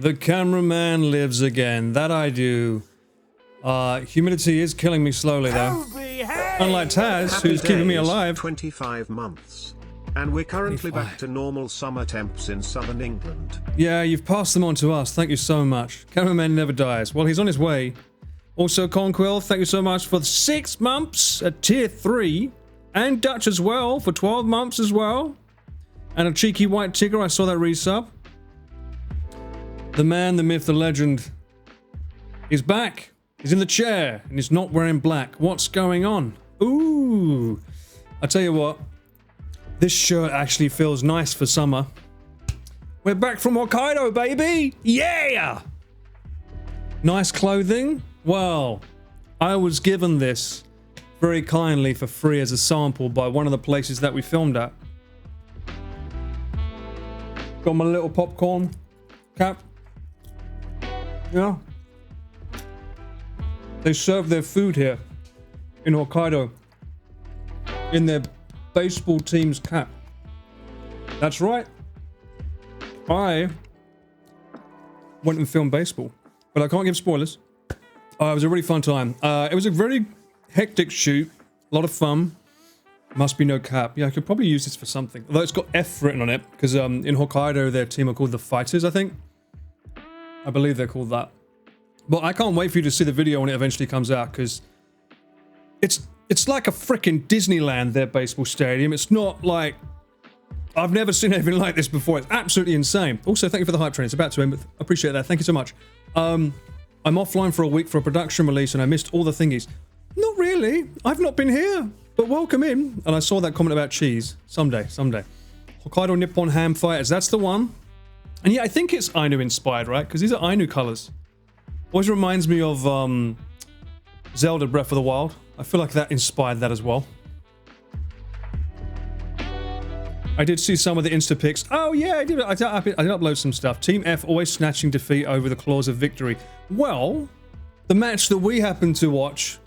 The cameraman lives again. That I do. Humidity is killing me slowly, though. Unlike Taz, who's keeping me alive. 25 months. And we're currently 25. back to normal summer temps in southern England. Yeah, you've passed them on to us. Thank you so much. Cameraman never dies. Well, he's on his way. Also, Conquill, thank you so much for 6 months at tier 3. And Dutch as well for 12 months as well. And a cheeky white tigger, I saw that resub. The man, the myth, the legend. He's back. He's in the chair and he's not wearing black. What's going on? Ooh. I tell you what. This shirt actually feels nice for summer. We're back from Hokkaido, baby! Yeah! Nice clothing? Well, I was given this very kindly for free as a sample by one of the places that we filmed at. Got my little popcorn cap. Yeah. They serve their food here in Hokkaido in their baseball team's cap. That's right. I went and filmed baseball, but I can't give spoilers. It was a really fun time. It was a very hectic shoot, a lot of fun. Must be no cap. Yeah, I could probably use this for something. Although it's got F written on it, because in Hokkaido their team are called the Fighters, I think. I believe they're called that. But I can't wait for you to see the video when it eventually comes out, because it's like a freaking Disneyland, their baseball stadium. It's not like... I've never seen anything like this before. It's absolutely insane. Also, thank you for the hype train. It's about to end, but I appreciate that. Thank you so much. I'm offline for a week for a production release, and I missed all the thingies. Not really. I've not been here, but welcome in. And I saw that comment about cheese. Someday. Hokkaido Nippon Ham Fighters. That's the one. And yeah, I think it's Ainu inspired, right? Because these are Ainu colors. Always reminds me of Zelda Breath of the Wild. I feel like that inspired that as well. I did see some of the Insta pics. Oh yeah, I did upload some stuff. Team F always snatching defeat over the claws of victory. Well, the match that we happened to watch,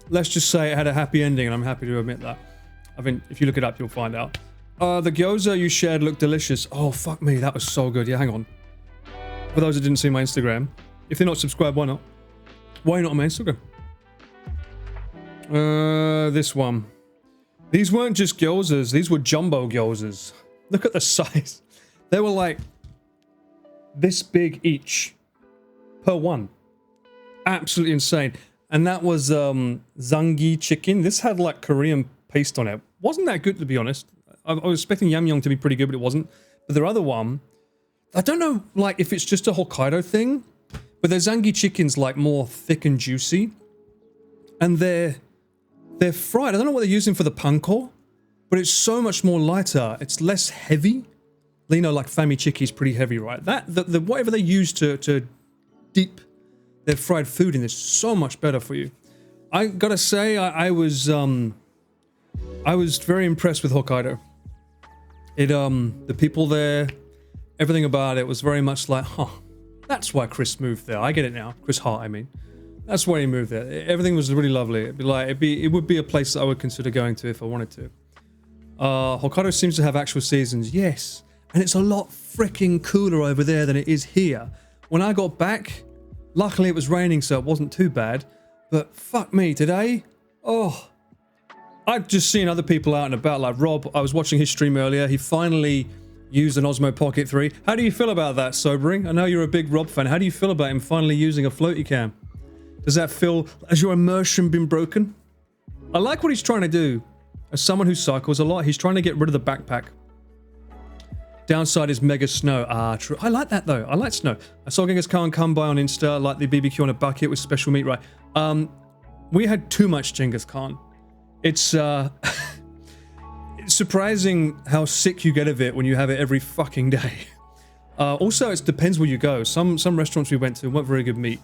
let's just say it had a happy ending, and I'm happy to admit that. I mean, if you look it up, you'll find out. The gyoza you shared looked delicious. Oh, fuck me, that was so good. Yeah, hang on. For those that didn't see my Instagram, if they're not subscribed, why not? Why not on my Instagram? This one. These weren't just gyozas, these were jumbo gyozas. Look at the size. They were like this big each per one. Absolutely insane. And that was zangi chicken. This had like Korean paste on it. Wasn't that good, to be honest. I was expecting yamyong to be pretty good, but it wasn't. But their other one, I don't know like if it's just a Hokkaido thing, but their zangi chicken's like more thick and juicy. And they're fried. I don't know what they're using for the panko, but it's so much more lighter. It's less heavy. You know, like fami chiki is pretty heavy, right? The whatever they use to dip their fried food in is so much better for you. I gotta say, I was very impressed with Hokkaido. The people there, everything about it was very much like, huh, that's why Chris moved there. I get it now. Chris Hart, I mean. That's why he moved there. Everything was really lovely. It would be a place that I would consider going to if I wanted to. Hokkaido seems to have actual seasons, yes. And it's a lot freaking cooler over there than it is here. When I got back, luckily it was raining, so it wasn't too bad. But fuck me, today, oh, I've just seen other people out and about, like Rob. I was watching his stream earlier. He finally used an Osmo Pocket 3. How do you feel about that, Sobering? I know you're a big Rob fan. How do you feel about him finally using a floaty cam? Does that feel, has your immersion been broken? I like what he's trying to do. As someone who cycles a lot, he's trying to get rid of the backpack. Downside is mega snow. Ah, true. I like that though. I like snow. I saw Genghis Khan come by on Insta, like the BBQ on a bucket with special meat, right? We had too much Genghis Khan. It's it's surprising how sick you get of it when you have it every fucking day. Also, it depends where you go. Some restaurants we went to weren't very good meat.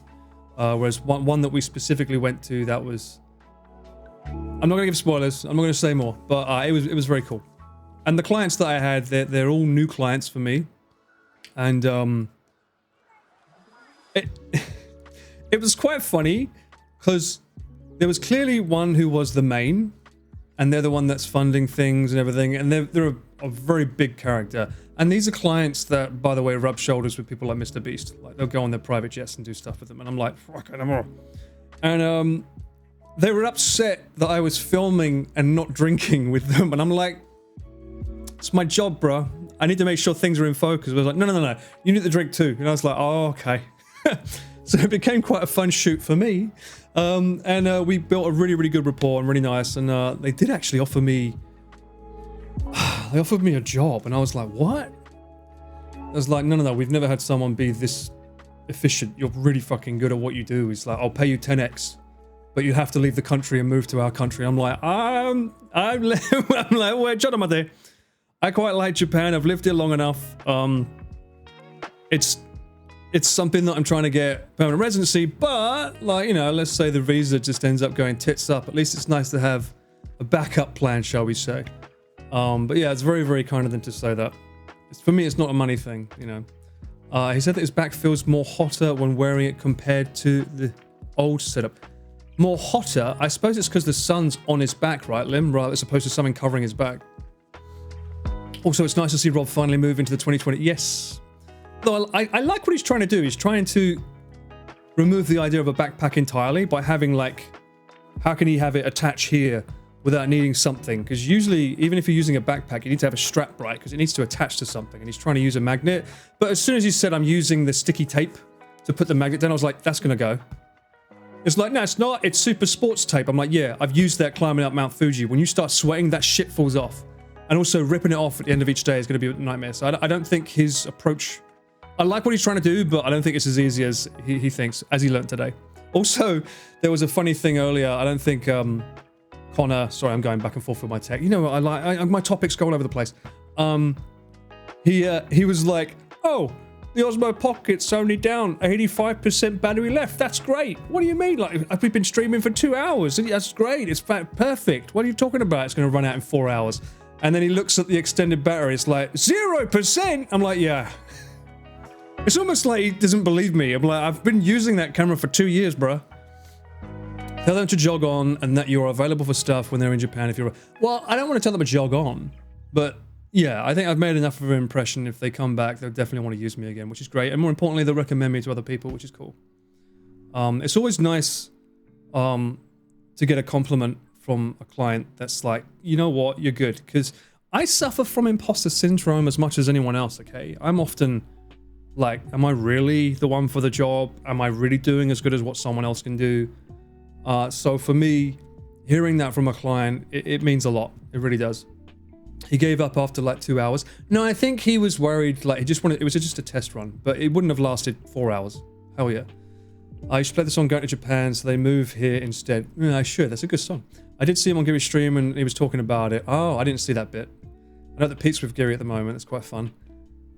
Whereas one that we specifically went to, that was... I'm not going to give spoilers. I'm not going to say more. But it was very cool. And the clients that I had, they're all new clients for me. And it was quite funny because there was clearly one who was the main. and they're the one that's funding things and everything, and they're a very big character. And these are clients that, by the way, rub shoulders with people like Mr. Beast. Like, they'll go on their private jets and do stuff with them, and I'm like, fuck it, I'm all. And they were upset that I was filming and not drinking with them, and I'm like, it's my job, bro. I need to make sure things are in focus. I was like, no, you need to drink too. And I was like, oh, okay. So it became quite a fun shoot for me. And we built a really, really good rapport and really nice. And they did actually offer me, they offered me a job. And I was like, what? I was like, no, we've never had someone be this efficient. You're really fucking good at what you do. He's like, I'll pay you 10x, but you have to leave the country and move to our country. I'm like, I'm like, wait, shut up, my day. I quite like Japan. I've lived here long enough. It's something that I'm trying to get permanent residency, but like, you know, let's say the visa just ends up going tits up. At least it's nice to have a backup plan, shall we say. But yeah, it's very, very kind of them to say that. For me, it's not a money thing, you know. He said that his back feels more hotter when wearing it compared to the old setup. More hotter? I suppose it's because the sun's on his back, right, Lim? Rather as opposed to something covering his back. Also, it's nice to see Rob finally move into the 2020. Yes. Though I like what he's trying to do. He's trying to remove the idea of a backpack entirely by having, like, how can he have it attach here without needing something? Because usually, even if you're using a backpack, you need to have a strap, right? Because it needs to attach to something. And he's trying to use a magnet. But as soon as he said, I'm using the sticky tape to put the magnet down, I was like, that's going to go. It's like, no, it's not. It's super sports tape. I'm like, yeah, I've used that climbing up Mount Fuji. When you start sweating, that shit falls off. And also ripping it off at the end of each day is going to be a nightmare. So I don't think his approach... I like what he's trying to do, but I don't think it's as easy as he thinks, as he learned today. Also, there was a funny thing earlier. I don't think Connor... Sorry, I'm going back and forth with my tech. You know what? My topics go all over the place. He was like, oh, the Osmo Pocket's only down 85% battery left. That's great. What do you mean? Like, we've been streaming for 2 hours. That's great. It's perfect. What are you talking about? It's going to run out in 4 hours. And then he looks at the extended battery. It's like, 0%? I'm like, yeah. It's almost like he doesn't believe me. I'm like, I've been using that camera for 2 years, bro. Tell them to jog on and that you're available for stuff when they're in Japan if you're... Well, I don't want to tell them to jog on. But, yeah, I think I've made enough of an impression. If they come back, they'll definitely want to use me again, which is great. And more importantly, they'll recommend me to other people, which is cool. It's always nice to get a compliment from a client that's like, you know what, you're good. Because I suffer from imposter syndrome as much as anyone else, okay? I'm often like, am I really the one for the job? Am I really doing as good as what someone else can do? So for me, hearing that from a client, it means a lot. It really does. He gave up after like 2 hours. No, I think he was worried, like he just wanted, it was just a test run, but it wouldn't have lasted 4 hours. Hell yeah. I should play the song Going to Japan, so they move here instead. Yeah, I should. That's a good song. I did see him on Gary's stream and he was talking about it. Oh, I didn't see that bit. I know that Pete's with Gary at the moment. It's quite fun.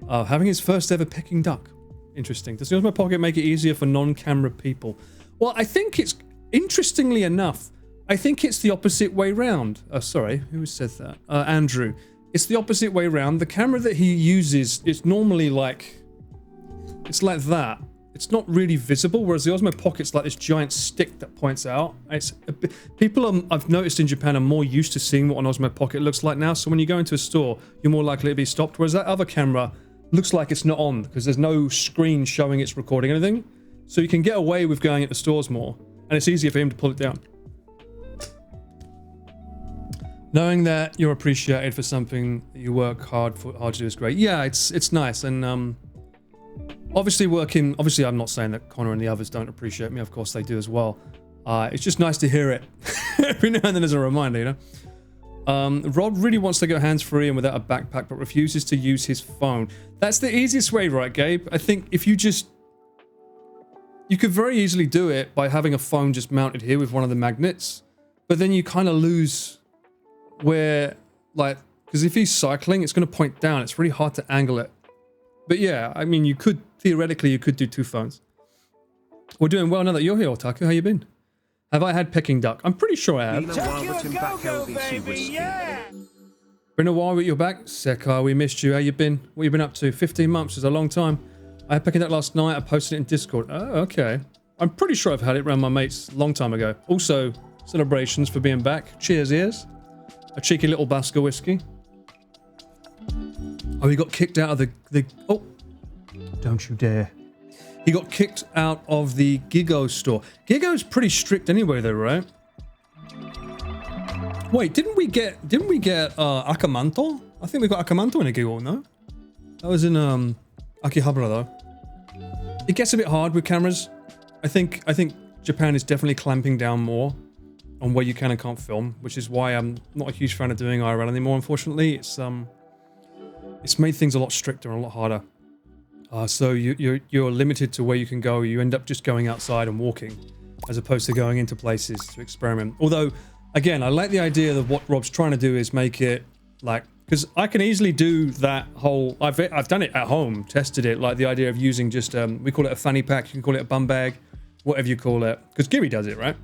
Having his first ever Peking duck. Interesting. Does the Osmo Pocket make it easier for non-camera people? Well, I think it's, interestingly enough, I think it's the opposite way round. Sorry, who said that? Andrew. It's the opposite way round. The camera that he uses, it's normally like, it's like that. It's not really visible, whereas the Osmo Pocket's like this giant stick that points out. It's people I've noticed in Japan are more used to seeing what an Osmo Pocket looks like now, so when you go into a store, you're more likely to be stopped, whereas that other camera looks like it's not on, because there's no screen showing it's recording anything. So you can get away with going into stores more, and it's easier for him to pull it down. Knowing that you're appreciated for something that you work hard to do is great. Yeah, it's nice, and obviously I'm not saying that Connor and the others don't appreciate me. Of course they do as well. It's just nice to hear it every now and then as a reminder, you know. Rob really wants to go hands-free and without a backpack, but refuses to use his phone. That's the easiest way, right, Gabe? I think if you could very easily do it by having a phone just mounted here with one of the magnets, but then you kind of lose where, like, because if he's cycling, it's going to point down. It's really hard to angle it. But yeah, I mean, theoretically, you could do 2 phones. We're doing well now that you're here, Otaku. How you been? Have I had Peking duck? I'm pretty sure I have. Been a while, but you're back. Sekar, we missed you. How you been? What you been up to? 15 months is a long time. I had Peking duck last night. I posted it in Discord. Oh, okay. I'm pretty sure I've had it around my mates a long time ago. Also, celebrations for being back. Cheers, ears. A cheeky little Basker whiskey. Oh, he got kicked out of the oh, don't you dare. He got kicked out of the Gigo store. Gigo's pretty strict anyway though, right? Wait, didn't we get Akamanto? I think we got Akamanto in a Gigo, no? That was in Akihabara though. It gets a bit hard with cameras. I think Japan is definitely clamping down more on where you can and can't film, which is why I'm not a huge fan of doing IRL anymore, unfortunately. It's made things a lot stricter and a lot harder. So you're limited to where you can go. You end up just going outside and walking, as opposed to going into places to experiment. Although, again, I like the idea of what Rob's trying to do is make it like, because I can easily do that whole, I've done it at home, tested it, like the idea of using just, we call it a fanny pack, you can call it a bum bag, whatever you call it, because Giri does it, right?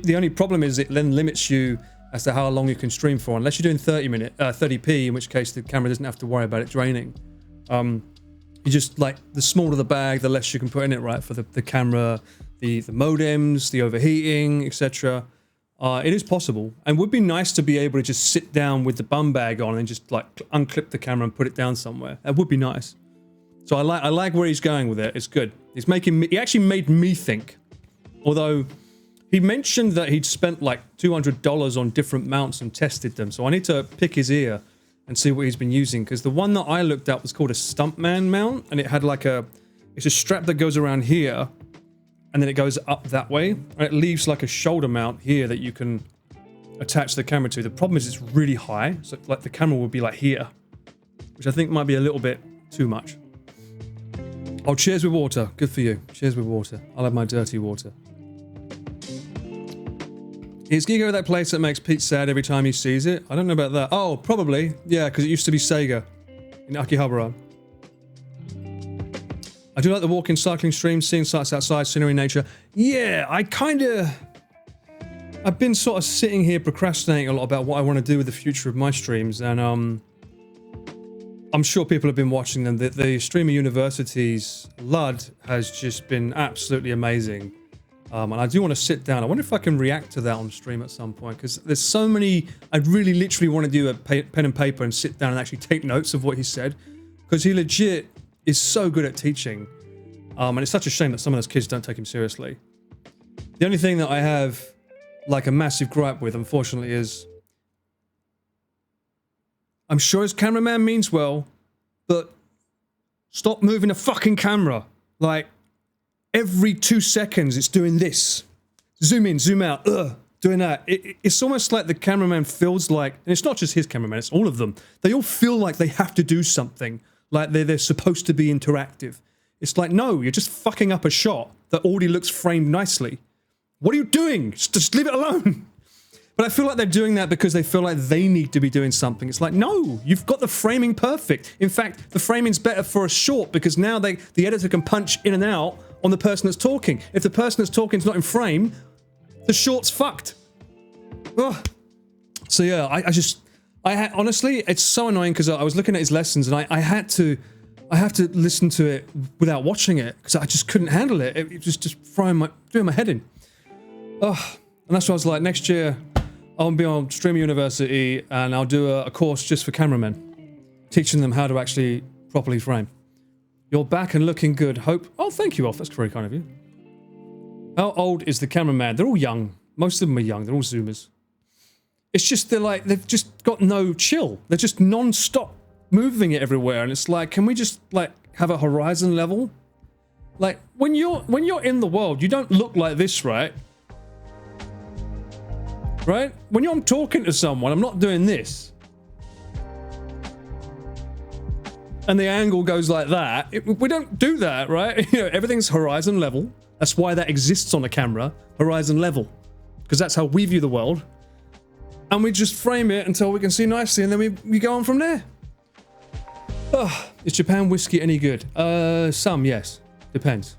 The only problem is it then limits you as to how long you can stream for, unless you're doing 30p, in which case the camera doesn't have to worry about it draining. You just, like, the smaller the bag, the less you can put in it, right, for the camera, the modems, the overheating, etc. It is possible, and would be nice to be able to just sit down with the bum bag on and just, like, unclip the camera and put it down somewhere. That would be nice. So I like where he's going with it. It's good. He's making me, he actually made me think. Although he mentioned that he'd spent like $200 on different mounts and tested them. So I need to pick his ear and see what he's been using, because the one that I looked at was called a Stuntman mount, and it had like it's a strap that goes around here and then it goes up that way, and it leaves like a shoulder mount here that you can attach the camera to. The problem is it's really high, so like the camera will be like here, which I think might be a little bit too much. Oh, cheers with water. Good for you. Cheers with water. I'll have my dirty water. Is Gigo that place that makes Pete sad every time he sees it? I don't know about that. Oh, probably. Yeah, because it used to be Sega in Akihabara. I do like the walking, cycling streams, seeing sights outside, scenery, nature. Yeah, I've been sort of sitting here procrastinating a lot about what I want to do with the future of my streams, and I'm sure people have been watching them. The Streamer University's LUD has just been absolutely amazing. And I do want to sit down. I wonder if I can react to that on stream at some point, because there's so many. I really literally want to do a pen and paper and sit down and actually take notes of what he said, because he legit is so good at teaching. And it's such a shame that some of those kids don't take him seriously. The only thing that I have like a massive gripe with, unfortunately, is I'm sure his cameraman means well, but stop moving the fucking camera. Like, every 2 seconds it's doing this. Zoom in, zoom out, doing that. It's almost like the cameraman feels like, and it's not just his cameraman, it's all of them. They all feel like they have to do something, like they're supposed to be interactive. It's like, no, you're just fucking up a shot that already looks framed nicely. What are you doing? Just leave it alone. But I feel like they're doing that because they feel like they need to be doing something. It's like, no, you've got the framing perfect. In fact, the framing's better for a short, because now the editor can punch in and out on the person that's talking. If the person that's talking is not in frame, the short's fucked. Ugh. So yeah, honestly, it's so annoying, because I was looking at his lessons and I have to listen to it without watching it, because I just couldn't handle it. It was just doing my head in. Ugh. And that's why I was like, next year I'll be on Streamer University and I'll do a course just for cameramen, teaching them how to actually properly frame. You're back and looking good. Hope. Oh, thank you, Off. That's very kind of you. How old is the cameraman? They're all young. Most of them are young. They're all Zoomers. It's just they've just got no chill. They're just non-stop moving it everywhere, and it's like, can we just like have a horizon level? Like when you're in the world, you don't look like this, right? Right? When I'm talking to someone, I'm not doing this. And the angle goes like that. We don't do that, right? You know, everything's horizon level. That's why that exists on a camera, horizon level. Because that's how we view the world. And we just frame it until we can see nicely, and then we go on from there. Oh, is Japan whiskey any good? Some, yes. Depends.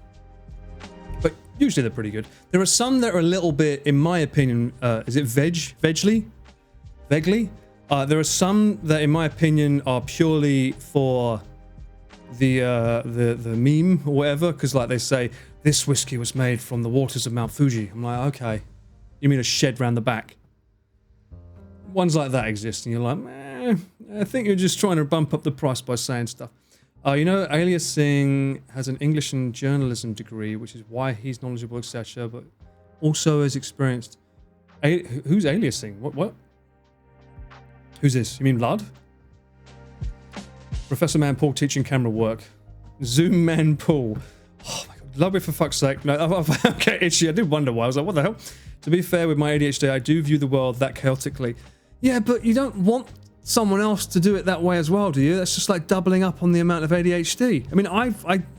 But usually they're pretty good. There are some that are a little bit, in my opinion, is it Vegly? There are some that, in my opinion, are purely for the meme or whatever, because like they say, this whiskey was made from the waters of Mount Fuji. I'm like, okay. You mean a shed round the back? ones like that exist, and you're like, I think you're just trying to bump up the price by saying stuff. You know, Aliasing has an English and journalism degree, which is why he's knowledgeable, etc., but also has experienced... Who's Aliasing? What? Who's this? You mean Lud? Professor Man Paul teaching camera work. Zoom Man Paul. Oh my god, Ludwig, for fuck's sake. No, okay, itchy. I did wonder why. I was like, what the hell? To be fair, with my ADHD, I do view the world that chaotically. Yeah, but you don't want someone else to do it that way as well, do you? That's just like doubling up on the amount of ADHD. I mean,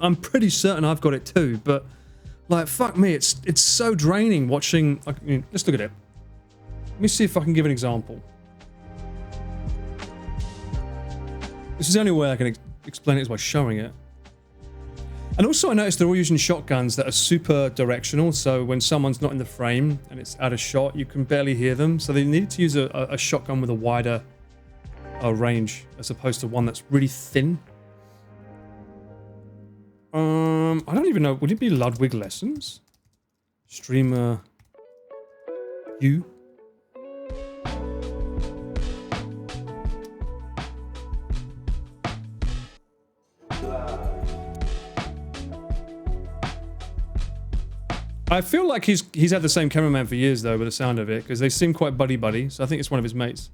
I'm pretty certain I've got it too, but like, fuck me, it's so draining watching. I mean, let's look at it. Let me see if I can give an example. This is the only way I can explain it is by showing it. And also I noticed they're all using shotguns that are super directional, so when someone's not in the frame and it's out of shot, you can barely hear them. So they needed to use a shotgun with a wider range as opposed to one that's really thin. I don't even know, would it be Ludwig Lessons? Streamer... You? I feel like he's had the same cameraman for years though, by the sound of it, because they seem quite buddy-buddy, so I think it's one of his mates.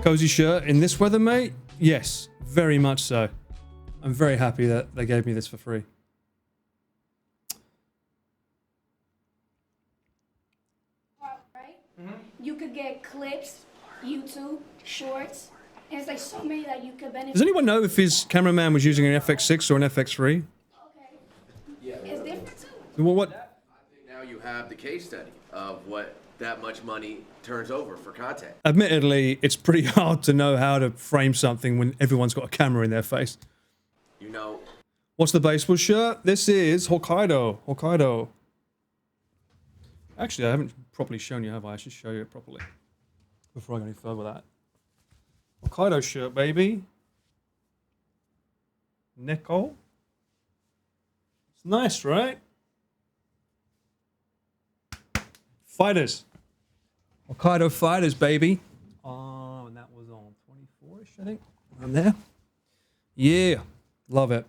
Cozy shirt in this weather, mate? Yes, very much so. I'm very happy that they gave me this for free. Right? You could get clips, YouTube, shorts, and it's like so many that you could benefit. Does anyone know if his cameraman was using an FX6 or an FX3? Okay. Yeah. It's different too. Well, what? I think now you have the case study of what that much money turns over for content. Admittedly, it's pretty hard to know how to frame something when everyone's got a camera in their face. You know. What's the baseball shirt? This is Hokkaido. Hokkaido. Actually, I haven't properly shown you, have I? I should show you it properly before I go any further with that. Hokkaido shirt, baby. Neko. It's nice, right? Fighters. Hokkaido Fighters, baby. Oh, and that was on 24-ish, I think. Around there. Yeah. Love it.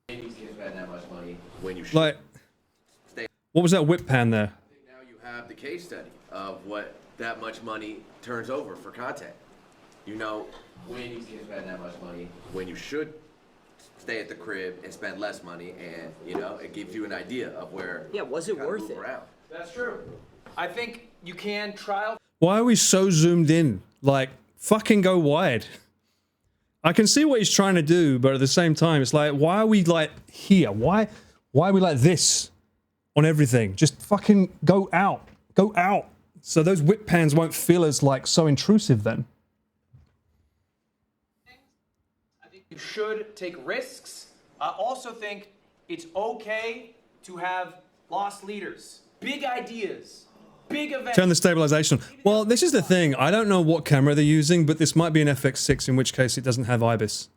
Maybe you can spend that much money when you should. Like, what was that whip pan there? I think now you have the case study of what that much money turns over for content. You know, when you can spend that much money when you should stay at the crib and spend less money, and you know, it gives you an idea of where. Yeah, was it worth it? Around. That's true. I think you can trial. Why are we so zoomed in? Like, fucking go wide. I can see what he's trying to do, but at the same time, it's like, why are we like here? Why are we like this on everything? Just fucking go out. Go out. So those whip pans won't feel as like so intrusive then. I think you should take risks. I also think it's okay to have lost leaders, big ideas, big events. Turn the stabilization. Well, this is the thing. I don't know what camera they're using, but this might be an FX6, in which case it doesn't have IBIS.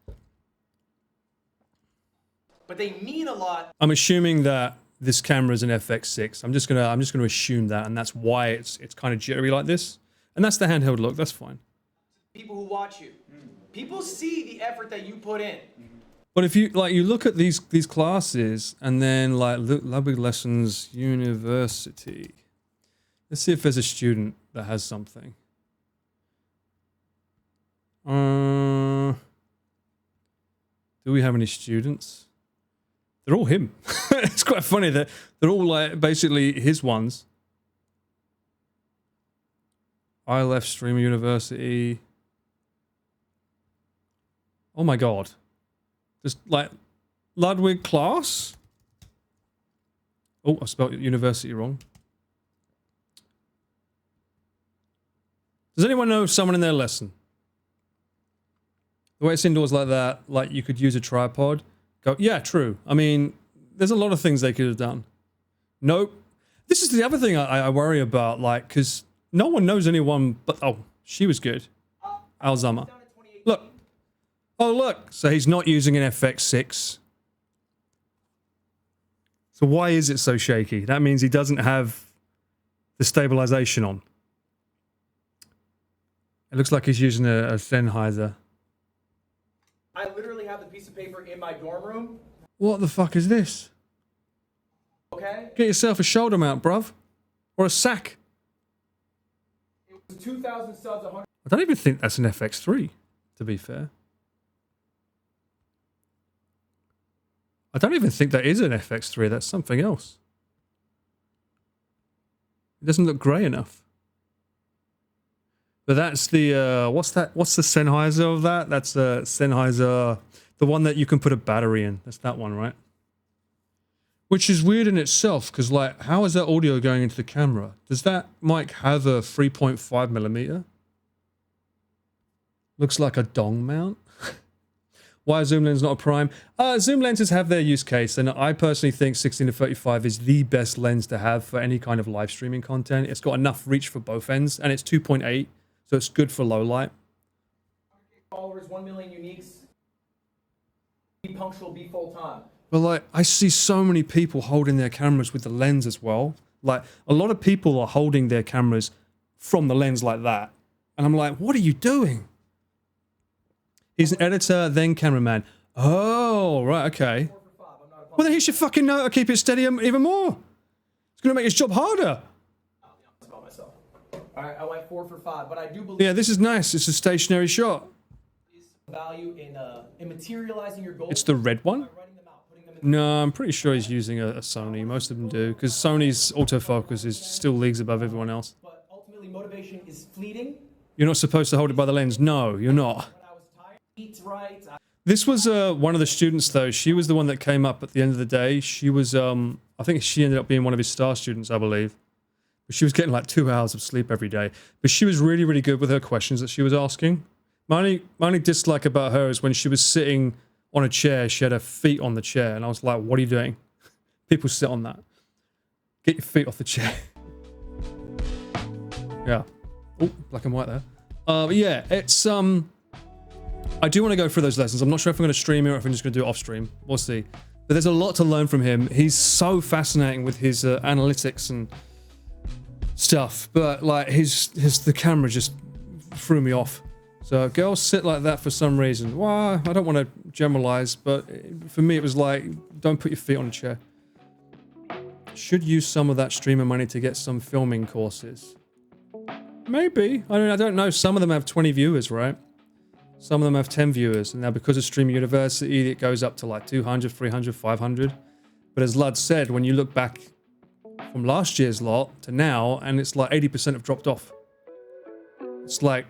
But they mean a lot. I'm assuming that this camera is an FX6. I'm just gonna assume that, and that's why it's kind of jittery like this. And that's the handheld look. That's fine. People who watch you, people see the effort that you put in. But if you like, you look at these classes, and then like Ludwig Lessons University. Let's see if there's a student that has something. Do we have any students? They're all him. It's quite funny that they're all like basically his ones. I left Streamer University. Oh my god. Just like Ludwig class? Oh, I spelled university wrong. Does anyone know someone in their lesson? The way it's indoors like that, like you could use a tripod. Go, yeah, true. I mean, there's a lot of things they could have done. Nope. This is the other thing I worry about, like, because no one knows anyone but, oh, she was good. Alzama. Look. Oh, look. So he's not using an FX6. So why is it so shaky? That means he doesn't have the stabilization on. It looks like he's using a Sennheiser. I literally have the piece of paper in my dorm room. What the fuck is this? Okay? Get yourself a shoulder mount, bruv. Or a sack. It was 2,000 subs, 100. I don't even think that's an FX3, to be fair. I don't even think that is an FX3. That's something else. It doesn't look grey enough. But that's the, what's that? What's the Sennheiser of that? That's a Sennheiser, the one that you can put a battery in. That's that one, right? Which is weird in itself, because like, how is that audio going into the camera? Does that mic have a 3.5mm? Looks like a dong mount. Why zoom lens not a prime? Zoom lenses have their use case, and I personally think 16-35 is the best lens to have for any kind of live streaming content. It's got enough reach for both ends, and it's 2.8, so it's good for low light. Followers, 1 million uniques. Be punctual, be full time. But like, I see so many people holding their cameras with the lens as well. Like, a lot of people are holding their cameras from the lens like that. And I'm like, what are you doing? He's an editor, then cameraman. Oh, right, okay. Well, then he should fucking know how to keep it steady even more. It's going to make his job harder. About myself. All right, I went 4 for 5, but I do believe Yeah, this is nice. It's a stationary shot. value in materializing your goals. It's the red one? By writing them out, putting them in No, I'm pretty sure he's using a Sony. Most of them do, because Sony's autofocus is still leagues above everyone else. But ultimately, motivation is fleeting. You're not supposed to hold it by the lens. No, you're not. When I was tired, eat right. This was one of the students, though. She was the one that came up at the end of the day. She was, I think she ended up being one of his star students, I believe. But she was getting like 2 hours of sleep every day. But she was really, really good with her questions that she was asking. My only dislike about her is when she was sitting on a chair, she had her feet on the chair. And I was like, what are you doing? People sit on that. Get your feet off the chair. Yeah. Oh, black and white there. But yeah, it's, I do want to go through those lessons. I'm not sure if I'm going to stream it or if I'm just going to do it off stream. We'll see. But there's a lot to learn from him. He's so fascinating with his analytics and stuff. But like the camera just threw me off. So girls sit like that for some reason. Well, I don't want to generalize, but for me it was like, don't put your feet on a chair. Should use some of that streamer money to get some filming courses. Maybe. I mean, I don't know. Some of them have 20 viewers, right? Some of them have 10 viewers. And now because of Stream University, it goes up to like 200, 300, 500. But as Lud said, when you look back from last year's lot to now, and it's like 80% have dropped off. It's like,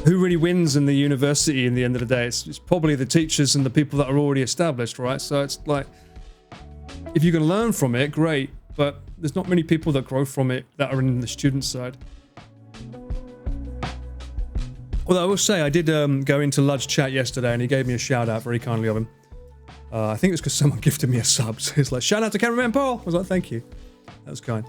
who really wins in the university in the end of the day? It's probably the teachers and the people that are already established, right? So it's like, if you can learn from it, great. But there's not many people that grow from it that are in the student side. Although I will say, I did go into Lud's chat yesterday and he gave me a shout out very kindly of him. I think it's because someone gifted me a sub. So it's like, shout out to Cameraman Paul. I was like, thank you. That was kind.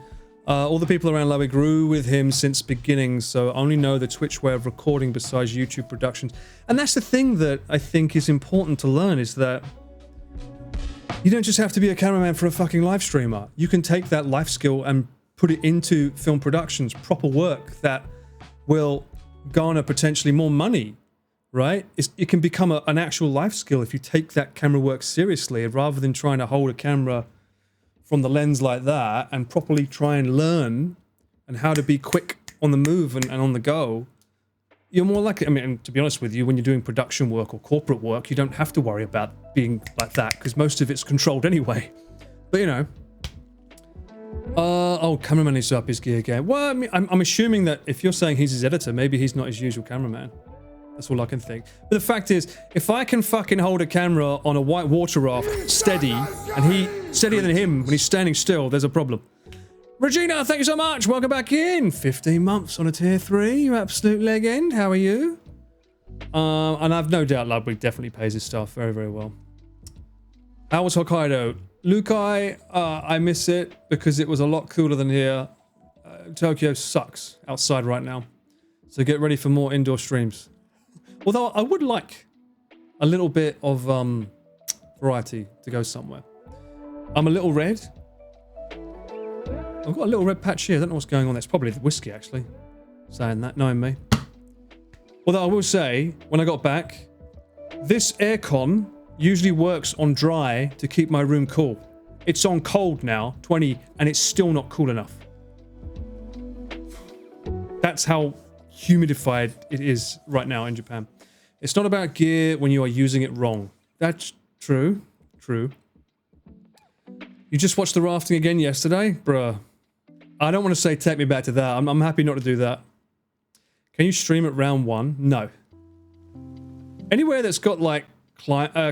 All the people around Lowy grew with him since beginning, so only know the Twitch way of recording besides YouTube productions. And that's the thing that I think is important to learn, is that you don't just have to be a cameraman for a fucking live streamer. You can take that life skill and put it into film productions, proper work that will garner potentially more money, right? It can become an actual life skill if you take that camera work seriously, rather than trying to hold a camera from the lens like that and properly try and learn and how to be quick on the move and on the go. You're more likely, I mean, to be honest with you, when you're doing production work or corporate work, you don't have to worry about being like that because most of it's controlled anyway. But you know, oh, cameraman needs to up his gear again. Well, I mean, I'm assuming that if you're saying he's his editor, maybe he's not his usual cameraman. That's all I can think. But the fact is, if I can fucking hold a camera on a white water raft steady, and he steadier than him when he's standing still, there's a problem. Regina, thank you so much. Welcome back in. 15 months on a tier 3. You absolute legend. How are you? And I've no doubt Ludwig definitely pays his staff very, very well. How was Hokkaido? Lukai, I miss it because it was a lot cooler than here. Tokyo sucks outside right now. So get ready for more indoor streams. Although I would like a little bit of variety to go somewhere. I'm a little red. I've got a little red patch here. I don't know what's going on. That's probably the whiskey, actually. Saying that, knowing me. Although I will say, when I got back, this aircon usually works on dry to keep my room cool. It's on cold now, 20, and it's still not cool enough. That's how humidified it is right now in Japan. It's not about gear when you are using it wrong. That's true. True. You just watched the rafting again yesterday? Bruh. I don't want to say take me back to that. I'm happy not to do that. Can you stream at round 1? No. Anywhere that's got like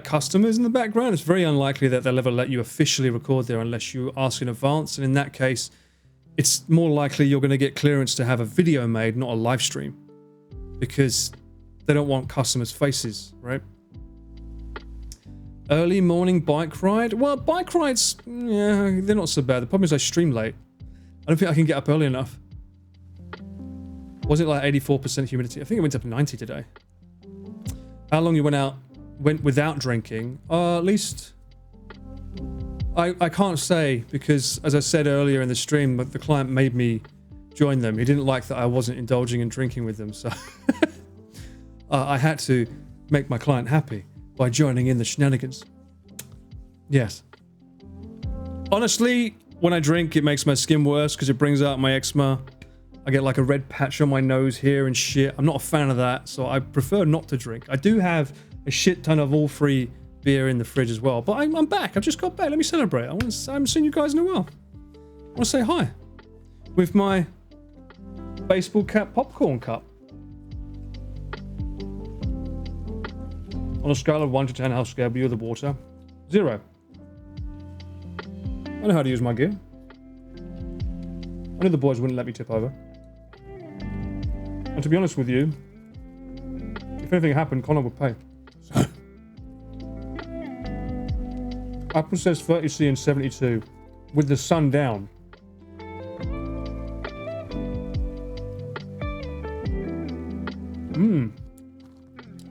customers in the background, it's very unlikely that they'll ever let you officially record there unless you ask in advance. And in that case, it's more likely you're going to get clearance to have a video made, not a live stream. Because they don't want customers' faces, right? Early morning bike ride? Well, bike rides, yeah, they're not so bad. The problem is I stream late. I don't think I can get up early enough. Was it like 84% humidity? I think it went up to 90 today. How long you went without drinking? At least... I can't say because, as I said earlier in the stream, the client made me join them. He didn't like that I wasn't indulging in drinking with them, so... I had to make my client happy by joining in the shenanigans. Yes. Honestly, when I drink, it makes my skin worse because it brings out my eczema. I get like a red patch on my nose here and shit. I'm not a fan of that, so I prefer not to drink. I do have a shit ton of all-free beer in the fridge as well, but I'm back. I've just got back. Let me celebrate. I haven't seen you guys in a while. I want to say hi with my baseball cap popcorn cup. On a scale of 1 to 10, how scared were you of the water? 0. I know how to use my gear. I knew the boys wouldn't let me tip over. And to be honest with you, if anything happened, Connor would pay. So. Apple says 30C and 72 with the sun down.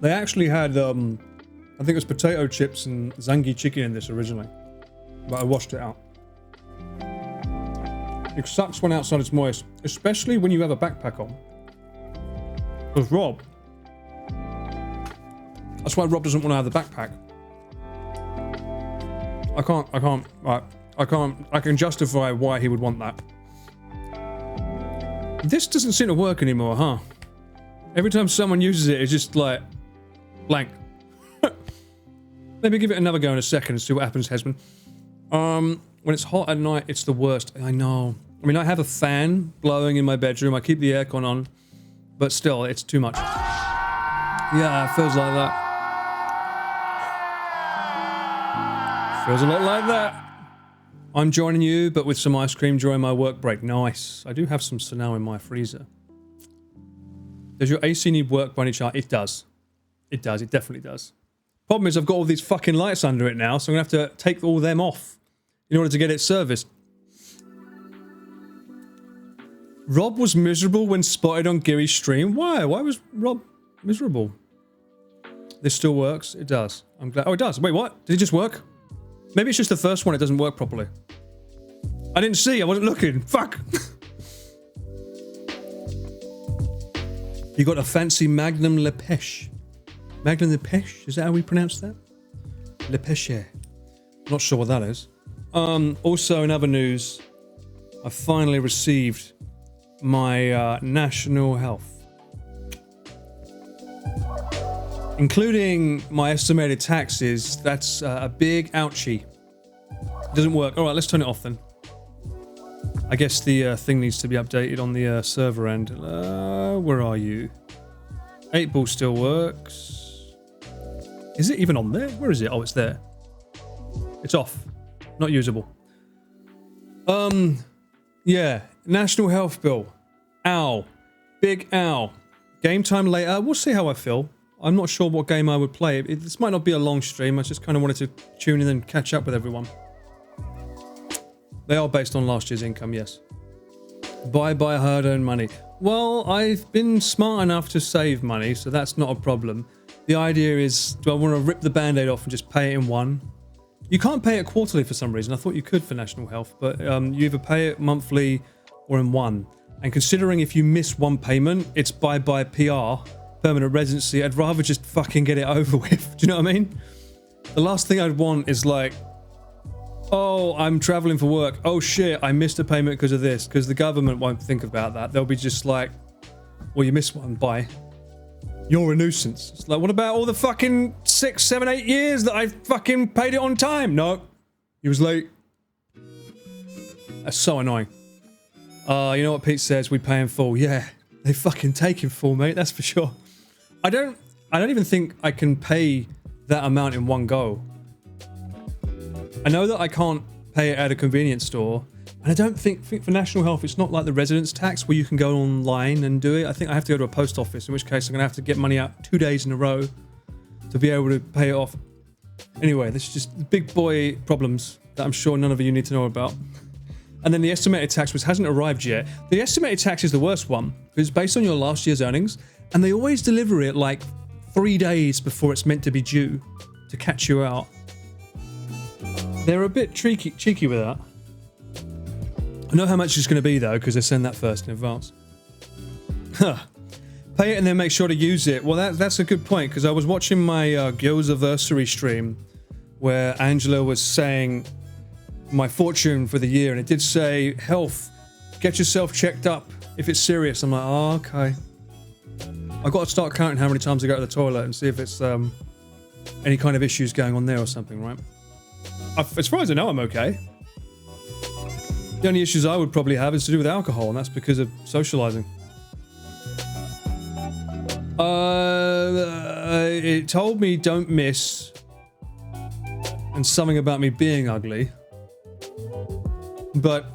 They actually had, I think it was potato chips and zangi chicken in this originally. But I washed it out. It sucks when outside it's moist, especially when you have a backpack on. Because Rob... That's why Rob doesn't want to have the backpack. I can justify why he would want that. This doesn't seem to work anymore, huh? Every time someone uses it, it's just like... blank. Maybe give it another go in a second and see what happens, Hesman. When it's hot at night, it's the worst. I know. I mean, I have a fan blowing in my bedroom. I keep the aircon on. But still, it's too much. Yeah, it feels like that. Feels a lot like that. I'm joining you, but with some ice cream during my work break. Nice. I do have some Sanao in my freezer. Does your AC need work by any chance? It does. It does. It definitely does. Problem is, I've got all these fucking lights under it now, so I'm going to have to take all them off in order to get it serviced. Rob was miserable when spotted on Giri's stream. Why? Why was Rob miserable? This still works. It does. I'm glad. Oh, it does. Wait, what? Did it just work? Maybe it's just the first one. It doesn't work properly. I didn't see. I wasn't looking. Fuck. You got a fancy Magnum Le Pêche. Magnum Le Pêche? Is that how we pronounce that? Le Pêche. Not sure what that is. Also, in other news, I finally received my national health. Including my estimated taxes, that's a big ouchie. It doesn't work. Alright, let's turn it off then. I guess the thing needs to be updated on the server end. Where are you? 8-ball still works. Is it even on there? Where is it? Oh, it's there. It's off. Not usable. Yeah. National health bill. Ow. Big ow. Game time later. We'll see how I feel. I'm not sure what game I would play. This might not be a long stream. I just kind of wanted to tune in and catch up with everyone. They are based on last year's income, yes. Bye-bye hard-earned money. Well, I've been smart enough to save money, so that's not a problem. The idea is, do I want to rip the band-aid off and just pay it in one? You can't pay it quarterly for some reason. I thought you could for National Health, but you either pay it monthly or in one. And considering if you miss one payment, it's bye-bye PR, permanent residency. I'd rather just fucking get it over with. Do you know what I mean? The last thing I'd want is like, oh, I'm traveling for work. Oh shit, I missed a payment because of this. Because the government won't think about that. They'll be just like, well, you missed one, bye. You're a nuisance. It's like, what about all the fucking 6, 7, 8 years that I fucking paid it on time? No, he was late. That's so annoying. You know what Pete says? We pay in full. Yeah, they fucking take in full, mate. That's for sure. I don't even think I can pay that amount in one go. I know that I can't pay it at a convenience store, and I don't think for National Health it's not like the residence tax where you can go online and do it. I think I have to go to a post office, in which case I'm gonna have to get money out 2 days in a row to be able to pay it off. Anyway, this is just big boy problems that I'm sure none of you need to know about. And then the estimated tax, which hasn't arrived yet. The estimated tax is the worst one, because it's based on your last year's earnings, and they always deliver it like 3 days before it's meant to be due to catch you out. They're a bit cheeky with that. I know how much it's going to be though, because they send that first in advance. Pay it and then make sure to use it. Well, that's a good point, because I was watching my Gyozaversary stream where Angela was saying my fortune for the year, and it did say health, get yourself checked up if it's serious. I'm like, oh, okay. I've got to start counting how many times I go to the toilet and see if it's any kind of issues going on there or something, right? As far as I know, I'm okay. The only issues I would probably have is to do with alcohol, and that's because of socializing. It told me don't miss, and something about me being ugly. But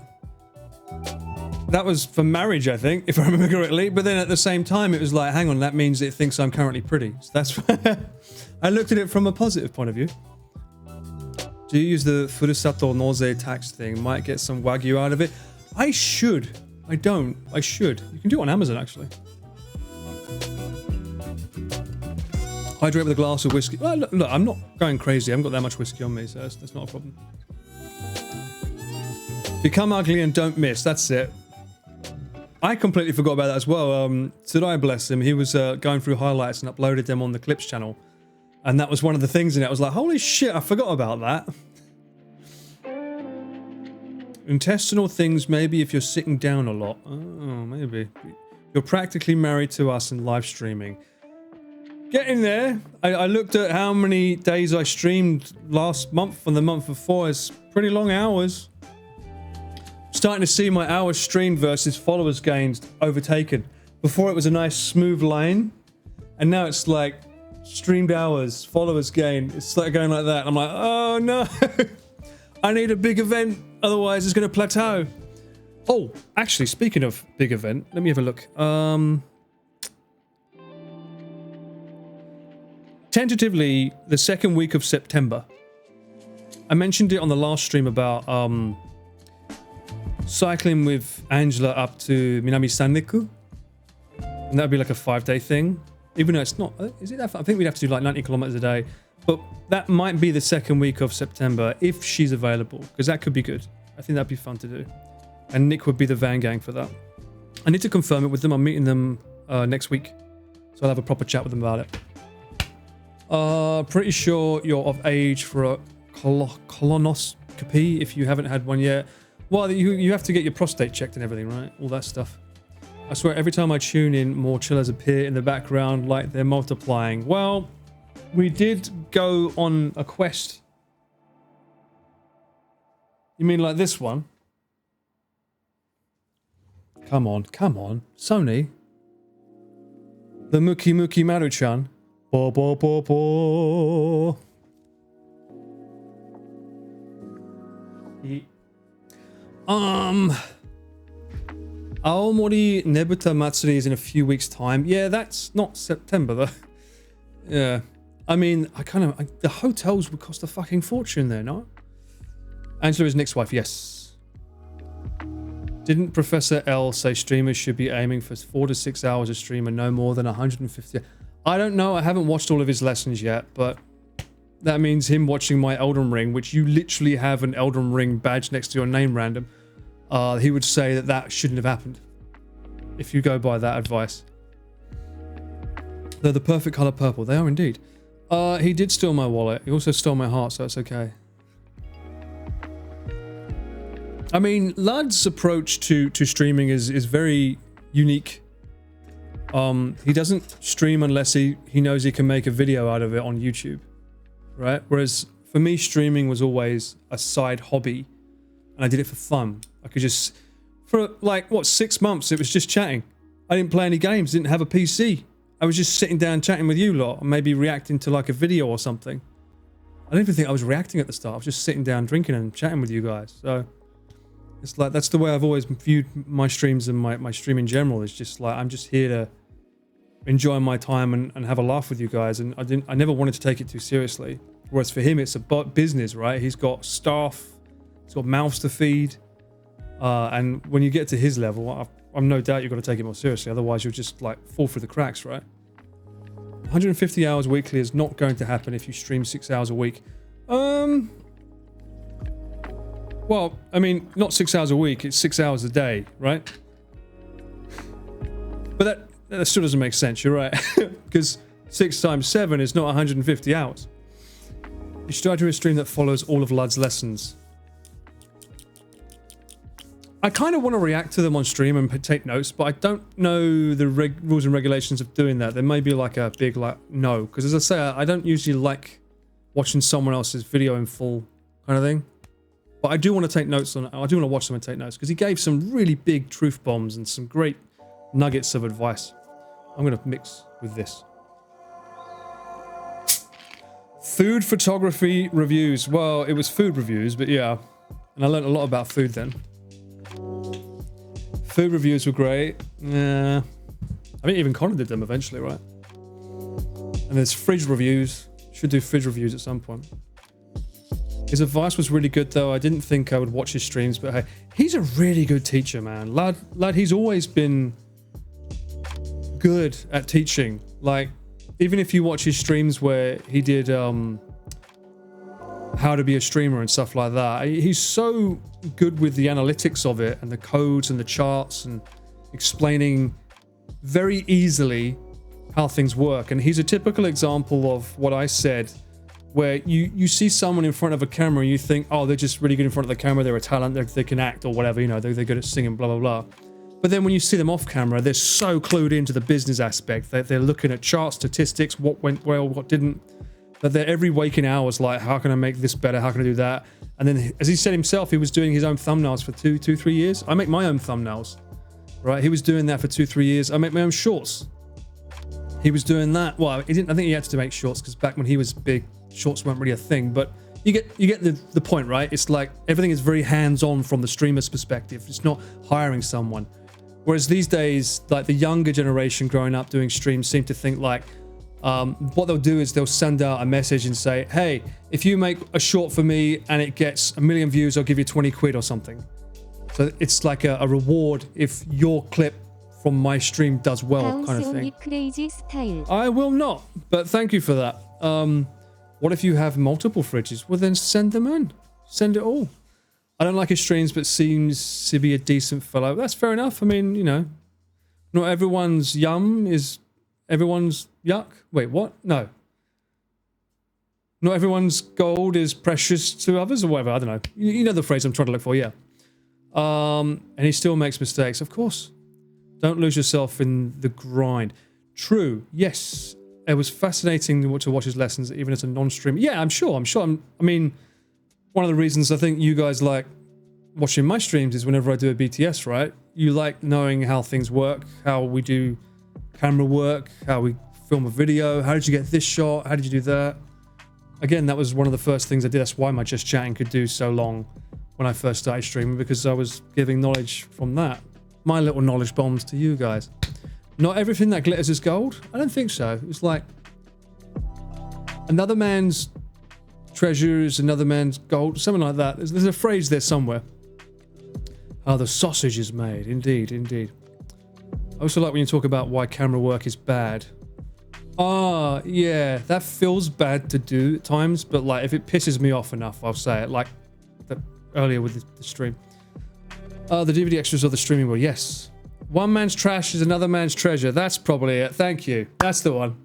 that was for marriage, I think, if I remember correctly. But then at the same time, it was like, hang on, that means it thinks I'm currently pretty. So that's I looked at it from a positive point of view. Do you use the Furusato Nose tax thing? Might get some Wagyu out of it. I should. I don't. I should. You can do it on Amazon, actually. Hydrate with a glass of whiskey. Well, look, I'm not going crazy. I haven't got that much whiskey on me, so that's not a problem. Become ugly and don't miss. That's it. I completely forgot about that as well. Tsurai, bless him, he was going through highlights and uploaded them on the Clips channel. And that was one of the things in it. I was like, holy shit, I forgot about that. Intestinal things, maybe if you're sitting down a lot. Oh, maybe. You're practically married to us in live streaming. Get in there. I looked at how many days I streamed last month and the month before. It's pretty long hours. Starting to see my hours streamed versus followers gained overtaken. Before it was a nice smooth line, and now it's like streamed hours, followers gained. It's like going like that. I'm like, oh no, I need a big event, otherwise it's going to plateau. Oh, actually, speaking of big event, let me have a look. Tentatively, the second week of September. I mentioned it on the last stream about cycling with Angela up to Minami Sanriku, and that'd be like a 5-day thing, even though it's not, is it that far? I think we'd have to do like 90 kilometers a day, but that might be the second week of September if she's available, because that could be good. I think that'd be fun to do, and Nick would be the van gang for that. I need to confirm it with them. I'm meeting them next week, so I'll have a proper chat with them about it. Pretty sure you're of age for a colonoscopy if you haven't had one yet. Well, you have to get your prostate checked and everything, right? All that stuff. I swear, every time I tune in, more chillers appear in the background like they're multiplying. Well, we did go on a quest. You mean like this one? Come on, come on. Sony. The Muki Muki Maru-chan. Bo bo bo bo. Aomori Nebuta Matsuri is in a few weeks' time. Yeah, that's not September though. Yeah. I mean, the hotels would cost a fucking fortune there, no? Angela is Nick's wife, yes. Didn't Professor L say streamers should be aiming for 4 to 6 hours a stream and no more than 150? I don't know. I haven't watched all of his lessons yet, but that means him watching my Elden Ring, which you literally have an Elden Ring badge next to your name random. He would say that that shouldn't have happened. If you go by that advice. They're the perfect color purple. They are indeed. He did steal my wallet. He also stole my heart, so it's okay. I mean, Lud's approach to streaming is very unique. He doesn't stream unless he knows he can make a video out of it on YouTube, right? Whereas for me, streaming was always a side hobby, and I did it for fun. I could just, for like, what, 6 months, it was just chatting. I didn't play any games, didn't have a PC. I was just sitting down chatting with you lot, and maybe reacting to like a video or something. I don't even think I was reacting at the start. I was just sitting down drinking and chatting with you guys. So it's like, that's the way I've always viewed my streams and my stream in general. It's just like, I'm just here to enjoy my time and have a laugh with you guys. And I never wanted to take it too seriously. Whereas for him, it's a business, right? He's got staff, he's got mouths to feed. And when you get to his level, I'm no doubt you've got to take it more seriously. Otherwise, you'll just like fall through the cracks, right? 150 hours weekly is not going to happen if you stream 6 hours a week. Well, I mean, not 6 hours a week, it's 6 hours a day, right? But that still doesn't make sense, you're right. Because 6 times 7 is not 150 hours. You should try to do a stream that follows all of Lud's lessons. I kind of want to react to them on stream and take notes, but I don't know the rules and regulations of doing that. There may be like a big like no, because as I say, I don't usually like watching someone else's video in full kind of thing. But I do want to take notes on it. I do want to watch them and take notes because he gave some really big truth bombs and some great nuggets of advice. I'm going to mix with this. Food photography reviews. Well, it was food reviews, but yeah. And I learned a lot about food then. Food reviews were great. Yeah. I mean, even Connor did them eventually, right? And there's fridge reviews. Should do fridge reviews at some point. His advice was really good, though. I didn't think I would watch his streams, but hey, he's a really good teacher, man. Lad, he's always been good at teaching. Like, even if you watch his streams where he did how to be a streamer and stuff like that, he's so good with the analytics of it and the codes and the charts and explaining very easily how things work. And he's a typical example of what I said, where you see someone in front of a camera and you think, oh, they're just really good in front of the camera, they're a talent, they can act or whatever, you know, they're good at singing, blah, blah, blah. But then when you see them off camera, they're so clued into the business aspect. They're looking at chart statistics, what went well, what didn't. That they're every waking hour is like, how can I make this better? How can I do that? And then, as he said himself, he was doing his own thumbnails for 3 years. I make my own thumbnails, right? He was doing that for 2-3 years. I make my own shorts. He was doing that. Well, he didn't. I think he had to make shorts because back when he was big, shorts weren't really a thing. But you get the point, right? It's like everything is very hands-on from the streamer's perspective. It's not hiring someone. Whereas these days, like the younger generation growing up doing streams seem to think like, what they'll do is they'll send out a message and say, hey, if you make a short for me and it gets 1 million views, I'll give you 20 quid or something. So it's like a reward if your clip from my stream does well, kind of thing. Crazy style. I will not, but thank you for that. What if you have multiple fridges? Well, then send them in. Send it all. I don't like his streams, but seems to be a decent fellow. That's fair enough. I mean, you know, not everyone's yum is everyone's yuck. Wait, what? No. Not everyone's gold is precious to others or whatever. I don't know. You know the phrase I'm trying to look for, yeah. And he still makes mistakes, of course. Don't lose yourself in the grind. True, yes. It was fascinating to watch his lessons, even as a non-streamer. Yeah, I'm sure. I mean, one of the reasons I think you guys like watching my streams is whenever I do a BTS, right? You like knowing how things work, how we do camera work, how we film a video, how did you get this shot, how did you do that? Again, that was one of the first things I did. That's why my Just Chatting could do so long when I first started streaming, because I was giving knowledge from that. My little knowledge bombs to you guys. Not everything that glitters is gold? I don't think so. It's like another man's treasure is another man's gold, something like that. There's a phrase there somewhere. How the sausage is made. Indeed, indeed. I also like when you talk about why camera work is bad. Yeah, that feels bad to do at times, but like if it pisses me off enough, I'll say it. Like earlier with the stream. The DVD extras of the streaming world. Yes. One man's trash is another man's treasure. That's probably it. Thank you. That's the one.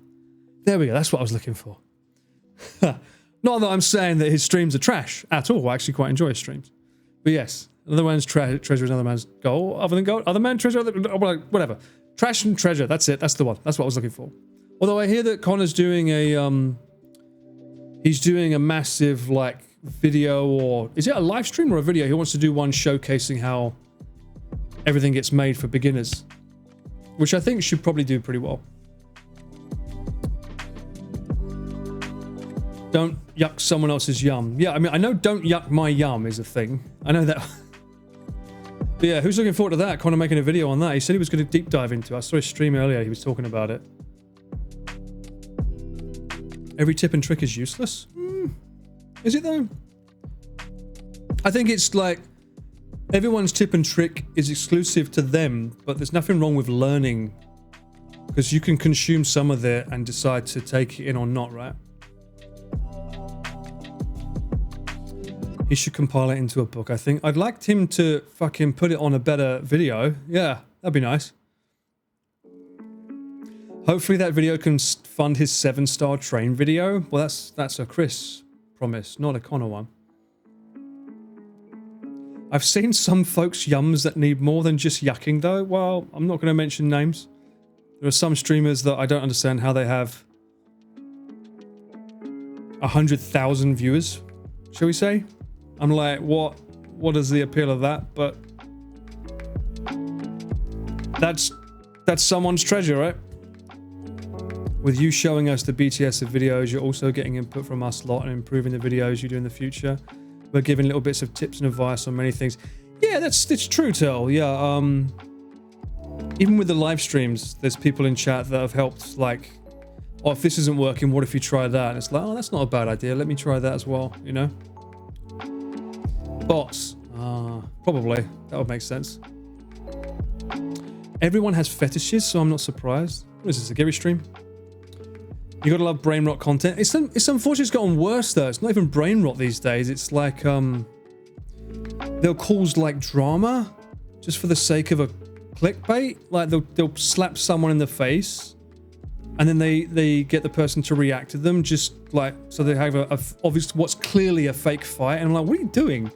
There we go. That's what I was looking for. Not that I'm saying that his streams are trash at all. I actually quite enjoy his streams. But yes, another man's treasure is another man's gold. Other than gold, other man's treasure, whatever. Trash and treasure. That's it. That's the one. That's what I was looking for. Although I hear that Connor's doing a he's doing a massive like video, or is it a live stream or a video? He wants to do one showcasing how everything gets made for beginners, which I think should probably do pretty well. Don't yuck someone else's yum. Yeah, I mean, I know don't yuck my yum is a thing. I know that. But yeah, who's looking forward to that? Connor making a video on that. He said he was going to deep dive into it. I saw his stream earlier. He was talking about it. Every tip and trick is useless? Is it though? I think it's like everyone's tip and trick is exclusive to them, but there's nothing wrong with learning because you can consume some of it and decide to take it in or not, right? He should compile it into a book, I think. I'd like him to fucking put it on a better video. Yeah, that'd be nice. Hopefully that video can fund his 7-star train video. Well, that's a Chris promise, not a Connor one. I've seen some folks' yums that need more than just yucking though. Well, I'm not going to mention names. There are some streamers that I don't understand how they have 100,000 viewers, shall we say? I'm like, what is the appeal of that? But that's someone's treasure, right? With you showing us the BTS of videos, you're also getting input from us a lot and improving the videos you do in the future. We're giving little bits of tips and advice on many things. Yeah, it's true, Tel. Yeah, even with the live streams, there's people in chat that have helped, like, oh, if this isn't working, what if you try that? And it's like, oh, that's not a bad idea. Let me try that as well, you know? Bots. Probably. That would make sense. Everyone has fetishes, so I'm not surprised. What is this, a Gary stream? You gotta love brain rot content. It's unfortunately it's gotten worse though. It's not even brain rot these days. It's like they'll cause like drama just for the sake of a clickbait. Like they'll slap someone in the face, and then they get the person to react to them just like so they have a obvious what's clearly a fake fight. And I'm like, what are you doing?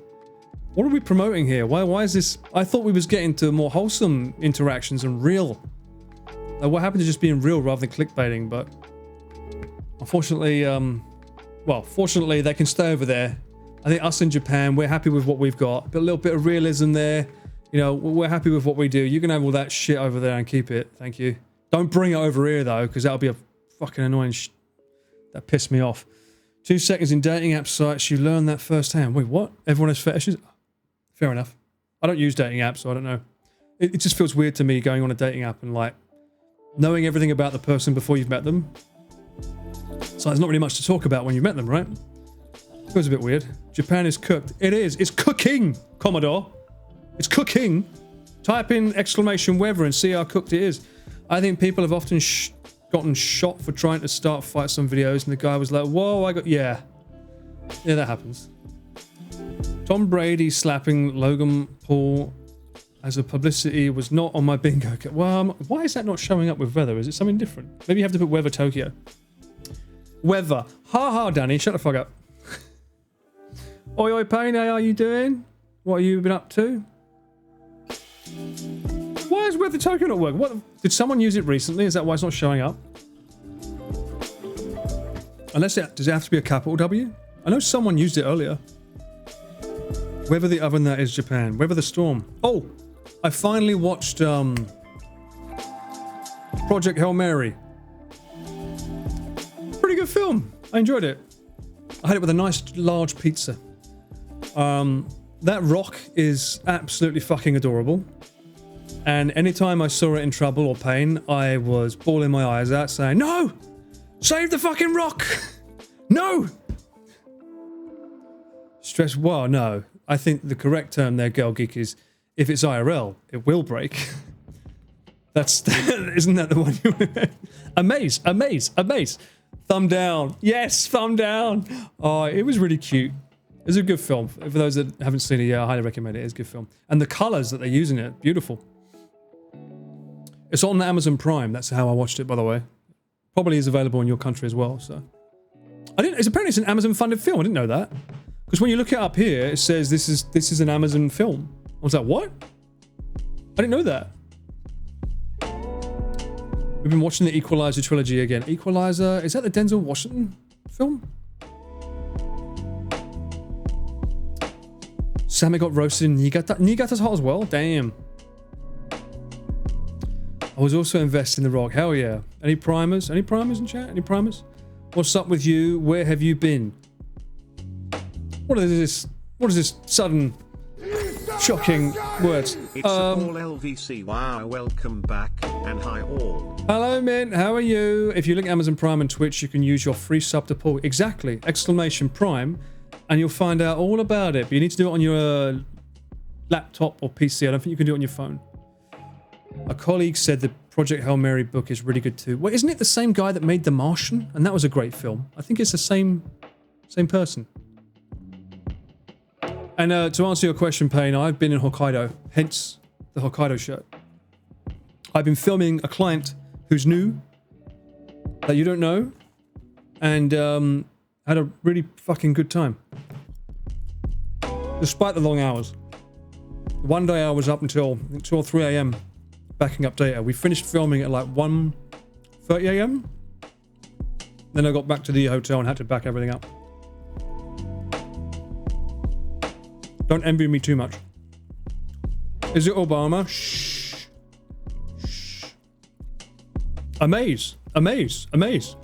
What are we promoting here? Why is this? I thought we was getting to more wholesome interactions and real. Like, what happened to just being real rather than clickbaiting? But unfortunately, well, fortunately, they can stay over there. I think us in Japan, we're happy with what we've got. But a little bit of realism there. You know, we're happy with what we do. You can have all that shit over there and keep it. Thank you. Don't bring it over here, though, because that'll be a fucking annoying that pissed me off. 2 seconds in dating app sites, you learn that firsthand. Wait, what? Everyone has fetishes? Fair enough. I don't use dating apps, so I don't know. It just feels weird to me going on a dating app and, like, knowing everything about the person before you've met them. So there's not really much to talk about when you've met them, right? Feels a bit weird. Japan is cooked. It is. It's cooking, Commodore. It's cooking. Type in exclamation weather and see how cooked it is. I think people have often gotten shot for trying to start fights on videos, and the guy was like, whoa, yeah, that happens. Tom Brady slapping Logan Paul as a publicity was not on my bingo. Well, why is that not showing up with weather? Is it something different? Maybe you have to put weather Tokyo. Weather. Ha ha, Danny, shut the fuck up. Oi, oi, Payne, how are you doing? What have you been up to? Why is Weather Tokyo not working? What, did someone use it recently? Is that why it's not showing up? Does it have to be a capital W? I know someone used it earlier. Weather the oven that is Japan. Weather the storm. Oh, I finally watched Project Hail Mary. Pretty good film. I enjoyed it. I had it with a nice large pizza. That rock is absolutely fucking adorable. And anytime I saw it in trouble or pain, I was bawling my eyes out saying, no! Save the fucking rock! No! Stress, well, no. I think the correct term there, Girl Geek, is if it's IRL, it will break. That's isn't that the one you Amaze, amaze, amaze. Thumb down. Yes, thumb down. Oh, it was really cute. It was a good film. For those that haven't seen it yet, I highly recommend it. It's a good film. And the colors that they use in it, beautiful. It's on Amazon Prime. That's how I watched it, by the way. Probably is available in your country as well, so. Apparently it's an Amazon funded film. I didn't know that. Because when you look it up here, it says this is an Amazon film. I was like, what? I didn't know that. We've been watching the Equalizer trilogy again. Equalizer, is that the Denzel Washington film? Sammy got roasted in Niigata. Niigata's hot as well? Damn. I was also invested in The Rock. Hell yeah. Any primers? Any primers in chat? Any primers? What's up with you? Where have you been? What is this? What is this sudden, shocking words? It's all LVC. Wow, welcome back, and hi all. Hello, Mint. How are you? If you link Amazon Prime and Twitch, you can use your free sub to Paul. Exactly. Exclamation Prime, and you'll find out all about it. But you need to do it on your laptop or PC. I don't think you can do it on your phone. A colleague said the Project Hail Mary book is really good too. Well, isn't it the same guy that made The Martian? And that was a great film. I think it's the same person. And to answer your question, Payne, I've been in Hokkaido, hence the Hokkaido shirt. I've been filming a client who's new, that you don't know, and had a really fucking good time. Despite the long hours. One day I was up until 2 or 3 a.m. backing up data. We finished filming at like 1:30 a.m. Then I got back to the hotel and had to back everything up. Don't envy me too much. Is it Obama? Shh. Shh. Amaze. Amaze. Amaze.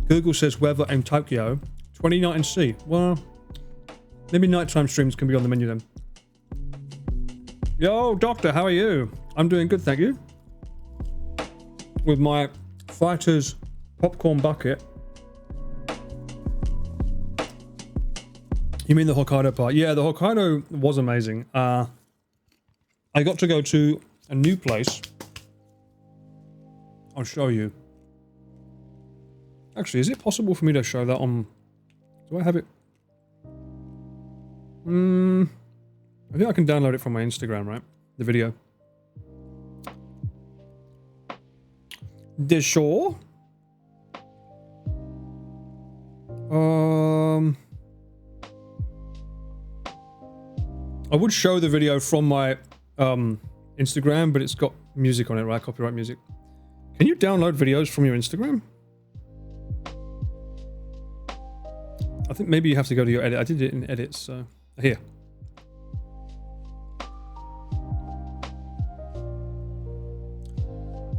Google says weather in Tokyo. 29 C. Well, maybe nighttime streams can be on the menu then. Yo, doctor, how are you? I'm doing good, thank you. With my fighter's popcorn bucket. You mean the Hokkaido part? Yeah, the Hokkaido was amazing. I got to go to a new place. I'll show you. Actually, is it possible for me to show that on... Do I have it? I think I can download it from my Instagram, right? The video. The show? I would show the video from my Instagram, but it's got music on it, right? Copyright music. Can you download videos from your Instagram? I think maybe you have to go to your edit. I did it in edits, so... Here.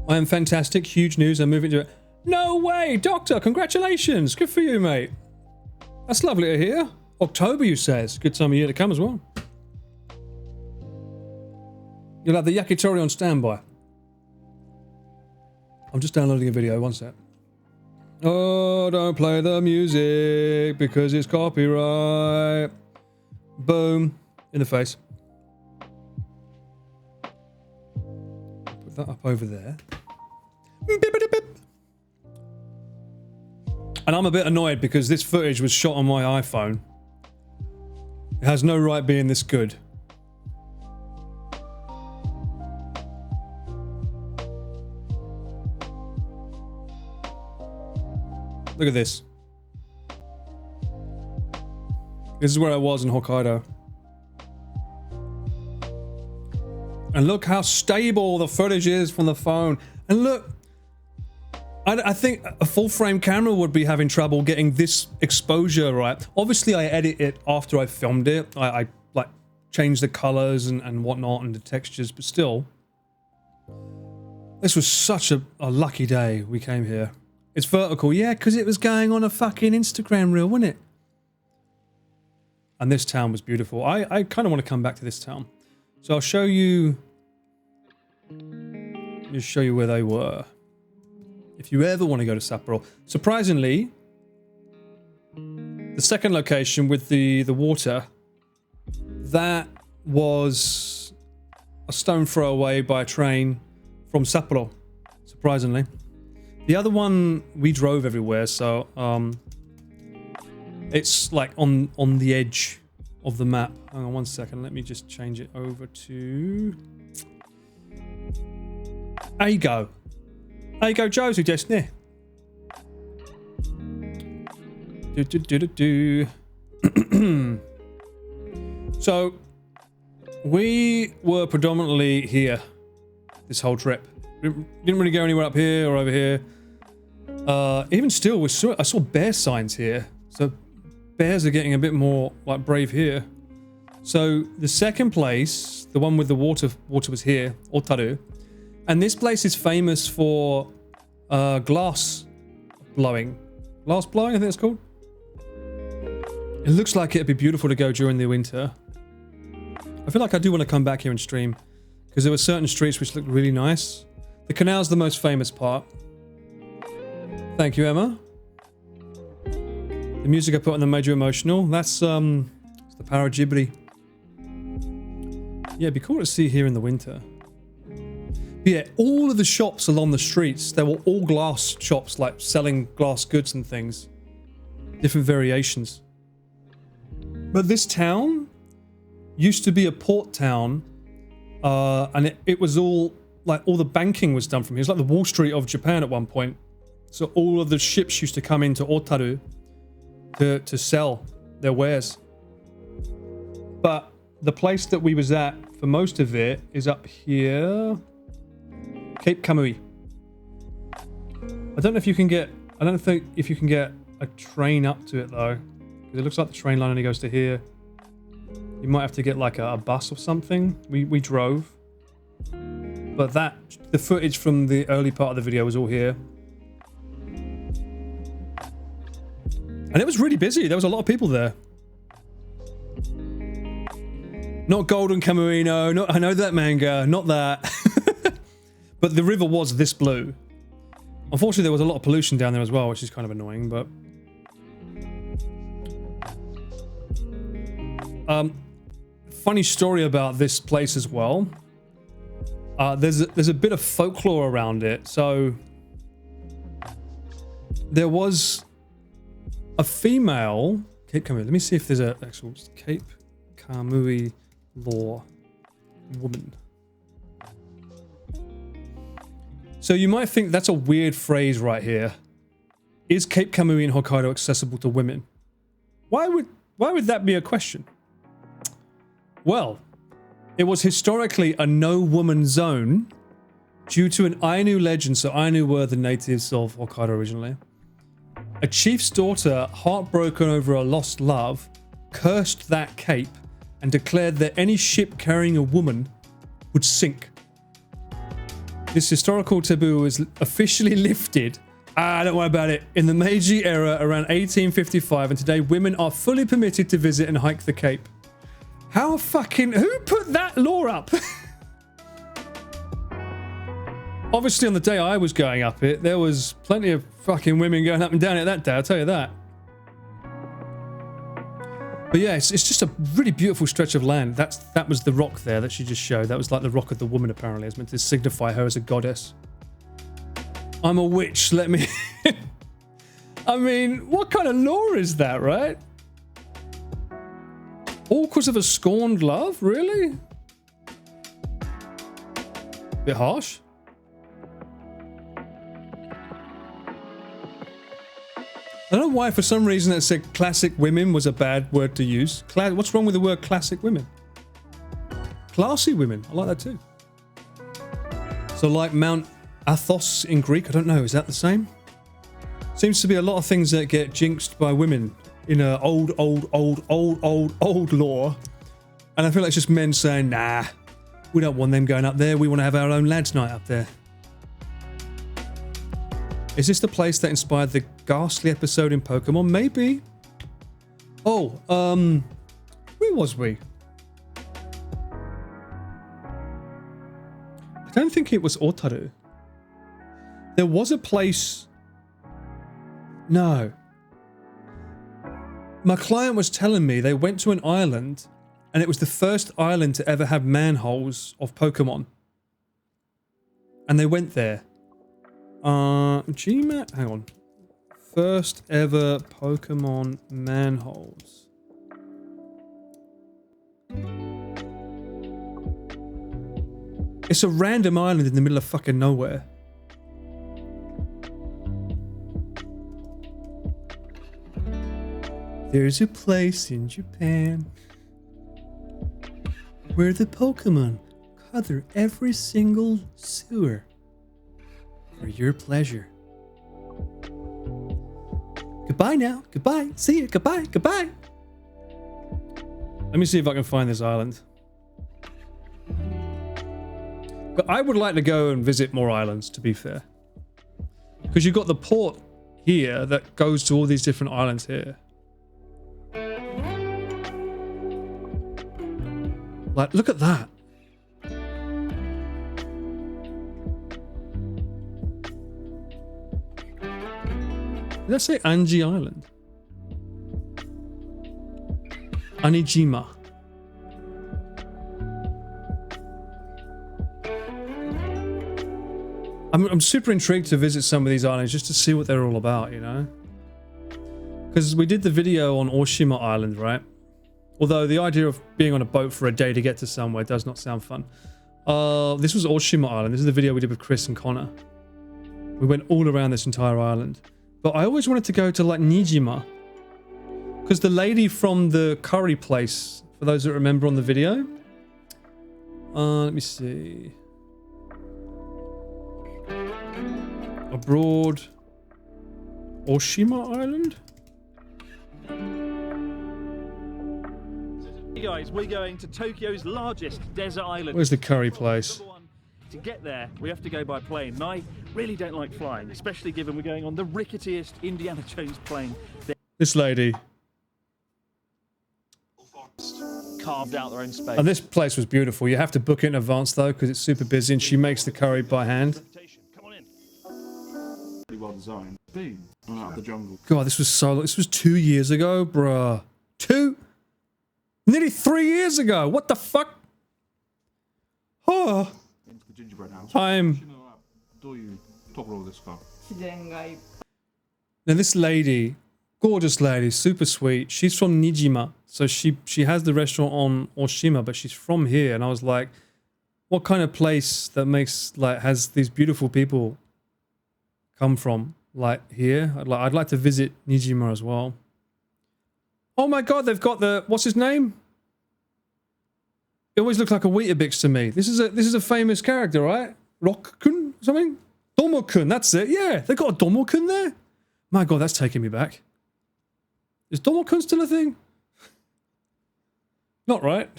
I am fantastic. Huge news. I'm moving to it. No way! Doctor, congratulations! Good for you, mate. That's lovely to hear. October, you says. Good time of year to come as well. You'll have the yakitori on standby. I'm just downloading a video. One sec. Oh, don't play the music because it's copyright. Boom. In the face. Put that up over there. And I'm a bit annoyed because this footage was shot on my iPhone. It has no right being this good. Look at this. This is where I was in Hokkaido. And look how stable the footage is from the phone. And look, I think a full frame camera would be having trouble getting this exposure right. Obviously I edit it after I filmed it. I like change the colors and whatnot and the textures, but still. This was such a lucky day we came here. It's vertical, yeah, because it was going on a fucking Instagram reel, wasn't it? And this town was beautiful. I kind of want to come back to this town. So I'll show you... Just show you where they were. If you ever want to go to Sapporo. Surprisingly, the second location with the water, that was a stone throw away by a train from Sapporo, surprisingly. The other one we drove everywhere, so it's like on the edge of the map. Hang on 1 second, let me just change it over to Eigo. Eigo Josie just near. So we were predominantly here this whole trip. Didn't really go anywhere up here or over here. Even still, I saw bear signs here. So bears are getting a bit more like brave here. So the second place, the one with the water was here, Otaru. And this place is famous for glass blowing. Glass blowing, I think it's called. It looks like it'd be beautiful to go during the winter. I feel like I do want to come back here and stream, because there were certain streets which looked really nice. The canal's the most famous part. Thank you, Emma. The music I put on them made you emotional. That's the power of Ghibli. Yeah, it'd be cool to see here in the winter. But yeah, all of the shops along the streets, they were all glass shops, like selling glass goods and things. Different variations. But this town used to be a port town, and it was all, like, all the banking was done from here. It's like the Wall Street of Japan at one point. So all of the ships used to come into Otaru to sell their wares. But the place that we was at for most of it is up here, Cape Kamui. I don't think if you can get a train up to it though, because it looks like the train line only goes to here. You might have to get like a bus or something. We drove, but the footage from the early part of the video was all here. And it was really busy. There was a lot of people there. Not Golden Kamuino. I know that manga. Not that. But the river was this blue. Unfortunately, there was a lot of pollution down there as well, which is kind of annoying, but... funny story about this place as well. There's a bit of folklore around it. So... there was... a female Cape Kamui. Let me see if there's an actual Cape Kamui law woman. So you might think that's a weird phrase right here. Is Cape Kamui in Hokkaido accessible to women? Why would that be a question? Well, it was historically a no-woman zone due to an Ainu legend. So Ainu were the natives of Hokkaido originally. A chief's daughter, heartbroken over a lost love, cursed that cape and declared that any ship carrying a woman would sink. This historical taboo was officially lifted, don't worry about it, in the Meiji era around 1855, and today women are fully permitted to visit and hike the cape. Who put that law up? Obviously, on the day I was going up it, there was plenty of fucking women going up and down it that day, I'll tell you that. But yeah, it's just a really beautiful stretch of land. That was the rock there that she just showed. That was like the rock of the woman, apparently. It's meant to signify her as a goddess. I'm a witch, let me... I mean, what kind of law is that, right? All because of a scorned love? Really? Bit harsh. I don't know why, for some reason, it said classic women was a bad word to use. What's wrong with the word classic women? Classy women. I like that too. So like Mount Athos in Greek, I don't know. Is that the same? Seems to be a lot of things that get jinxed by women in a old lore. And I feel like it's just men saying, nah, we don't want them going up there. We want to have our own lads' night up there. Is this the place that inspired the ghastly episode in Pokemon? Maybe. Oh, where was we? I don't think it was Otaru. There was a place... No. My client was telling me they went to an island And it was the first island to ever have manholes of Pokemon. And they went there. Gmap, hang on. First ever Pokemon manholes. It's a random island in the middle of fucking nowhere. There's a place in Japan where the Pokemon cover every single sewer for your pleasure. Goodbye now. Goodbye. See you. Goodbye. Goodbye. Let me see if I can find this island. But I would like to go and visit more islands, to be fair. Because you've got the port here that goes to all these different islands here. Like, look at that. Did I say Anji Island? Anijima. I'm super intrigued to visit some of these islands just to see what they're all about, you know? Because we did the video on Oshima Island, right? Although the idea of being on a boat for a day to get to somewhere does not sound fun. This was Oshima Island. This is the video we did with Chris and Connor. We went all around this entire island. But I always wanted to go to like Nijima. Because the lady from the curry place, for those that remember on the video. Let me see. Abroad. Oshima Island? Hey guys, we're going to Tokyo's largest desert island. Where's the curry place? To get there, we have to go by plane. And I really don't like flying, especially given we're going on the ricketiest Indiana Jones plane. This lady. Carved out their own space. And this place was beautiful. You have to book it in advance though, because it's super busy, and she makes the curry by hand. Come on in. Really well designed. Boom. Out of the jungle. God, this was 2 years ago, bruh. Nearly 3 years ago. What the fuck? Oh. Into the gingerbread house. I'm. Now this lady, gorgeous lady, super sweet. She's from Nijima, so she has the restaurant on Oshima, but she's from here. And I was like, what kind of place that makes has these beautiful people come from here? I'd like to visit Nijima as well. Oh my god, they've got the what's his name? It always looked like a Weetabix to me. This is a famous character, right? Rock-kun? Something? Domo-kun, that's it. Yeah, they got a Domo-kun there. My god, that's taking me back. Is Domo-kun still a thing? Not right.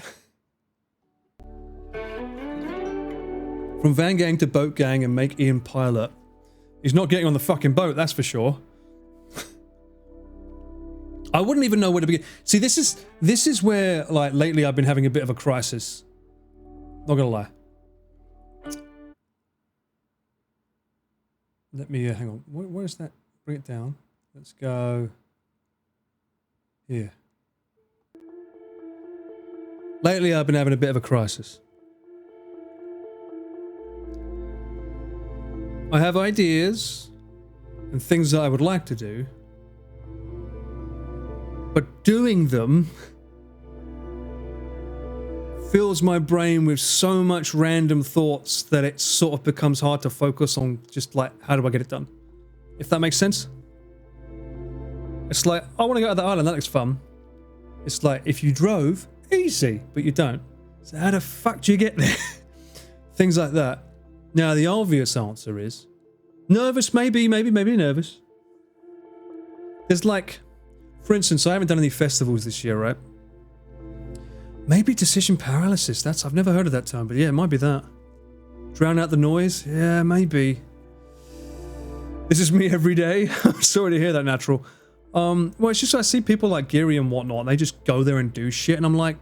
From van gang to boat gang and make Ian pilot. He's not getting on the fucking boat, that's for sure. I wouldn't even know where to begin. See, this is where lately I've been having a bit of a crisis. Not gonna lie. Let me hang on. Where's that? Bring it down. Let's go here. Lately I've been having a bit of a crisis. I have ideas and things that I would like to do. But doing them fills my brain with so much random thoughts that it sort of becomes hard to focus on just how do I get it done? If that makes sense? It's like, I want to go to the island, that looks fun. It's like, if you drove, easy, but you don't. So how the fuck do you get there? Things like that. Now, the obvious answer is nervous, maybe nervous. There's for instance, I haven't done any festivals this year, right? Maybe decision paralysis. I've never heard of that term, but yeah, it might be that. Drown out the noise? Yeah, maybe. This is me every day. I'm sorry to hear that, Natural. Well, it's just I see people like Geary and whatnot, and they just go there and do shit, and I'm like,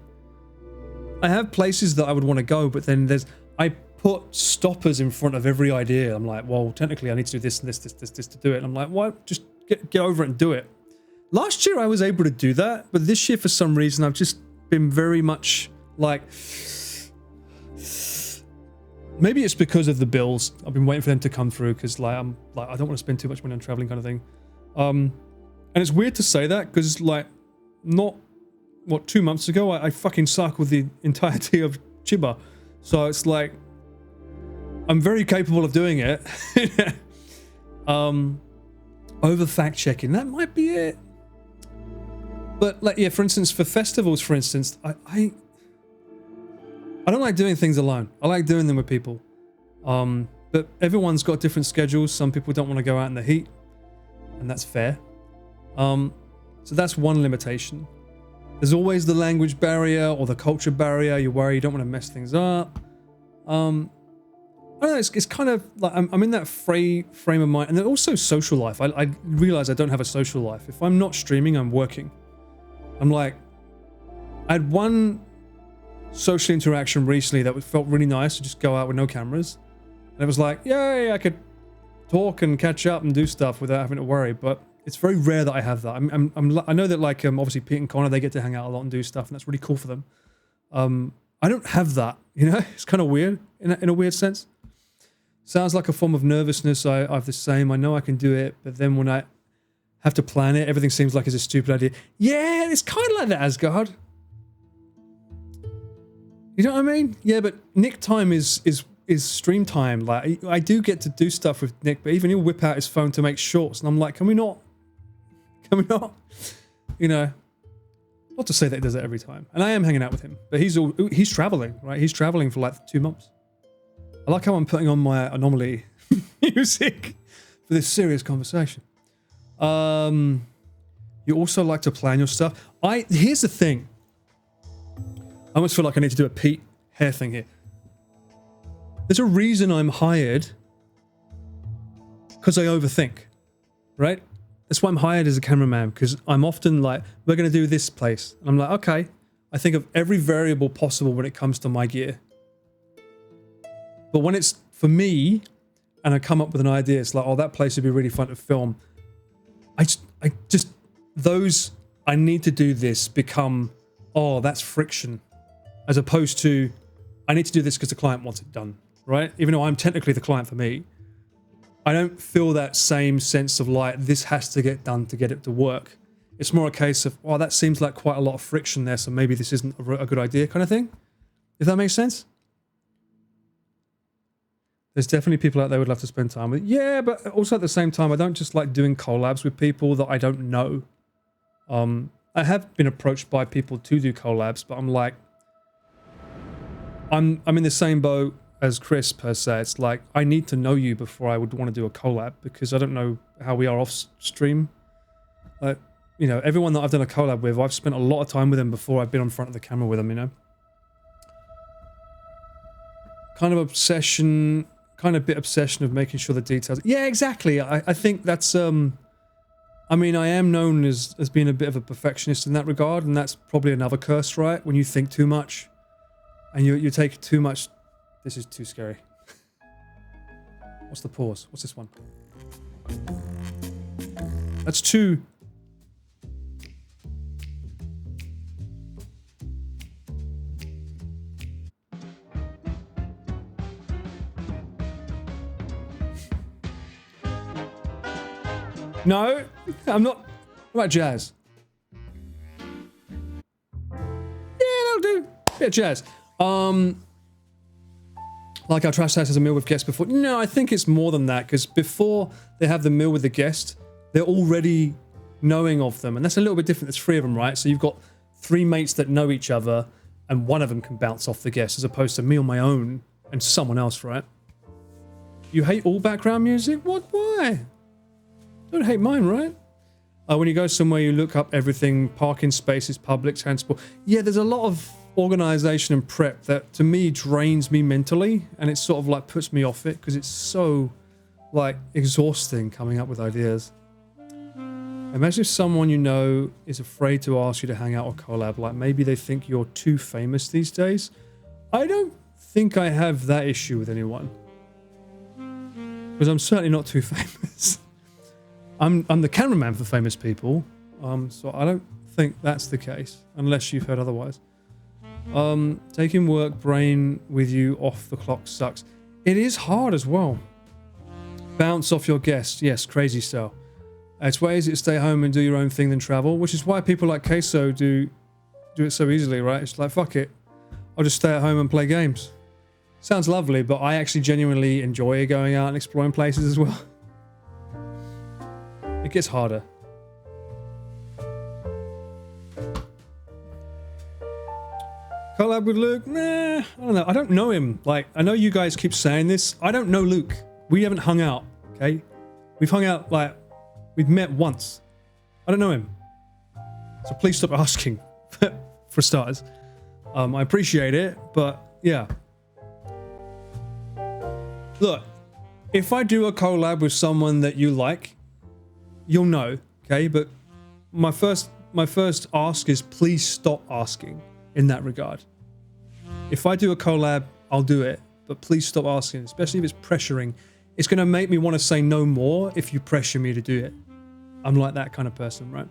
I have places that I would want to go, but then I put stoppers in front of every idea. I'm like, well, technically I need to do this and this to do it. And I'm like, what? Just get over it and do it. Last year I was able to do that, but this year for some reason been very much like, maybe it's because of the bills. I've been waiting for them to come through because like I don't want to spend too much money on traveling kind of thing. And it's weird to say that because like not 2 months ago I fucking circled the entirety of Chiba, so it's like I'm very capable of doing it. Over fact checking, that might be it. But like, yeah, for instance, for festivals, for instance, I don't like doing things alone. I like doing them with people. But everyone's got different schedules. Some people don't want to go out in the heat, and that's fair. So that's one limitation. There's always the language barrier or the culture barrier. You worry you don't want to mess things up. I don't know, it's kind of like I'm in that frame of mind, and then also social life. I realize I don't have a social life. If I'm not streaming, I'm working. I'm like, I had one social interaction recently that felt really nice to just go out with no cameras, and it was like, yay, I could talk and catch up and do stuff without having to worry. But it's very rare that I have that. I know that like obviously Pete and Connor, they get to hang out a lot and do stuff, and that's really cool for them. I don't have that, you know. It's kind of weird in a weird sense. Sounds like a form of nervousness. I have the same. I know I can do it, but then when I have to plan it, everything seems like it's a stupid idea. Yeah, it's kind of like that, Asgard. You know what I mean? Yeah, but Nick time is stream time. Like I do get to do stuff with Nick, but even he'll whip out his phone to make shorts, and I'm like, can we not? You know, not to say that he does it every time. And I am hanging out with him, but he's traveling, right? He's traveling for like 2 months. I like how I'm putting on my anomaly music for this serious conversation. You also like to plan your stuff. Here's the thing. I almost feel like I need to do a Pete hair thing here. There's a reason I'm hired, because I overthink, right? That's why I'm hired as a cameraman, because I'm often like, we're going to do this place. And I'm like, okay. I think of every variable possible when it comes to my gear. But when it's for me, and I come up with an idea, it's like, oh, that place would be really fun to film. I need to do this become, oh, that's friction. As opposed to, I need to do this because the client wants it done, right? Even though I'm technically the client for me, I don't feel that same sense of like, this has to get done to get it to work. It's more a case of, oh, that seems like quite a lot of friction there, so maybe this isn't a good idea kind of thing. If that makes sense? There's definitely people out there who would love to spend time with. Yeah, but also at the same time, I don't just like doing collabs with people that I don't know. I have been approached by people to do collabs, but I'm like, I'm in the same boat as Chris per se. It's like, I need to know you before I would want to do a collab, because I don't know how we are off stream. Like, you know, everyone that I've done a collab with, I've spent a lot of time with them before I've been on front of the camera with them, you know? Kind of obsession of making sure the details. Yeah, exactly. I think that's, I mean, I am known as being a bit of a perfectionist in that regard, and that's probably another curse, right? When you think too much and you take too much. This is too scary. What's the pause? What's this one? That's too. No, I'm not. What about jazz? Yeah, that'll do. Bit of jazz. Like our Trash House has a meal with guests before. No, I think it's more than that, because before they have the meal with the guest, they're already knowing of them, and that's a little bit different. There's 3 of them, right? So you've got 3 mates that know each other, and one of them can bounce off the guest, as opposed to me on my own and someone else, right? You hate all background music? What? Why? Don't hate mine, right? When you go somewhere, you look up everything, parking spaces, public transport. Yeah, there's a lot of organization and prep that to me drains me mentally, and it sort of like puts me off it, because it's so like exhausting coming up with ideas. Imagine if someone you know is afraid to ask you to hang out or collab, like maybe they think you're too famous these days. I don't think I have that issue with anyone, because I'm certainly not too famous. I'm the cameraman for famous people, so I don't think that's the case, unless you've heard otherwise. Taking work brain with you off the clock sucks. It is hard as well. Bounce off your guests. Yes, crazy style. It's way easier to stay home and do your own thing than travel, which is why people like Queso do it so easily, right? It's like, fuck it. I'll just stay at home and play games. Sounds lovely, but I actually genuinely enjoy going out and exploring places as well. It gets harder. Collab with Luke? Nah, I don't know. I don't know him. Like, I know you guys keep saying this. I don't know Luke. We haven't hung out, okay? We've hung out, like, we've met once. I don't know him. So please stop asking, for starters. I appreciate it, but yeah. Look, if I do a collab with someone that you like, you'll know, okay? But my first ask is please stop asking in that regard. If I do a collab, I'll do it, but please stop asking, especially if it's pressuring. It's going to make me want to say no more if you pressure me to do it. I'm like that kind of person, right?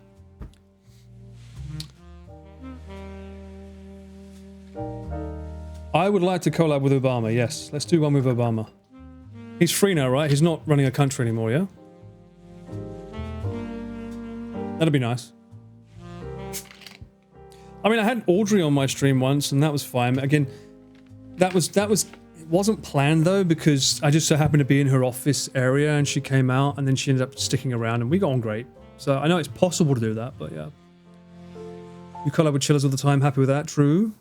I would like to collab with Obama, yes. Let's do one with Obama. He's free now, right? He's not running a country anymore, yeah? That'd be nice. I mean, I had Audrey on my stream once, and that was fine. Again, it wasn't planned though, because I just so happened to be in her office area, and she came out, and then she ended up sticking around, and we got on great. So I know it's possible to do that, but yeah. You collab with chillers all the time. Happy with that? True.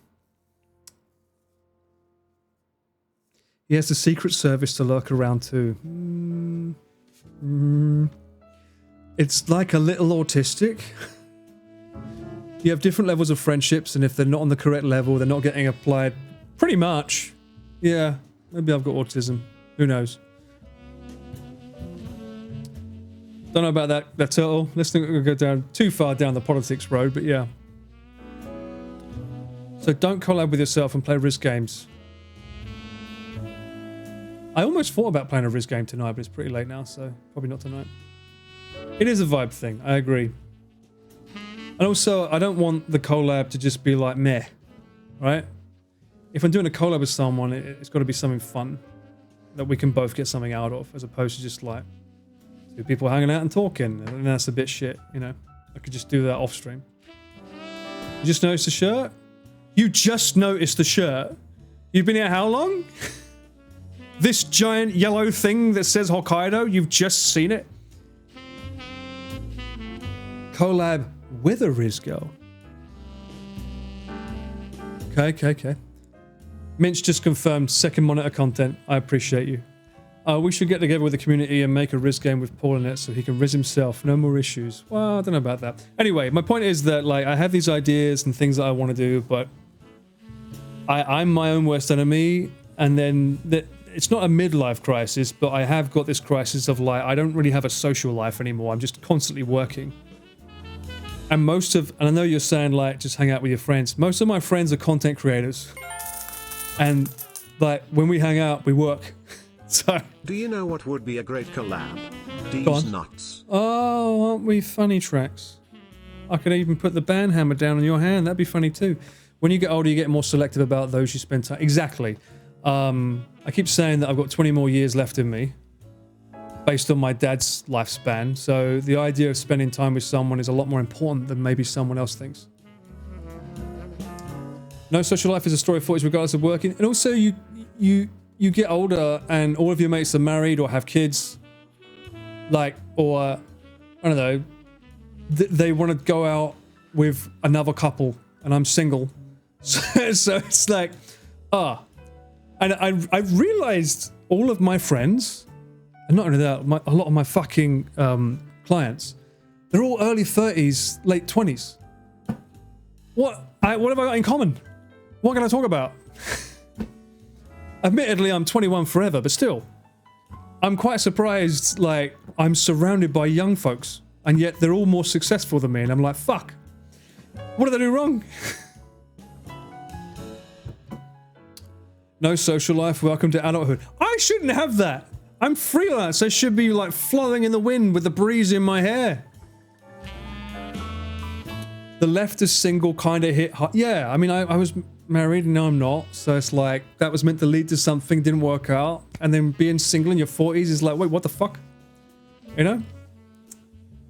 He has the Secret Service to lurk around too. It's like a little autistic. You have different levels of friendships, and if they're not on the correct level, they're not getting applied. Pretty much. Yeah, maybe I've got autism. Who knows? Don't know about that turtle. Let's think we'll go down too far down the politics road, but yeah. So don't collab with yourself and play Risk games. I almost thought about playing a Risk game tonight, but it's pretty late now, so probably not tonight. It is a vibe thing, I agree. And also, I don't want the collab to just be like meh, right? If I'm doing a collab with someone, it's got to be something fun that we can both get something out of, as opposed to just like two people hanging out and talking, and that's a bit shit, you know? I could just do that off stream. You just noticed the shirt? You just noticed the shirt? You've been here how long? This giant yellow thing that says Hokkaido, you've just seen it? Collab with a Riz girl. Okay. Minch just confirmed second monitor content. I appreciate you. We should get together with the community and make a Riz game with Paul in it so he can Riz himself. No more issues. Well, I don't know about that. Anyway, my point is that like I have these ideas and things that I want to do, but I'm my own worst enemy, and then it's not a midlife crisis, but I have got this crisis of like I don't really have a social life anymore. I'm just constantly working. And and I know you're saying like just hang out with your friends. Most of my friends are content creators. And like when we hang out, we work. So do you know what would be a great collab? These nuts. Oh, aren't we funny tracks? I could even put the band hammer down on your hand. That'd be funny too. When you get older, you get more selective about those you spend time. Exactly. I keep saying that I've got 20 more years left in me based on my dad's lifespan. So the idea of spending time with someone is a lot more important than maybe someone else thinks. No social life is a story of 40s regardless of working. And also you get older and all of your mates are married or have kids. Like, or, I don't know, they want to go out with another couple and I'm single. So it's like, And I realized all of my friends, and not only that, a lot of my fucking clients, they're all early 30s, late 20s. What have I got in common? What can I talk about? Admittedly, I'm 21 forever, but still. I'm quite surprised, like, I'm surrounded by young folks, and yet they're all more successful than me, and I'm like, fuck. What did I do wrong? No social life, welcome to adulthood. I shouldn't have that. I'm freelance. I should be like flowing in the wind with the breeze in my hair. The left is single kind of hit hard. Yeah, I mean, I was married and now I'm not. So it's like, that was meant to lead to something, didn't work out. And then being single in your 40s is like, wait, what the fuck? You know?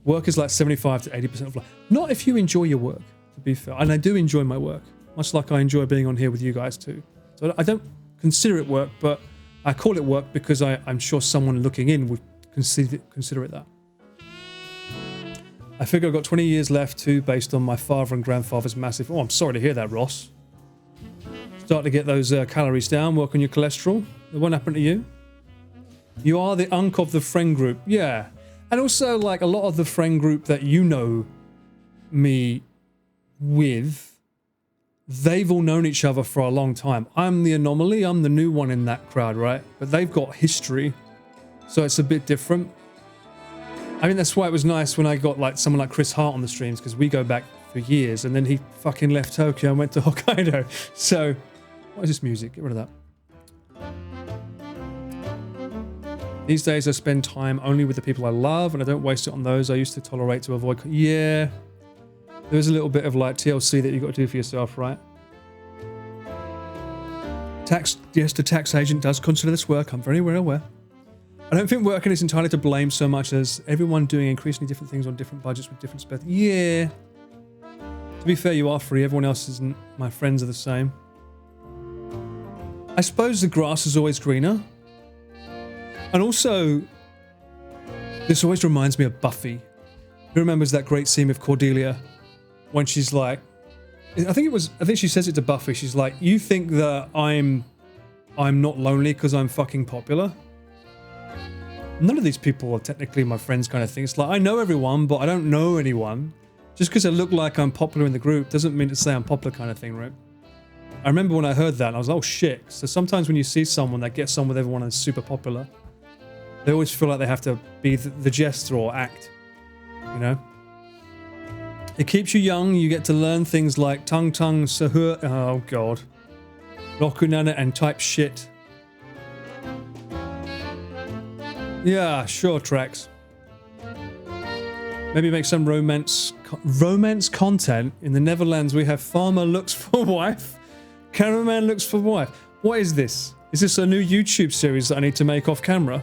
Work is like 75 to 80% of life. Not if you enjoy your work, to be fair. And I do enjoy my work. Much like I enjoy being on here with you guys too. So I don't consider it work, but I call it work because I'm sure someone looking in would consider it that. I figure I've got 20 years left too, based on my father and grandfather's massive... Oh, I'm sorry to hear that, Ross. Start to get those calories down, work on your cholesterol. It won't happen to you. You are the unk of the friend group. Yeah. And also, like, a lot of the friend group that you know me with, they've all known each other for a long time. I'm the anomaly. I'm the new one in that crowd, right? But they've got history, so it's a bit different. I mean, that's why it was nice when I got like someone like Chris Hart on the streams, because we go back for years, and then he fucking left Tokyo and went to Hokkaido. So, what is this music? Get rid of that. These days I spend time only with the people I love, and I don't waste it on those I used to tolerate to avoid... Yeah. There's a little bit of like TLC that you've got to do for yourself, right? Yes, the tax agent does consider this work. I'm very well aware. I don't think working is entirely to blame so much as everyone doing increasingly different things on different budgets with different spend. Yeah. To be fair, you are free. Everyone else isn't. My friends are the same. I suppose the grass is always greener. And also, this always reminds me of Buffy. Who remembers that great scene with Cordelia when she's like, I think she says it to Buffy. She's like, you think that I'm not lonely because I'm fucking popular? None of these people are technically my friends, kind of thing. It's like, I know everyone, but I don't know anyone. Just because I look like I'm popular in the group doesn't mean to say I'm popular, kind of thing, right? I remember when I heard that, and I was like, oh shit. So sometimes when you see someone that gets on with everyone and is super popular, they always feel like they have to be the jester or act, you know? It keeps you young. You get to learn things like tung tung sahur, oh god, rokunana and type shit. Yeah, sure, Trex. Maybe make some romance content. In the Netherlands, we have farmer looks for wife, cameraman looks for wife. What is this? Is this a new YouTube series that I need to make off camera?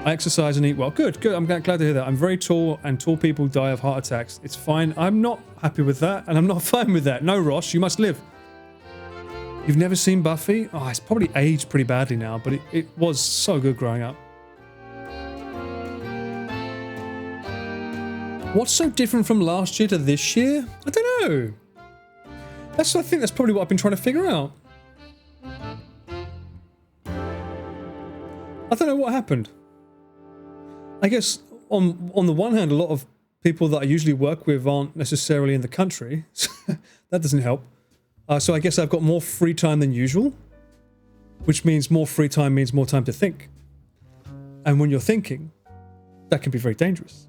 I exercise and eat well. Good, good. I'm glad to hear that. I'm very tall, and tall people die of heart attacks. It's fine. I'm not happy with that, and I'm not fine with that. No, Ross, you must live. You've never seen Buffy? Oh, it's probably aged pretty badly now, but it was so good growing up. What's so different from last year to this year? I don't know. I think that's probably what I've been trying to figure out. I don't know what happened. I guess on the one hand, a lot of people that I usually work with aren't necessarily in the country. So that doesn't help. So I guess I've got more free time than usual, which means more free time means more time to think. And when you're thinking, that can be very dangerous.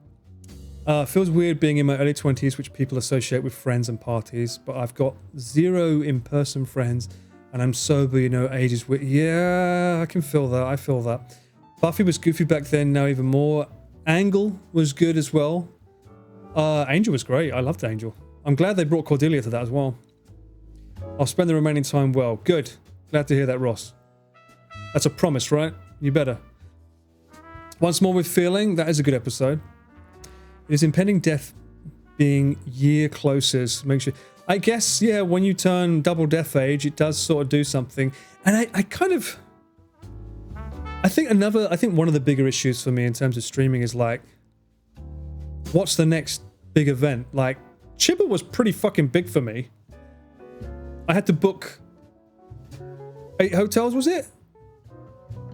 Feels weird being in my early 20s, which people associate with friends and parties, but I've got 0 in-person friends, and I'm sober, you know, age is weird. Yeah, I can feel that. I feel that. Buffy was goofy back then, now even more. Angle was good as well. Angel was great. I loved Angel. I'm glad they brought Cordelia to that as well. I'll spend the remaining time well. Good. Glad to hear that, Ross. That's a promise, right? You better. Once more with feeling. That is a good episode. It is impending death being year closest. Makes you... I guess, yeah, when you turn double death age, it does sort of do something. And I kind of... I think one of the bigger issues for me in terms of streaming is like, what's the next big event? Like, Chiba was pretty fucking big for me. I had to book 8 hotels, was it?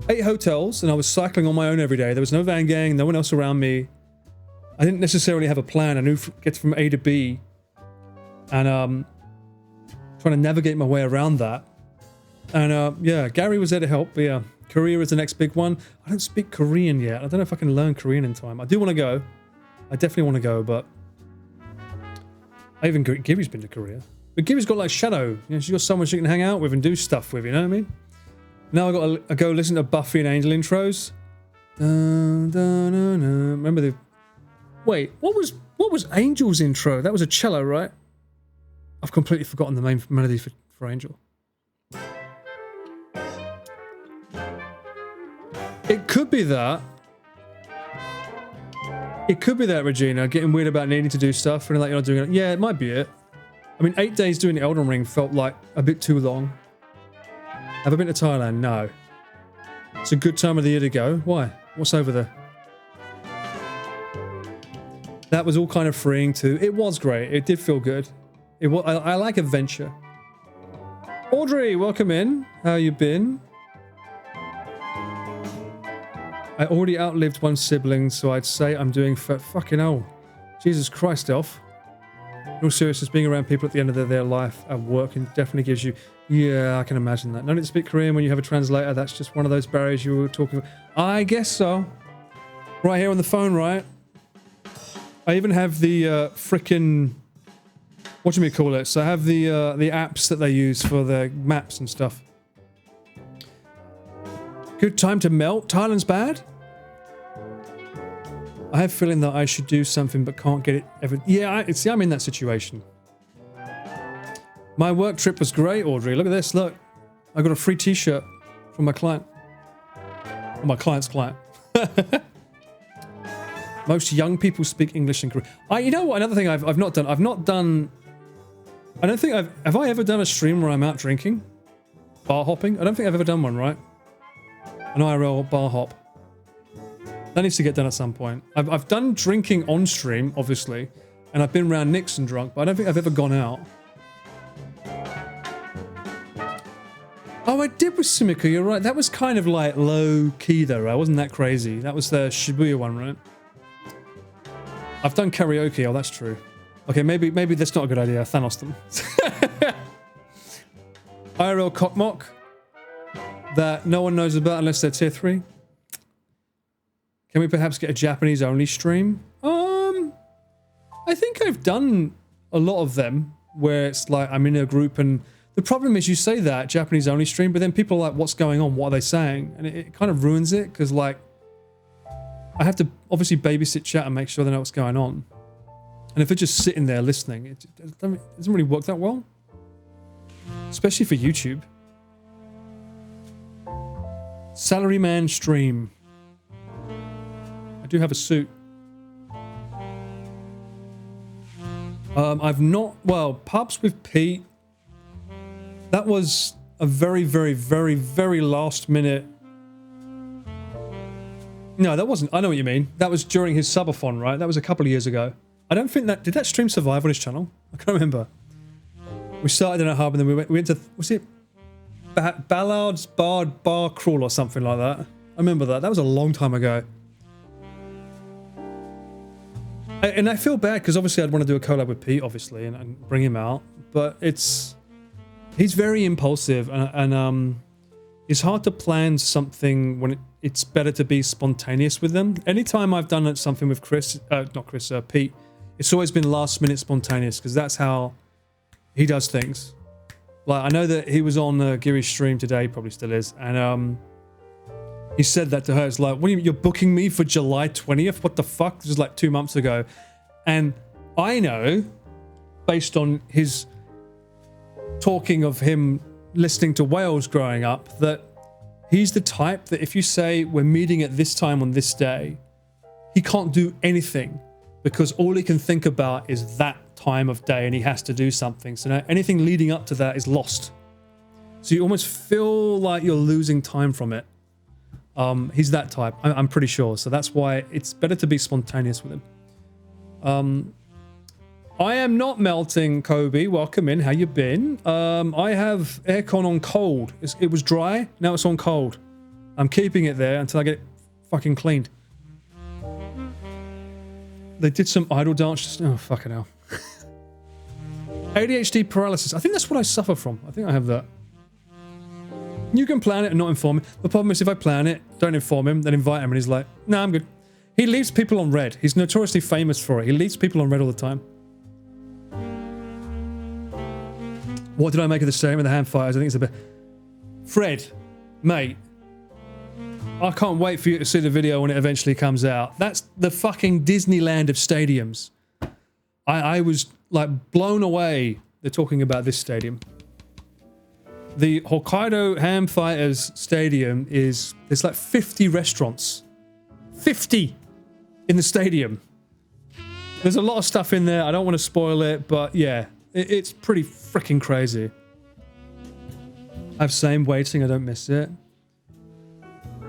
8 hotels, and I was cycling on my own every day. There was no van gang, no one else around me. I didn't necessarily have a plan. I knew to get from A to B, and trying to navigate my way around that. And yeah, Gary was there to help. But yeah, Korea is the next big one. I don't speak Korean yet. I don't know if I can learn Korean in time. I do want to go. I definitely want to go, but Gibby's been to Korea. But Gibby's got like Shadow. You know, she's got someone she can hang out with and do stuff with, you know what I mean? Now I got to go listen to Buffy and Angel intros. Dun, dun, dun, dun. Remember the... Wait, what was Angel's intro? That was a cello, right? I've completely forgotten the main melody for Angel. It could be that. It could be that, Regina, getting weird about needing to do stuff and like you're not doing it. Yeah, it might be it. I mean, 8 days doing Elden Ring felt like a bit too long. Have I been to Thailand? No. It's a good time of the year to go. Why? What's over there? That was all kind of freeing too. It was great. It did feel good. It was, I like adventure. Audrey, welcome in. How you been? I already outlived one sibling, so I'd say I'm doing fucking hell. Jesus Christ, Elf. In all seriousness, being around people at the end of their life at work definitely gives you... Yeah, I can imagine that. No need to speak Korean when you have a translator. That's just one of those barriers you were talking about. I guess so. Right here on the phone, right? I even have the frickin'... What do you call it? So I have the apps that they use for their maps and stuff. Good time to melt. Thailand's bad? I have a feeling that I should do something but can't get it ever... Yeah, see, I'm in that situation. My work trip was great, Audrey. Look at this, look. I got a free t-shirt from my client. Or my client's client. Most young people speak English in Korea. You know what, another thing I've not done... I don't think have I ever done a stream where I'm out drinking? Bar hopping? I don't think I've ever done one, right? An IRL bar hop. That needs to get done at some point. I've done drinking on stream, obviously, and I've been around Nixon drunk, but I don't think I've ever gone out. Oh, I did with Sumiko, you're right. That was kind of like low key though, right? Wasn't that crazy? That was the Shibuya one, right? I've done karaoke, oh that's true. Okay, maybe that's not a good idea. Thanos them. IRL cockmock that no one knows about unless they're tier 3. Can we perhaps get a Japanese only stream? I think I've done a lot of them where it's like I'm in a group and the problem is you say that Japanese only stream, but then people are like, what's going on? What are they saying? And it kind of ruins it because like I have to obviously babysit chat and make sure they know what's going on. And if they're just sitting there listening, it doesn't really work that well. Especially for YouTube. Salaryman stream. I do have a suit. I've not... Well, Pubs with Pete. That was a very, very, very, very last minute... No, that wasn't... I know what you mean. That was during his subathon, right? That was a couple of years ago. I don't think that... Did that stream survive on his channel? I can't remember. We started in a hub and then we went to... Was it... Ballard's Bar Crawl or something like that. I remember that. That was a long time ago. And I feel bad because obviously I'd want to do a collab with Pete, obviously, and bring him out. But it's... He's very impulsive and it's hard to plan something when it's better to be spontaneous with them. Anytime I've done something with Pete, it's always been last minute spontaneous because that's how he does things. Like, I know that he was on Giri's stream today, probably still is, and he said that to her. It's like, what do you mean, you're booking me for July 20th? What the fuck? This was like 2 months ago. And I know, based on his talking of him listening to Wales growing up, that he's the type that if you say, we're meeting at this time on this day, he can't do anything because all he can think about is that time of day and he has to do something. So now anything leading up to that is lost. So you almost feel like you're losing time from it. He's that type, I'm pretty sure. So that's why it's better to be spontaneous with him. I am not melting, Kobe. Welcome in. How you been? I have aircon on cold. It was dry. Now it's on cold. I'm keeping it there until I get it fucking cleaned. They did some idle dance. Oh, fucking hell. ADHD paralysis. I think that's what I suffer from. I think I have that. You can plan it and not inform him. The problem is if I plan it, don't inform him, then invite him and he's like, nah, I'm good. He leaves people on red. He's notoriously famous for it. He leaves people on red all the time. What did I make of the statement with the hand fighters? I think it's a bit... Fred, mate, I can't wait for you to see the video when it eventually comes out. That's the fucking Disneyland of stadiums. I was like blown away they're talking about this stadium. The Hokkaido Ham Fighters Stadium there's like 50 restaurants. 50 in the stadium. There's a lot of stuff in there. I don't want to spoil it, but yeah, it's pretty freaking crazy. I have same waiting. I don't miss it.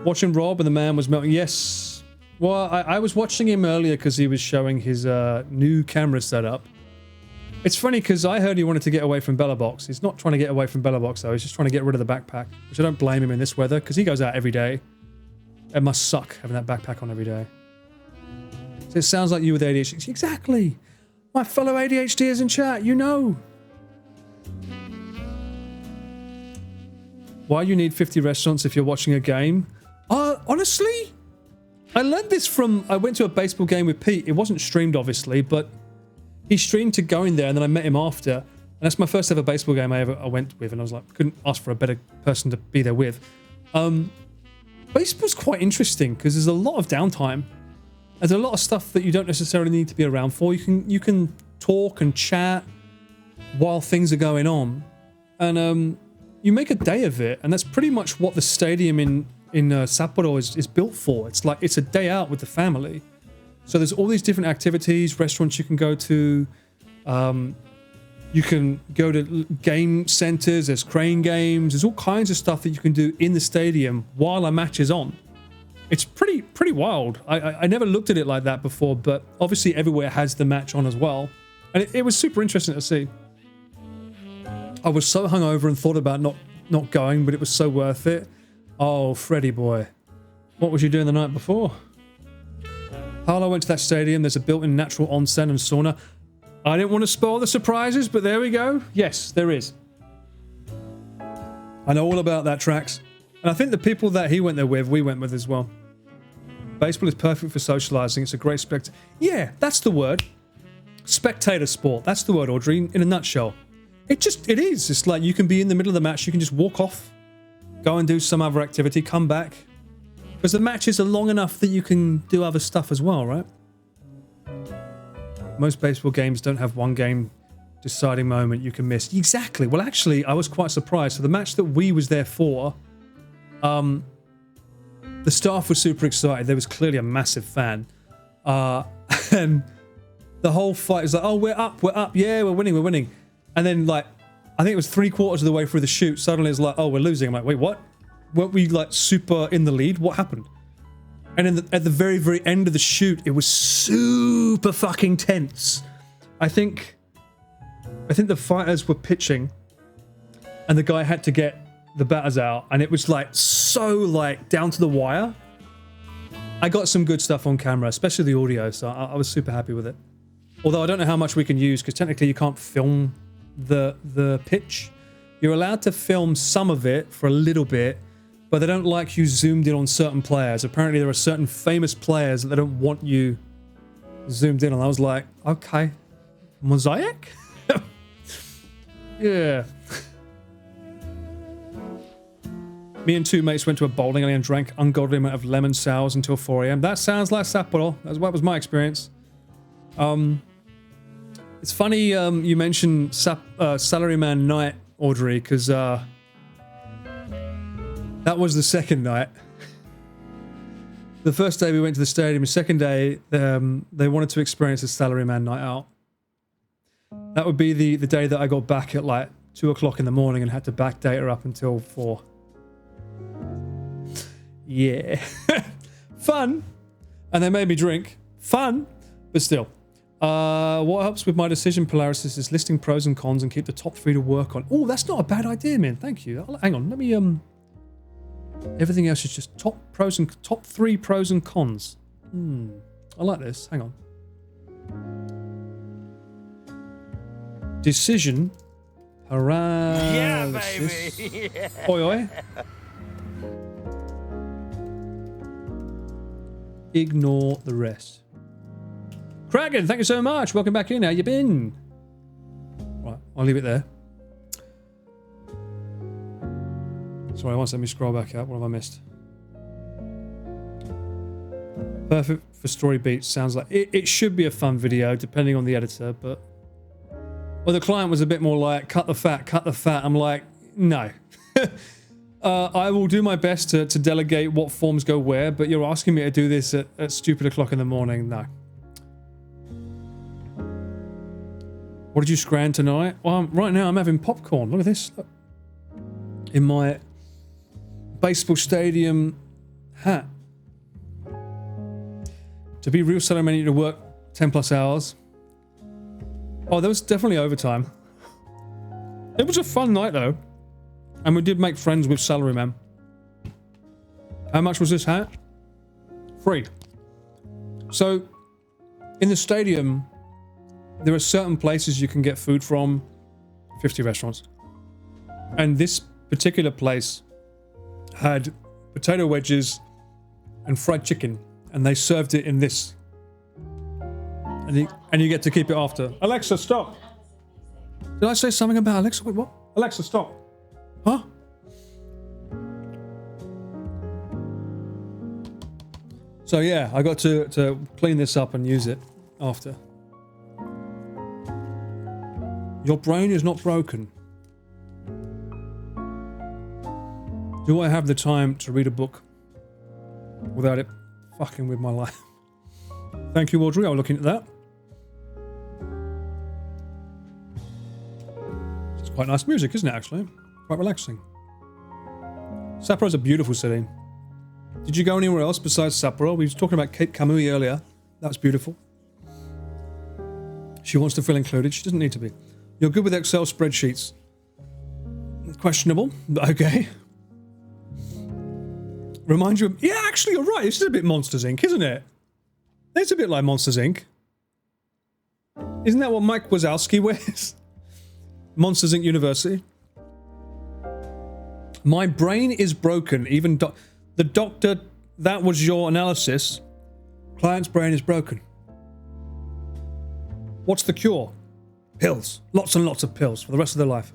Watching Rob and the man was melting. Yes. Well, I was watching him earlier because he was showing his new camera setup. It's funny because I heard he wanted to get away from Bella Box. He's not trying to get away from Bella Box though. He's just trying to get rid of the backpack, which I don't blame him in this weather because he goes out every day. It must suck having that backpack on every day. So it sounds like you with ADHD. Exactly. My fellow ADHDers in chat, you know. Why you need 50 restaurants if you're watching a game? Honestly, I learned this from... I went to a baseball game with Pete. It wasn't streamed, obviously, but he streamed to going there, and then I met him after. And that's my first ever baseball game I went with, and I was like, couldn't ask for a better person to be there with. Baseball's quite interesting because there's a lot of downtime. There's a lot of stuff that you don't necessarily need to be around for. You can talk and chat while things are going on, and you make a day of it. And that's pretty much what the stadium in Sapporo is built for. It's like it's a day out with the family. So there's all these different activities, restaurants you can go to. You can go to game centers. There's crane games. There's all kinds of stuff that you can do in the stadium while a match is on. It's pretty wild. I never looked at it like that before, but obviously everywhere has the match on as well. And it was super interesting to see. I was so hungover and thought about not going, but it was so worth it. Oh, Freddy boy. What was you doing the night before? Harlow went to that stadium. There's a built-in natural onsen and sauna. I didn't want to spoil the surprises, but there we go. Yes, there is. I know all about that, Trax. And I think the people that he went there with, we went with as well. Baseball is perfect for socializing. It's a great spectator. Yeah, that's the word. Spectator sport. That's the word, Audrey, in a nutshell. It is. It's like you can be in the middle of the match. You can just walk off, go and do some other activity, come back. Because the matches are long enough that you can do other stuff as well, right? Most baseball games don't have one game deciding moment you can miss. Exactly. Well, actually, I was quite surprised. So the match that we was there for, the staff was super excited. There was clearly a massive fan. And the whole fight was like, oh, we're up. Yeah, we're winning. And then, like, I think it was 3/4 of the way through the shoot. Suddenly it's like, oh, we're losing. I'm like, wait, what? Weren't we, like, super in the lead? What happened? And at the very, very end of the shoot, it was super fucking tense. I think the fighters were pitching, and the guy had to get the batters out, and it was, like, so, like, down to the wire. I got some good stuff on camera, especially the audio, so I was super happy with it. Although I don't know how much we can use, because technically you can't film the pitch. You're allowed to film some of it for a little bit, but they don't like you zoomed in on certain players. Apparently there are certain famous players that they don't want you zoomed in on. I was like, okay, mosaic? Yeah. Me and two mates went to a bowling alley and drank ungodly amount of lemon sours until 4 a.m. That sounds like Sapporo. That was my experience. It's funny you mentioned Salaryman Night, Audrey, because that was the second night. The first day we went to the stadium. The second day, they wanted to experience a Salaryman Night out. That would be the day that I got back at like 2 o'clock in the morning and had to backdate her up until 4. Yeah. Fun. And they made me drink. Fun, but still. What helps with my decision paralysis is listing pros and cons and keep the top 3 to work on. Oh, that's not a bad idea, man. Thank you. Hang on. Let me, everything else is just top 3 pros and cons. I like this. Hang on. Decision paralysis. Yeah, baby. Yeah. Oi, oi. Ignore the rest. Kragan, thank you so much. Welcome back in. How you been? Right, I'll leave it there. Sorry, once let me scroll back up. What have I missed? Perfect for story beats. Sounds like it should be a fun video, depending on the editor, but Well, the client was a bit more like, cut the fat, cut the fat. I'm like, no. I will do my best to delegate what forms go where, but you're asking me to do this at stupid o'clock in the morning. No. What did you scran tonight? Well, right now I'm having popcorn. Look at this. Look. In my baseball stadium hat. To be real salary, I need to work 10 plus hours. Oh, there was definitely overtime. It was a fun night though. And we did make friends with salarymen. How much was this hat? Free. So, in the stadium, there are certain places you can get food from, 50 restaurants. And this particular place had potato wedges and fried chicken, and they served it in this. And you get to keep it after. Alexa, stop. Did I say something about Alexa? Wait, what? Alexa, stop. Huh? So yeah, I got to clean this up and use it after. Your brain is not broken. Do I have the time to read a book without it fucking with my life? Thank you, Audrey. I'm looking at that. It's quite nice music, isn't it, actually? Quite relaxing. Sapporo's a beautiful city. Did you go anywhere else besides Sapporo? We were talking about Cape Kamui earlier. That's beautiful. She wants to feel included. She doesn't need to be. You're good with Excel spreadsheets. Questionable, but okay. Remind you of... Yeah, actually, you're right. This is a bit Monsters, Inc., isn't it? It's a bit like Monsters, Inc. Isn't that what Mike Wazowski wears? Monsters, Inc. University. My brain is broken. Even the doctor, that was your analysis. Client's brain is broken. What's the cure? Pills. Lots and lots of pills for the rest of their life.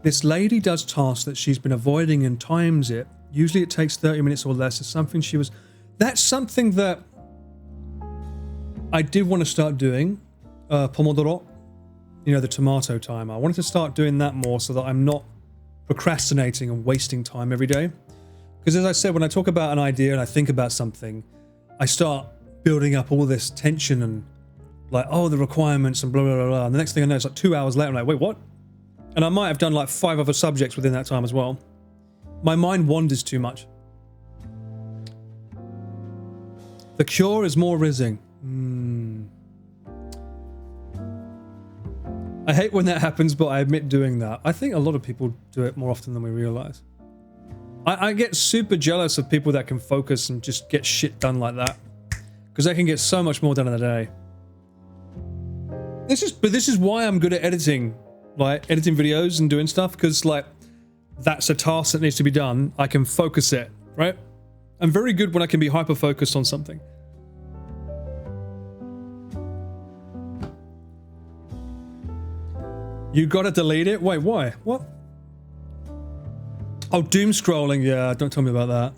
This lady does tasks that she's been avoiding and times it. Usually it takes 30 minutes or less. It's something she was... That's something that I did want to start doing. Pomodoro. You know, the tomato timer. I wanted to start doing that more so that I'm not procrastinating and wasting time every day. Because as I said, when I talk about an idea and I think about something, I start building up all this tension and like, oh, the requirements and blah, blah, blah, blah. And the next thing I know, it's like 2 hours later, I'm like, wait, what? And I might have done like 5 other subjects within that time as well. My mind wanders too much. The cure is more rizzing. I hate when that happens, but I admit doing that. I think a lot of people do it more often than we realize. I get super jealous of people that can focus and just get shit done like that. Because they can get so much more done in a day. This is why I'm good at editing. Like, editing videos and doing stuff. Because, like, that's a task that needs to be done. I can focus it, right? I'm very good when I can be hyper-focused on something. You gotta delete it? Wait, why? What? Oh, doom scrolling. Yeah, don't tell me about that.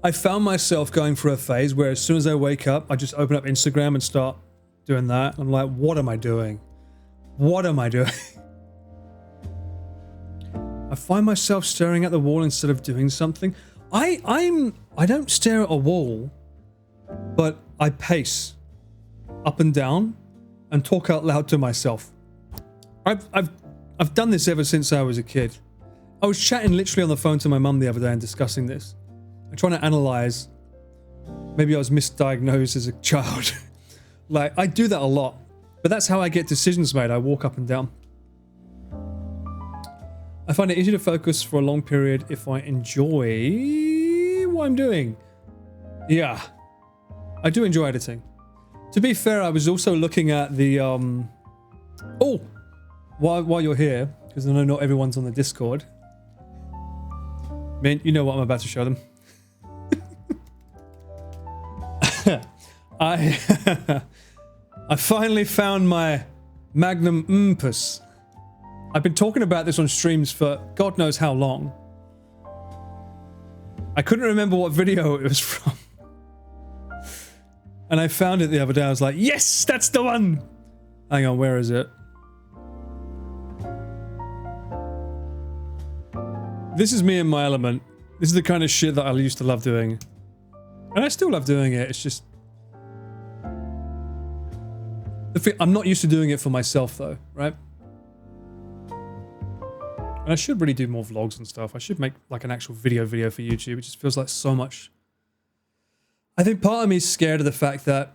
I found myself going through a phase where as soon as I wake up, I just open up Instagram and start doing that. I'm like, what am I doing? What am I doing? I find myself staring at the wall instead of doing something. I don't stare at a wall, but I pace up and down and talk out loud to myself. I've done this ever since I was a kid. I was chatting literally on the phone to my mum the other day and discussing this. I'm trying to analyze. Maybe I was misdiagnosed as a child. Like, I do that a lot. But that's how I get decisions made. I walk up and down. I find it easy to focus for a long period if I enjoy what I'm doing. Yeah. I do enjoy editing. To be fair, I was also looking at the... Oh! While you're here, because I know not everyone's on the Discord. Man, you know what I'm about to show them. I finally found my magnum opus. I've been talking about this on streams for God knows how long. I couldn't remember what video it was from. And I found it the other day. I was like, yes, that's the one. Hang on, where is it? This is me in my element. This is the kind of shit that I used to love doing. And I still love doing it. It's just... I'm not used to doing it for myself though, right? And I should really do more vlogs and stuff. I should make like an actual video for YouTube. It just feels like so much. I think part of me is scared of the fact that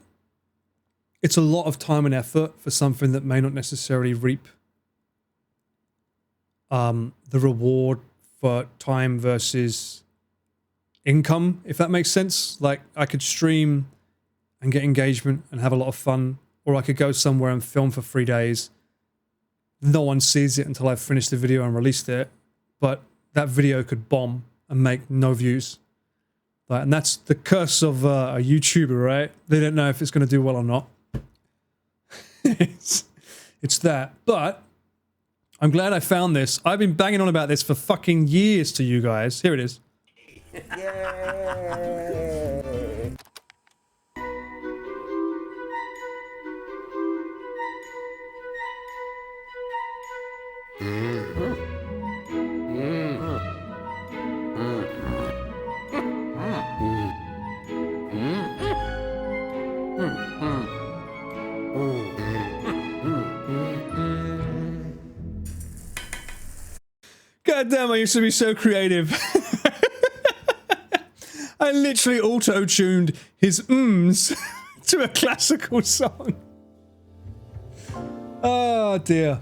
it's a lot of time and effort for something that may not necessarily reap the reward for time versus income, if that makes sense. Like I could stream and get engagement and have a lot of fun, or I could go somewhere and film for 3 days. No one sees it until I've finished the video and released it, but that video could bomb and make no views. Like, and that's the curse of a YouTuber, right? They don't know if it's going to do well or not. it's that. But I'm glad I found this. I've been banging on about this for fucking years to you guys. Here it is. God damn, I used to be so creative. I literally auto-tuned his ums to a classical song. Oh dear.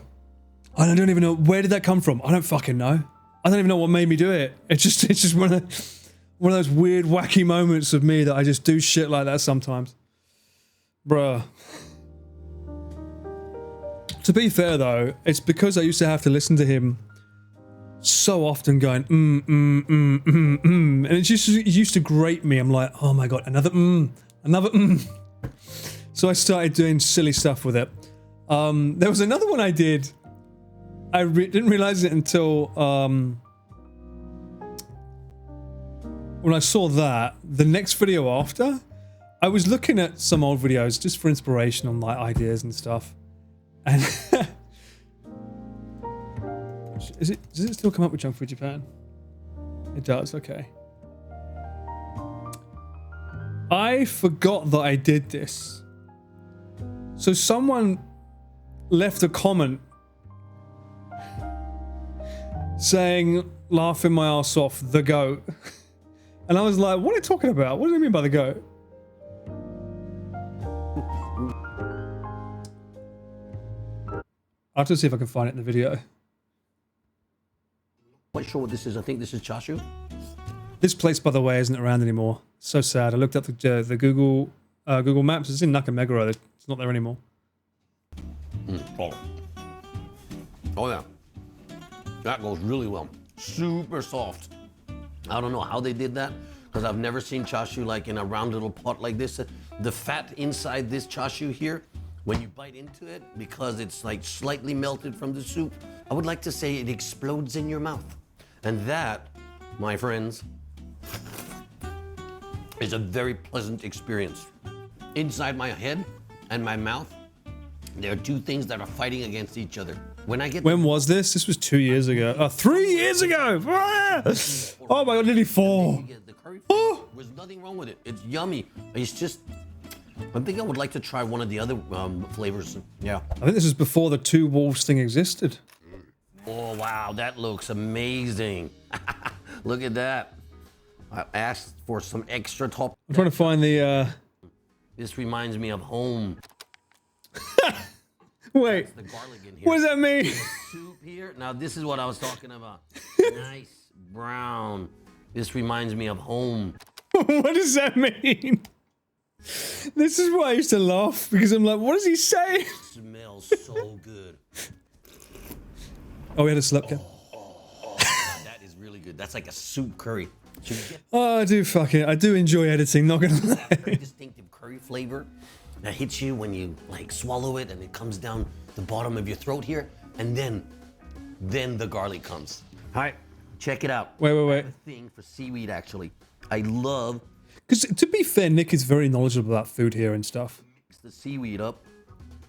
I don't even know, where did that come from? I don't fucking know. I don't even know what made me do it. It's just one of those weird, wacky moments of me that I just do shit like that sometimes. Bruh. To be fair though, it's because I used to have to listen to him so often going and it used to grate me. I'm like, oh my god, another So I started doing silly stuff with it. There was another one I did. I didn't realize it until when I saw that. The next video after, I was looking at some old videos just for inspiration on like ideas and stuff, and does it still come up with Junk Food Japan? It does, okay. I forgot that I did this. So someone left a comment saying, laughing my ass off, the goat. And I was like, what are you talking about? What do you mean by the goat? I'll have to see if I can find it in the video. Quite sure what this is. I think this is chashu. This place, by the way, isn't around anymore. So sad. I looked up the Google Maps. It's in Nakameguro. It's not there anymore. Oh yeah, that goes really well. Super soft. I don't know how they did that because I've never seen chashu like in a round little pot like this. The fat inside this chashu here, when you bite into it, because it's like slightly melted from the soup, I would like to say it explodes in your mouth. And that, my friends, is a very pleasant experience. Inside my head and my mouth, there are two things that are fighting against each other. When was this? This was 2 years ago. 3 years ago! Oh my god, nearly 4. The curry flavor, there's nothing wrong with it. It's yummy. It's just, I think I would like to try one of the other flavors. Yeah. I think this is before the two wolves thing existed. Oh wow, that looks amazing. Look at that. I asked for some extra top. I'm trying to find the This reminds me of home. Wait. The garlic in here. What does that mean? The soup here. Now this is what I was talking about. Nice brown. This reminds me of home. What does that mean? This is why I used to laugh, because I'm like, what does he say? It smells so good. Oh, we had a slap can. That is really good. That's like a soup curry. So you get Oh, I do enjoy editing, not gonna lie. very distinctive curry flavor that hits you when you like swallow it, and it comes down the bottom of your throat here, and then the garlic comes. All right, check it out. Wait. I have a thing for seaweed actually. I love Because to be fair, Nick is very knowledgeable about food here and stuff. Mix the seaweed up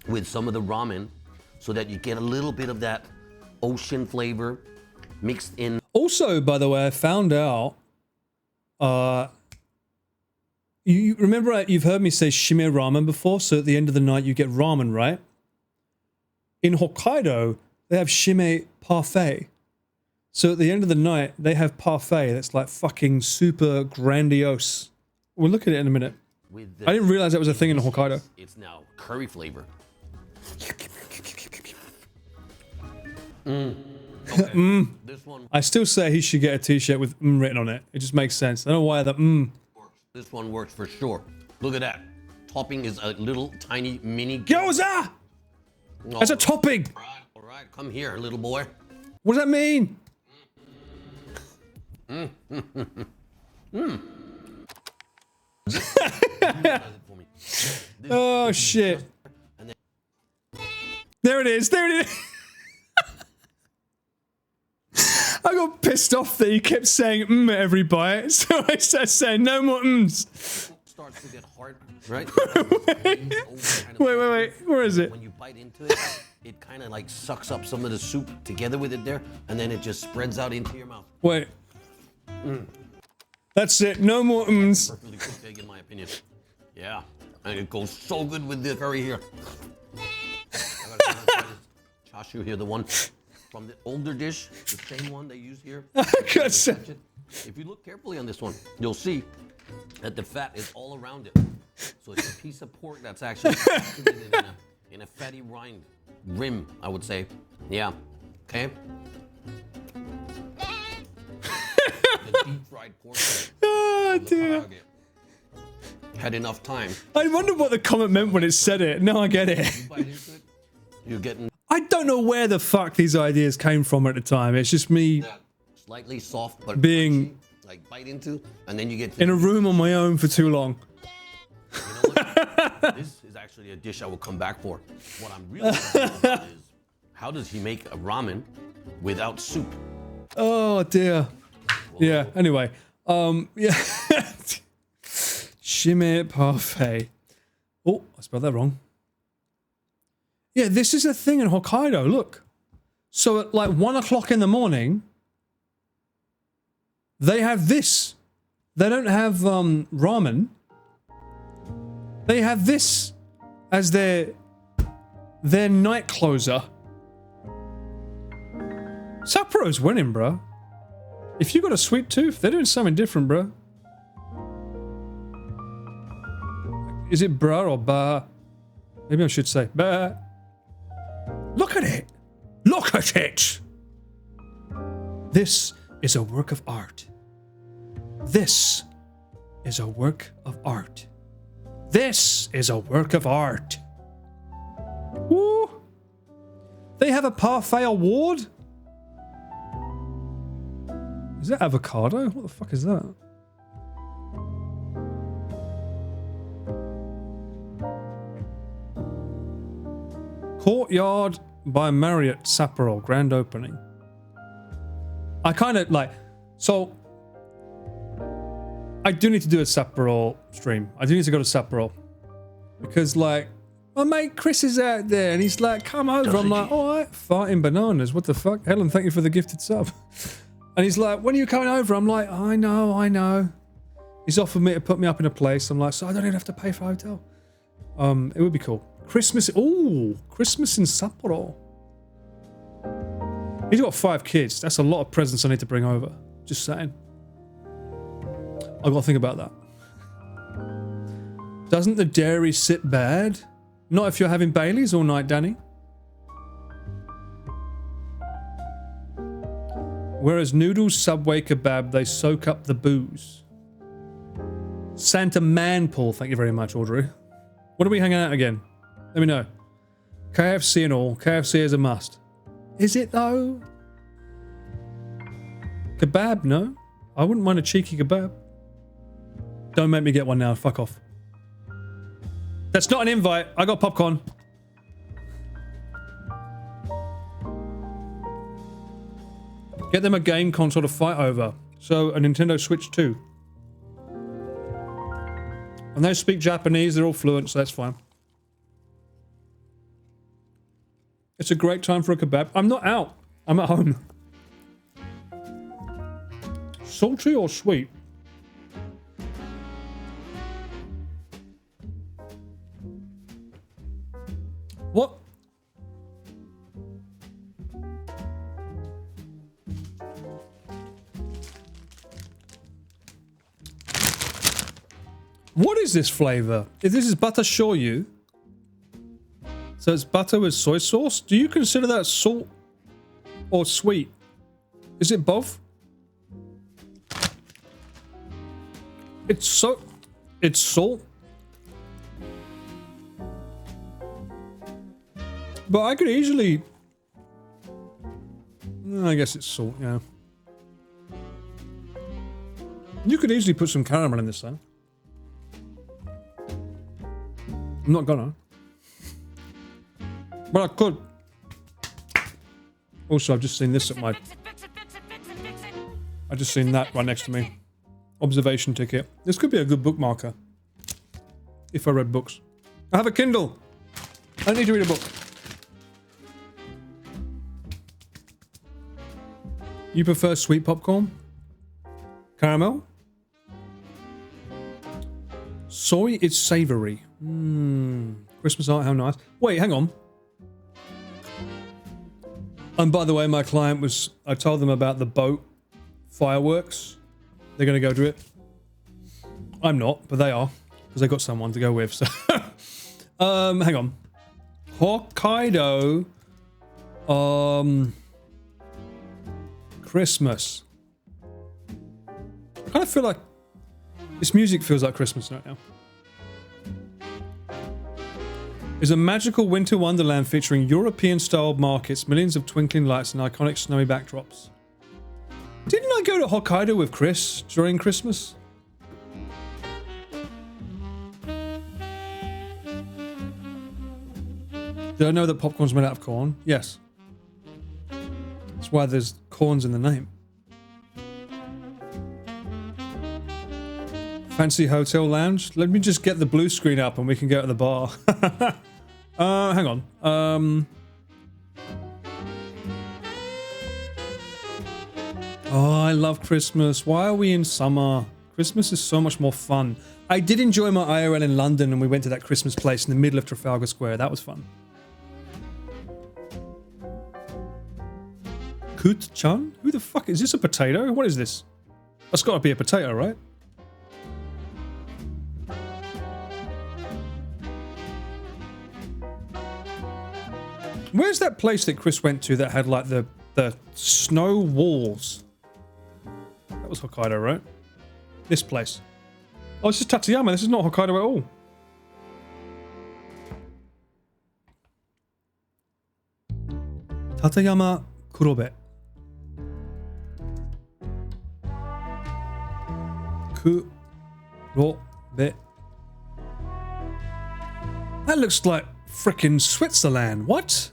with some of the ramen so that you get a little bit of that ocean flavor mixed in. Also, by the way, I found out, you remember you've heard me say shime ramen before, so at the end of the night you get ramen, right? In Hokkaido, they have shime parfait. So at the end of the night, they have parfait that's like fucking super grandiose. We'll look at it in a minute. I didn't realize that was a thing in Hokkaido. It's now curry flavor. This one I still say he should get a t-shirt with written on it. It just makes sense. I don't know why that works. This one works for sure. Look at that. Topping is a little tiny mini Gyoza! That's a topping! All right, come here, little boy. What does that mean? Oh shit. There it is, there it is. I got pissed off that he kept saying at every bite, so I started saying no more mms. Starts to get hard, right? Wait, where is it? When you bite into it, it kind of like sucks up some of the soup together with it there, and then it just spreads out into your mouth. Wait. That's it, no more mms. Perfectly cooked egg in my opinion. Yeah, and it goes so good with the curry here. I gotta try this chashu here, the one from the older dish, the same one they use here. If you look carefully on this one, you'll see that the fat is all around it. So it's a piece of pork that's actually in a fatty rind rim, I would say. Yeah. Okay. The deep fried pork. Oh dear. Had enough time. I wonder what the comment meant when it said it. Now I get it. You bite into it, you're getting I don't know where the fuck these ideas came from at the time. It's just me that slightly soft but being crunchy, like bite into, and then you get in a room on my own for too long. You know what? This is actually a dish I will come back for. What I'm really wondering about is how does he make a ramen without soup? Oh dear. Yeah, anyway. Yeah. Shime parfait. Oh, I spelled that wrong. Yeah, this is a thing in Hokkaido, look. So at like 1 o'clock in the morning, they have this. They don't have ramen. They have this as their night closer. Sapporo's winning, bruh. If you got a sweet tooth, they're doing something different, bruh. Is it bruh or ba? Maybe I should say ba. Look at it! Look at it! This is a work of art. This is a work of art. This is a work of art. Woo! They have a parfait award? Is that avocado? What the fuck is that? Courtyard by Marriott Sapporo, grand opening. I kind of like, so I do need to do a Sapporo stream. I do need to go to Sapporo because like my mate Chris is out there and he's like, come over. I'm like, all right, farting bananas. What the fuck? Helen, thank you for the gifted sub. And he's like, when are you coming over? I'm like, I know. He's offered me to put me up in a place. I'm like, so I don't even have to pay for a hotel. It would be cool. Christmas, ooh, Christmas in Sapporo. He's got 5 kids. That's a lot of presents I need to bring over. Just saying. I've got to think about that. Doesn't the dairy sit bad? Not if you're having Baileys all night, Danny. Whereas noodles, Subway, kebab, they soak up the booze. Santa Manpool, thank you very much, Audrey. What are we hanging out again? Let me know. KFC and all. KFC is a must. Is it though? Kebab, no. I wouldn't mind a cheeky kebab. Don't make me get one now. Fuck off. That's not an invite. I got popcorn. Get them a game console to fight over. So a Nintendo Switch 2. And they speak Japanese, they're all fluent, so that's fine. It's a great time for a kebab. I'm not out. I'm at home. Salty or sweet? What? What is this flavor? If this is butter shoyu, so it's butter with soy sauce. Do you consider that salt or sweet? Is it both? It's salt. But I could easily... I guess it's salt, yeah. You could easily put some caramel in this though. I'm not gonna. But I could. Also, I've just seen this at my... I just seen that right next to me. Observation ticket. This could be a good bookmarker. If I read books. I have a Kindle. I don't need to read a book. You prefer sweet popcorn? Caramel? Soy is savory. Christmas art, how nice. Wait, hang on. And by the way, my client was... I told them about the boat fireworks. They're going to go to it. I'm not, but they are. Because they got someone to go with, so... hang on. Hokkaido... Christmas. I kind of feel like... This music feels like Christmas right now. Is a magical winter wonderland featuring European-style markets, millions of twinkling lights, and iconic snowy backdrops. Didn't I go to Hokkaido with Chris during Christmas? Did I know that popcorn's made out of corn? Yes. That's why there's corns in the name. Fancy hotel lounge? Let me just get the blue screen up and we can go to the bar. Hang on. Oh, I love Christmas. Why are we in summer? Christmas is so much more fun. I did enjoy my IRL in London and we went to that Christmas place in the middle of Trafalgar Square. That was fun. Kut-chan? Who the fuck is this? A potato? What is this? That's got to be a potato, right? Where's that place that Chris went to that had like the snow walls? That was Hokkaido, right? This place. Oh, this is Tateyama. This is not Hokkaido at all. Tateyama Kurobe. Kurobe. That looks like frickin' Switzerland. What?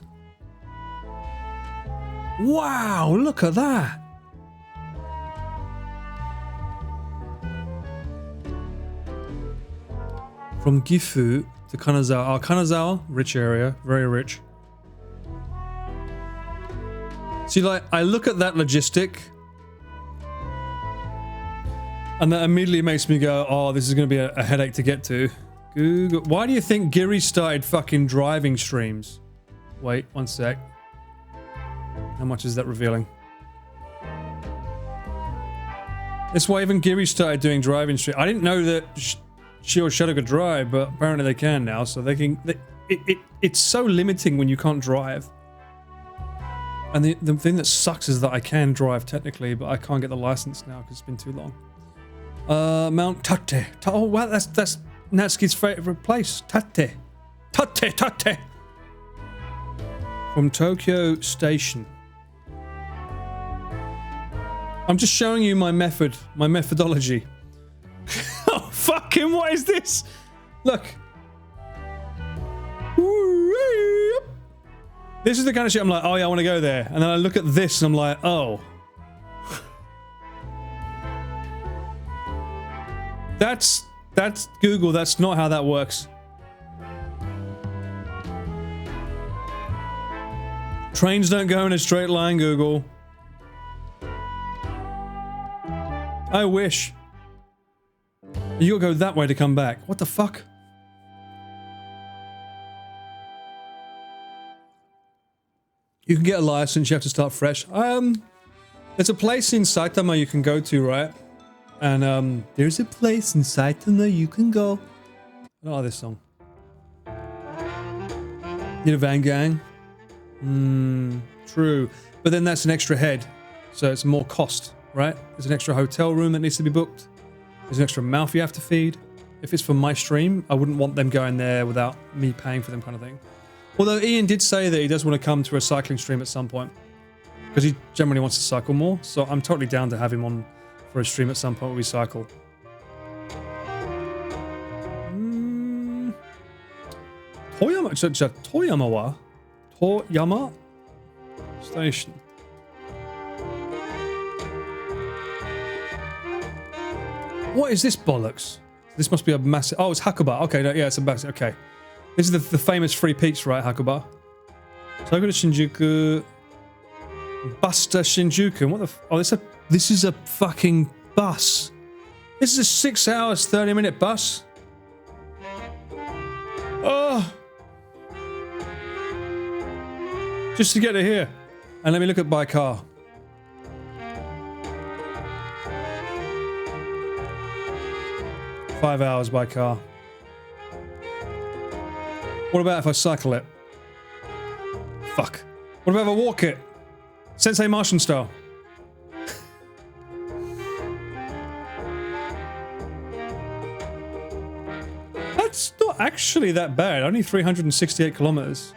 Wow, look at that. From Gifu to Kanazawa. Oh, Kanazawa, rich area, very rich. See, like, I look at that logistic and that immediately makes me go, oh, this is going to be a headache to get to. Google. Why do you think Giri started fucking driving streams? Wait, one sec. How much is that revealing? That's why even Giri started doing driving streams. I didn't know that she or Shadow could drive, but apparently they can now, so they can... It's so limiting when you can't drive. And the thing that sucks is that I can drive technically, but I can't get the license now because it's been too long. Mount Tate. Oh, wow, that's Natsuki's favorite place. Tate. Tate. From Tokyo Station. I'm just showing you my methodology. Oh, fucking what is this? Look. This is the kind of shit I'm like, oh yeah, I want to go there. And then I look at this and I'm like, oh. That's Google. That's not how that works. Trains don't go in a straight line, Google. I wish. You gotta go that way to come back. What the fuck? You can get a license, you have to start fresh. There's a place in Saitama you can go to, right? And there's a place in Saitama you can go. I don't like this song. Need a van gang? True. But then that's an extra head. So it's more cost, right? There's an extra hotel room that needs to be booked. There's an extra mouth you have to feed. If it's for my stream, I wouldn't want them going there without me paying for them kind of thing. Although Ian did say that he does want to come to a cycling stream at some point. Because he generally wants to cycle more. So I'm totally down to have him on for a stream at some point where we cycle. Toyama wa? Toyama Station. What is this bollocks? This must be a massive... Oh, it's Hakuba. Okay, no, yeah, it's a massive... Okay. This is the famous Free Peach, right, Hakuba? So I go to Shinjuku... Buster Shinjuku. What the... Oh, this is a fucking bus. This is a 6 hours, 30-minute bus. Oh! Just to get to here. And let me look at by car. Five hours by car. What about if I cycle it? Fuck. What about if I walk it? Sensei Martian style. That's not actually that bad. Only 368 kilometers.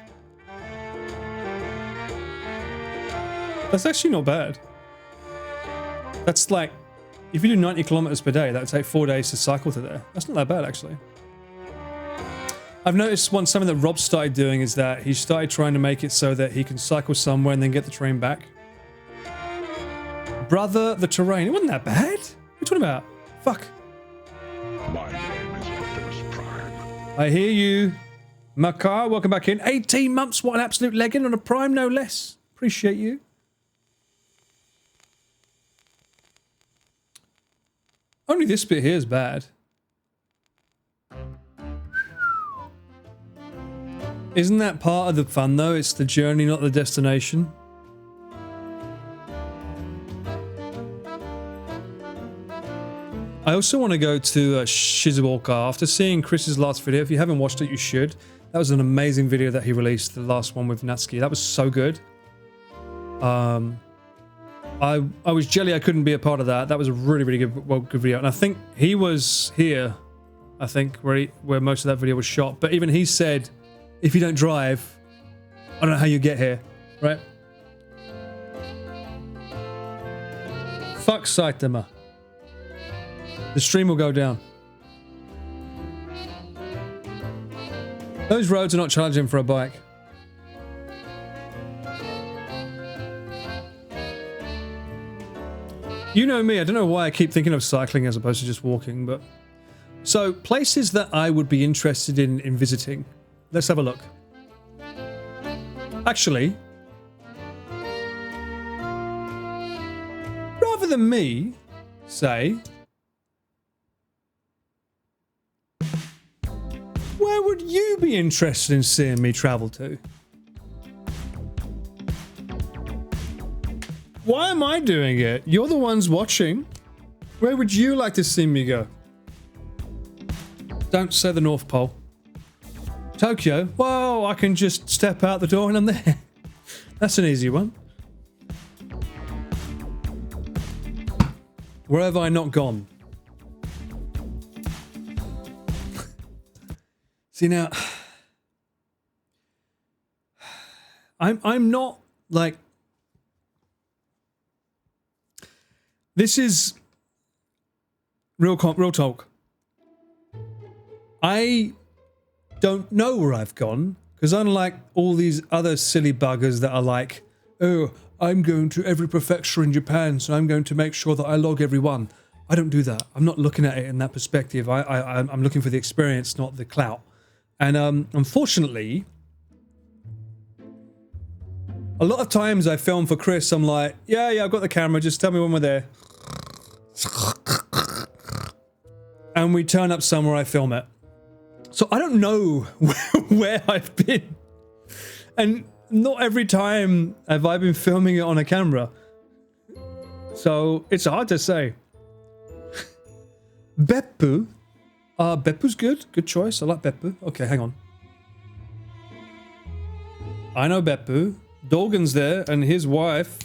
That's actually not bad. That's like, if you do 90 kilometers per day, that would take 4 days to cycle to there. That's not that bad, actually. I've noticed something that Rob started doing is that he started trying to make it so that he can cycle somewhere and then get the train back. Brother, the terrain. It wasn't that bad. What are you talking about? Fuck. My name is Optimus Prime. I hear you. Makar, welcome back in. 18 months, what an absolute legend on a Prime, no less. Appreciate you. Only this bit here is bad. Isn't that part of the fun, though? It's the journey, not the destination. I also want to go to Shizuoka. After seeing Chris's last video, if you haven't watched it, you should. That was an amazing video that he released, the last one with Natsuki. That was so good. I was jelly I couldn't be a part of that. That was a really, really good video. And I think he was here, I think, where most of that video was shot. But even he said, if you don't drive, I don't know how you get here, right? Fuck Saitama. The stream will go down. Those roads are not challenging for a bike. You know me, I don't know why I keep thinking of cycling as opposed to just walking, but... So, places that I would be interested in visiting. Let's have a look. Actually... rather than me say... where would you be interested in seeing me travel to? Why am I doing it? You're the ones watching. Where would you like to see me go? Don't say the North Pole. Tokyo? Well, I can just step out the door and I'm there. That's an easy one. Where have I not gone? See now, I'm not like... This is real talk. I don't know where I've gone, because unlike all these other silly buggers that are like, oh, I'm going to every prefecture in Japan, so I'm going to make sure that I log every one. I don't do that. I'm not looking at it in that perspective. I'm looking for the experience, not the clout. And unfortunately, a lot of times I film for Chris, I'm like, yeah, I've got the camera, just tell me when we're there. And we turn up somewhere, I film it. So I don't know where I've been. And not every time have I been filming it on a camera. So it's hard to say. Beppu. Beppu's good. Good choice. I like Beppu. Okay, hang on. I know Beppu. Dolgan's there, and his wife.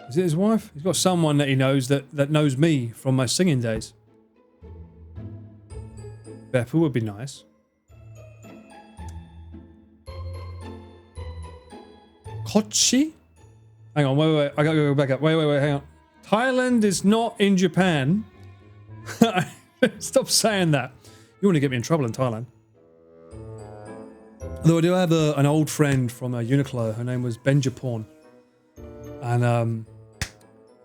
Is it his wife? He's got someone that he knows that knows me from my singing days. Beppu would be nice. Kochi? Hang on, wait. I gotta go back up. Wait, hang on. Thailand is not in Japan. Stop saying that. You want to get me in trouble in Thailand. Though I do have an old friend from Uniqlo. Her name was Benjaporn. And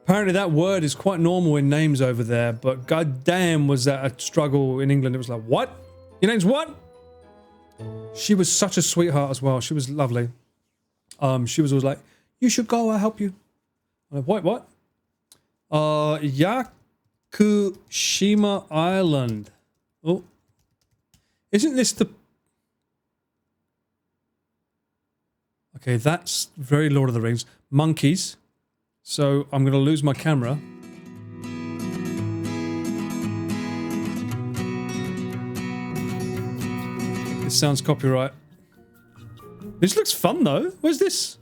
apparently that word is quite normal in names over there. But goddamn was that a struggle in England. It was like, what? Your name's what? She was such a sweetheart as well. She was lovely. She was always like, you should go, I'll help you. I'm like, what? Yakushima Island. Oh. Isn't this the... Okay, that's very Lord of the Rings. Monkeys. So I'm going to lose my camera. This sounds copyright. This looks fun though. Where's this?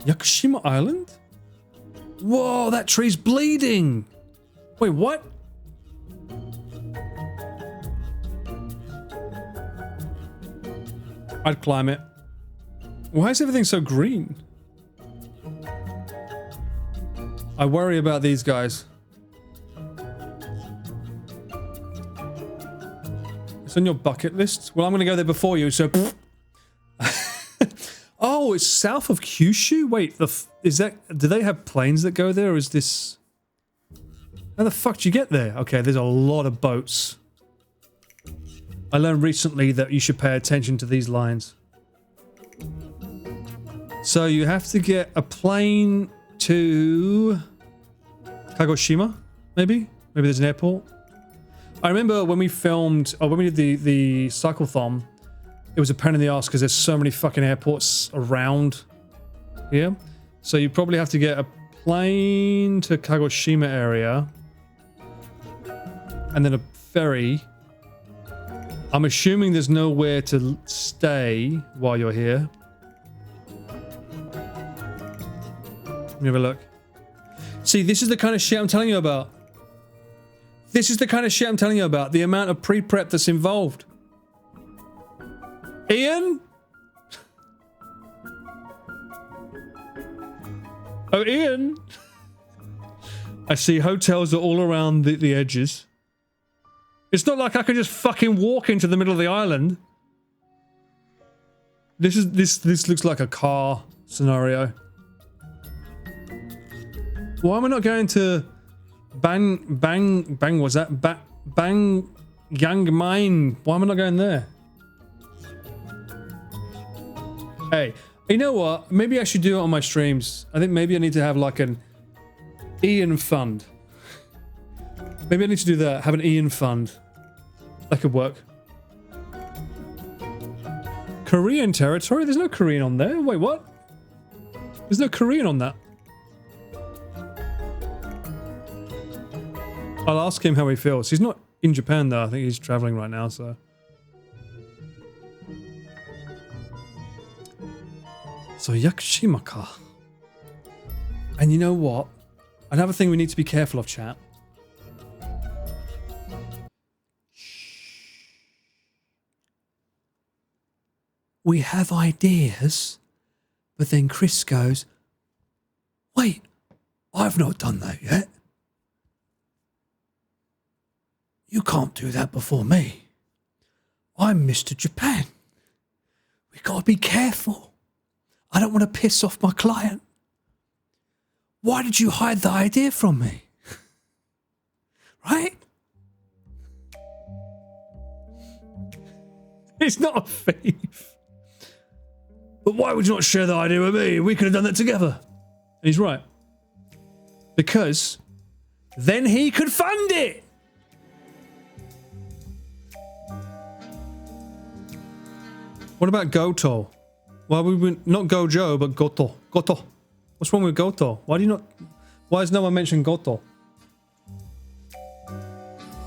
Yakushima Island? Whoa, that tree's bleeding. Wait, what? I'd climb it. Why is everything so green? I worry about these guys. It's on your bucket list? Well, I'm going to go there before you, so... Oh, it's south of Kyushu? Wait, is that... Do they have planes that go there, or is this... How the fuck do you get there? Okay, there's a lot of boats. I learned recently that you should pay attention to these lines. So you have to get a plane to... Kagoshima, maybe? Maybe there's an airport? I remember when we filmed... Oh, when we did the cyclothon, it was a pain in the ass because there's so many fucking airports around here. So you probably have to get a plane to Kagoshima area. And then a ferry. I'm assuming there's nowhere to stay while you're here. Let me have a look. See, this is the kind of shit I'm telling you about. This is the kind of shit I'm telling you about. The amount of pre-prep that's involved. Ian? Oh, Ian? I see hotels are all around the edges. It's not like I can just fucking walk into the middle of the island. This looks like a car scenario. Why am I not going to Bang was that? Bang Yang Mine. Why am I not going there? Hey, you know what? Maybe I should do it on my streams. I think maybe I need to have like an Ian fund. Maybe I need to do that. Have an Ian fund. That could work. Korean territory? There's no Korean on there. Wait, what? There's no Korean on that. I'll ask him how he feels. He's not in Japan though. I think he's traveling right now, so. So Yakushima ka. And you know what? Another thing we need to be careful of, chat. We have ideas, but then Chris goes, wait, I've not done that yet. You can't do that before me. I'm Mr. Japan. We gotta be careful. I don't want to piss off my client. Why did you hide the idea from me? Right? He's not a thief. But why would you not share the idea with me? We could have done that together. And he's right. Because then he could fund it. What about Goto? Why we went not Gojo, but Goto? Goto. What's wrong with Goto? Why has no one mentioned Goto?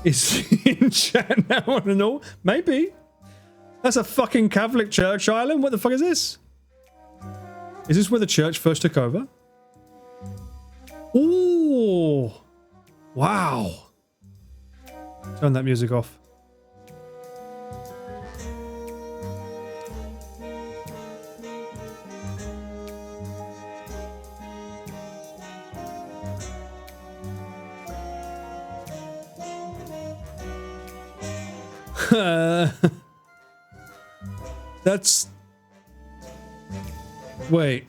Is he in chat now? I want to know. Maybe. That's a fucking Catholic church island. What the fuck is this? Is this where the church first took over? Ooh. Wow. Turn that music off. That's... Wait.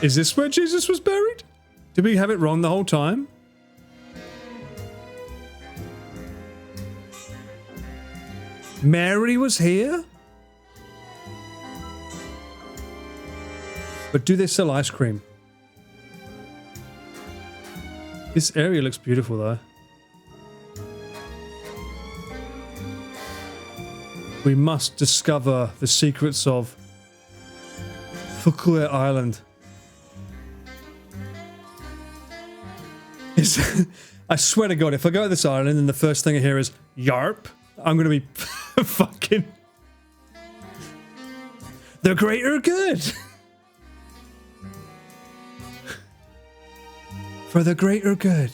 Is this where Jesus was buried? Did we have it wrong the whole time? Mary was here? But do they sell ice cream? This area looks beautiful though. We must discover the secrets of Fukue Island. I swear to God, if I go to this island and the first thing I hear is YARP, I'm gonna be fucking... The greater good! For the greater good.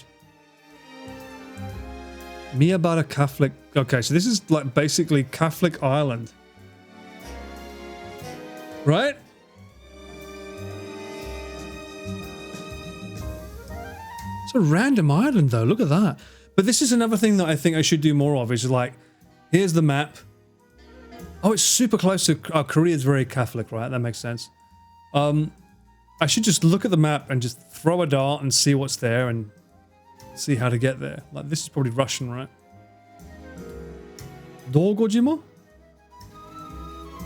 Me about a Catholic... Okay, so this is like basically Catholic Island. Right? It's a random island though, look at that. But this is another thing that I think I should do more of, is like, here's the map. Oh, it's super close to... Oh, Korea's very Catholic, right? That makes sense. I should just look at the map and just throw a dart and see what's there and see how to get there. Like, this is probably Russian, right? Dolgojima?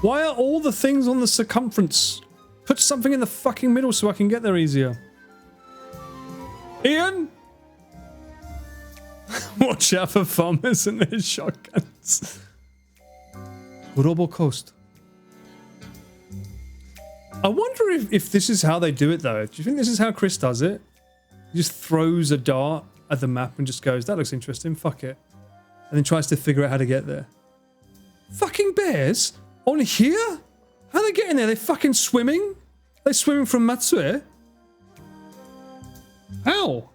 Why are all the things on the circumference? Put something in the fucking middle so I can get there easier. Ian? Watch out for farmers and their shotguns. Robo Coast. I wonder if this is how they do it though. Do you think this is how Chris does it? He just throws a dart at the map and just goes, that looks interesting, fuck it. And then tries to figure out how to get there. Fucking bears? On here? How are they getting there? They're fucking swimming? They're swimming from Matsue? How?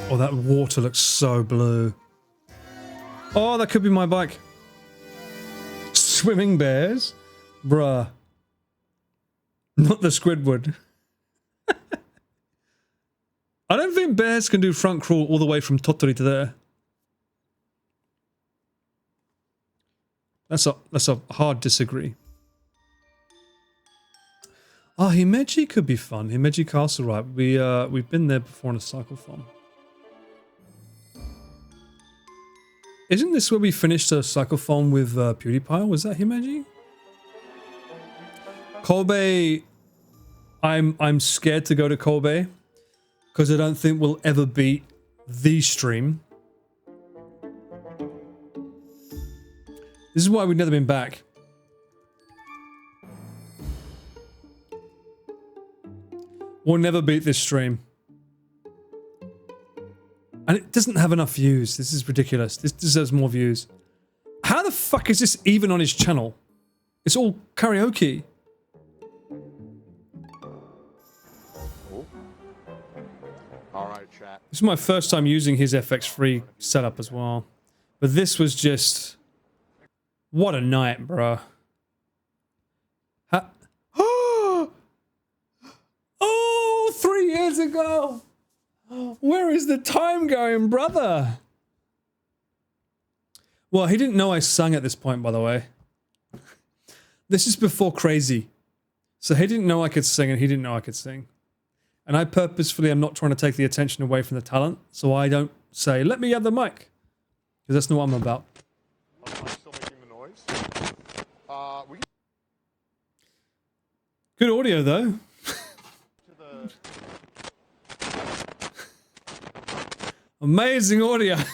Oh, that water looks so blue. Oh, that could be my bike. Swimming bears? Bruh. Not the Squidward. I don't think bears can do front crawl all the way from Tottori to there. That's a hard disagree. Oh, Himeji could be fun. Himeji Castle, right? We've been there before on a cycle farm. Isn't this where we finished a cycle farm with PewDiePie? Was that Himeji? Kobe, I'm scared to go to Kobe because I don't think we'll ever beat the stream. This is why we've never been back. We'll never beat this stream. And it doesn't have enough views. This is ridiculous. This deserves more views. How the fuck is this even on his channel? It's all karaoke. Alright, chat. This is my first time using his FX3 setup as well. But this was just... What a night, bruh. Oh, 3 years ago! Where is the time going, brother? Well, he didn't know I sung at this point, by the way. This is before Crazy. So he didn't know I could sing and he didn't know I could sing. And I purposefully am not trying to take the attention away from the talent, so I don't say, let me have the mic. Because that's not what I'm about. I'm still making the noise. Good audio, though. Amazing audio. Switch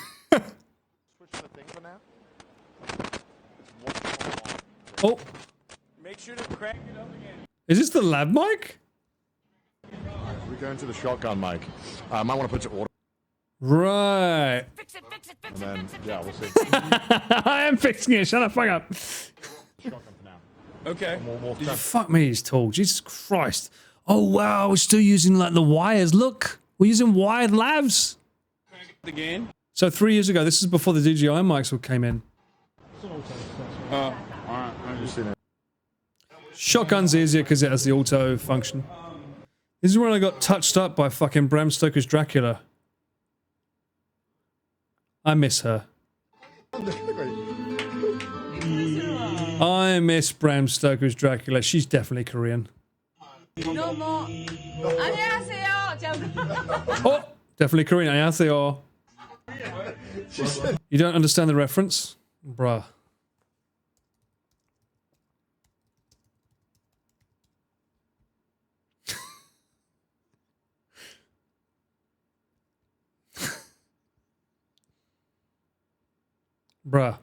the thing for now. Oh. Make sure to crank it up again. Is this the lab mic? We're going to the shotgun mic. I might want to put it to auto. Right. And then, yeah, we'll see. I am fixing it. Shut the fuck up. Shotgun for now. Okay. Fuck me, he's tall. Jesus Christ. Oh, wow. We're still using like the wires. Look. We're using wired lavs. Again. So 3 years ago, this is before the DJI mics came in. Alright, I'm just in it. Shotgun's easier because it has the auto function. This is when I got touched up by fucking Bram Stoker's Dracula. I miss her. I miss Bram Stoker's Dracula. She's definitely Korean. Oh, definitely Korean. 안녕하세요. You don't understand the reference? Bruh. Bruh.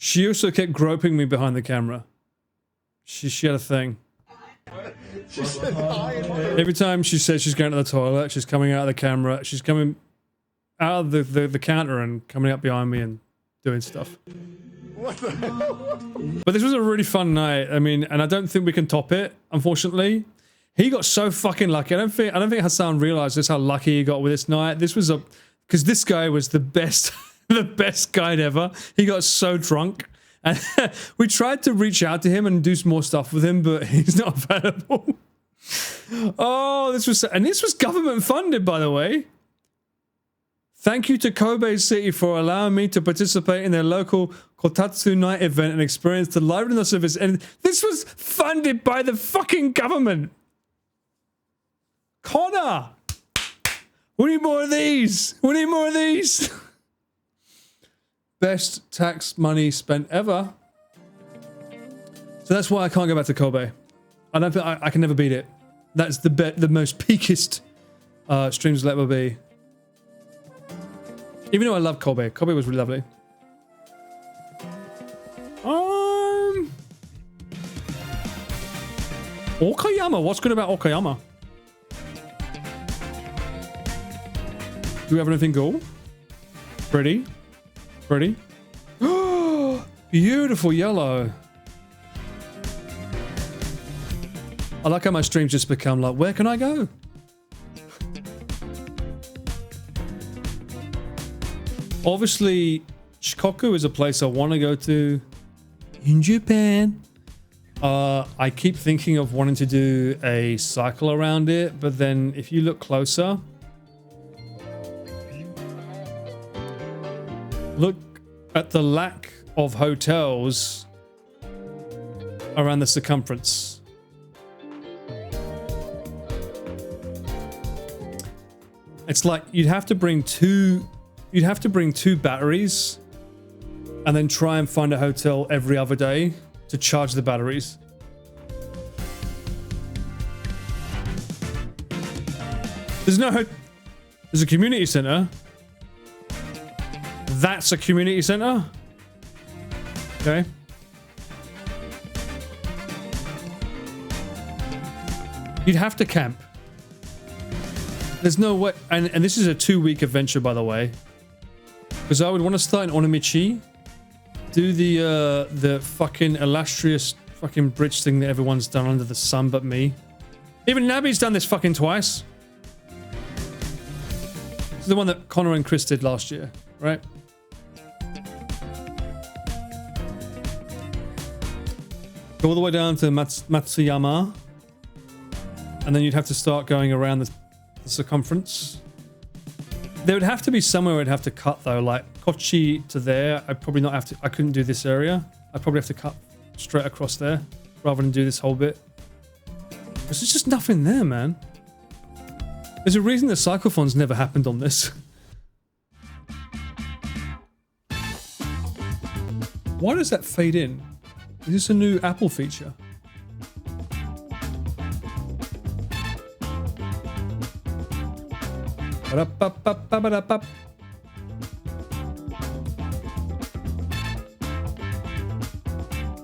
She also kept groping me behind the camera. She had a thing. Every time she says she's going to the toilet, she's coming out of the camera, she's coming out of the counter and coming up behind me and doing stuff. What the hell? But this was a really fun night. I mean, and I don't think we can top it, unfortunately. He got so fucking lucky. I don't think Hassan realized just how lucky he got with this night. This was because this guy was the best the best guide ever. He got so drunk. And we tried to reach out to him and do some more stuff with him, but he's not available. Oh, this was government funded, by the way. Thank you to Kobe City for allowing me to participate in their local Kotatsu night event and experience the liveliness of it. And this was funded by the fucking government. Connor! We need more of these. We need more of these. Best tax money spent ever. So that's why I can't go back to Kobe. I don't think I can never beat it. That's the most peakest streams will ever be. Even though I love Kobe. Kobe was really lovely. Okayama. What's good about Okayama? Do we have anything cool? Pretty. Pretty. Beautiful yellow. I like how my streams just become like, where can I go? Obviously, Shikoku is a place I want to go to in Japan. I keep thinking of wanting to do a cycle around it, but then if you look closer, look at the lack of hotels around the circumference. It's like you'd have to bring two batteries and then try and find a hotel every other day to charge the batteries. There's a community center. That's a community center. Okay. You'd have to camp. There's no way, and this is a 2-week adventure, by the way, because I would want to start in Onamichi to Do the fucking illustrious fucking bridge thing that everyone's done under the sun but me. Even Nabi's done this fucking twice. It's the one that Connor and Chris did last year, right? Go all the way down to Matsuyama. And then you'd have to start going around the circumference. There would have to be somewhere I'd have to cut though, like Kochi to there. I'd probably not have to, I couldn't do this area. I'd probably have to cut straight across there rather than do this whole bit. There's just nothing there, man. There's a reason the cyclothons never happened on this. Why does that fade in? Is this a new Apple feature? Ba-da-ba-ba-ba-ba-da-ba.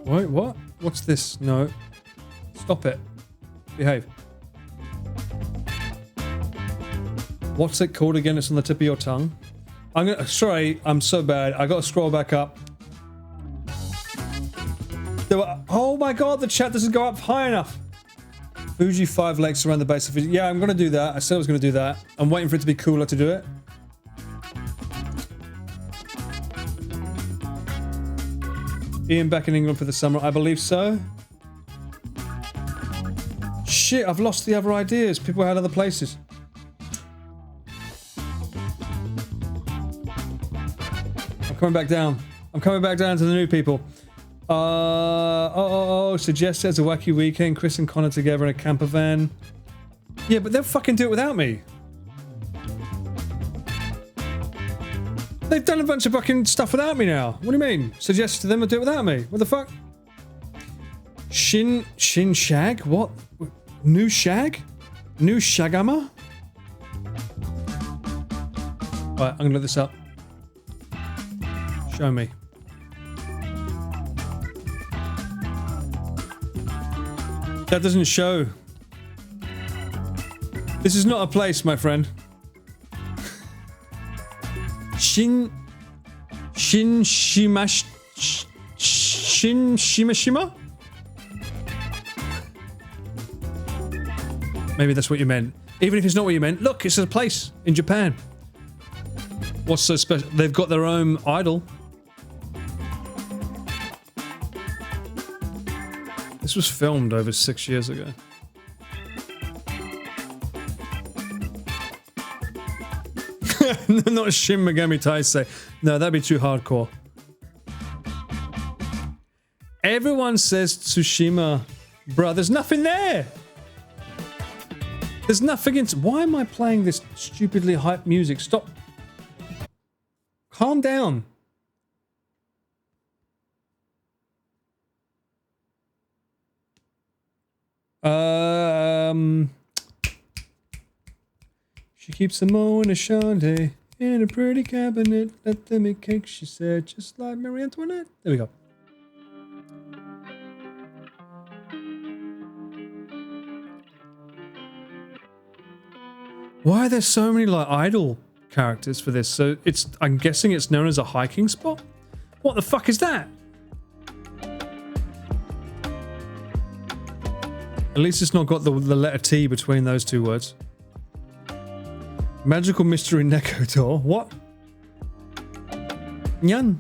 Wait, what? What's this? No. Stop it. Behave. What's it called again? It's on the tip of your tongue. Sorry, I'm so bad. I gotta scroll back up. Oh my god, the chat doesn't go up high enough. Fuji 5 lakes around the base of Fuji. Yeah, I'm gonna do that. I said I was gonna do that. I'm waiting for it to be cooler to do it. Ian back in England for the summer. I believe so. Shit, I've lost the other ideas. People had other places. I'm coming back down. I'm coming back down to the new people. Suggest as a wacky weekend, Chris and Connor together in a camper van. Yeah, but they'll fucking do it without me. They've done a bunch of fucking stuff without me now. What do you mean? Suggest to them to do it without me. What the fuck? Shin Shag? What? New Shag? New Shagama? Alright, I'm gonna look this up. Show me. That doesn't show. This is not a place, my friend. Shimashima? Maybe that's what you meant. Even if it's not what you meant, look, it's a place in Japan. What's so special? They've got their own idol. This was filmed over 6 years ago. Not Shin Megami Tensei. No, that'd be too hardcore. Everyone says Tsushima. Bruh, there's nothing there. There's nothing in... Why am I playing this stupidly hype music? Stop. Calm down. She keeps them all in a shanty in a pretty cabinet. Let them make cake, she said, just like Marie Antoinette. There we go. Why are there so many like idol characters for this? So it's, I'm guessing it's known as a hiking spot? What the fuck is that? At least it's not got the letter T between those two words. Magical Mystery Neko Door. What? Nyan.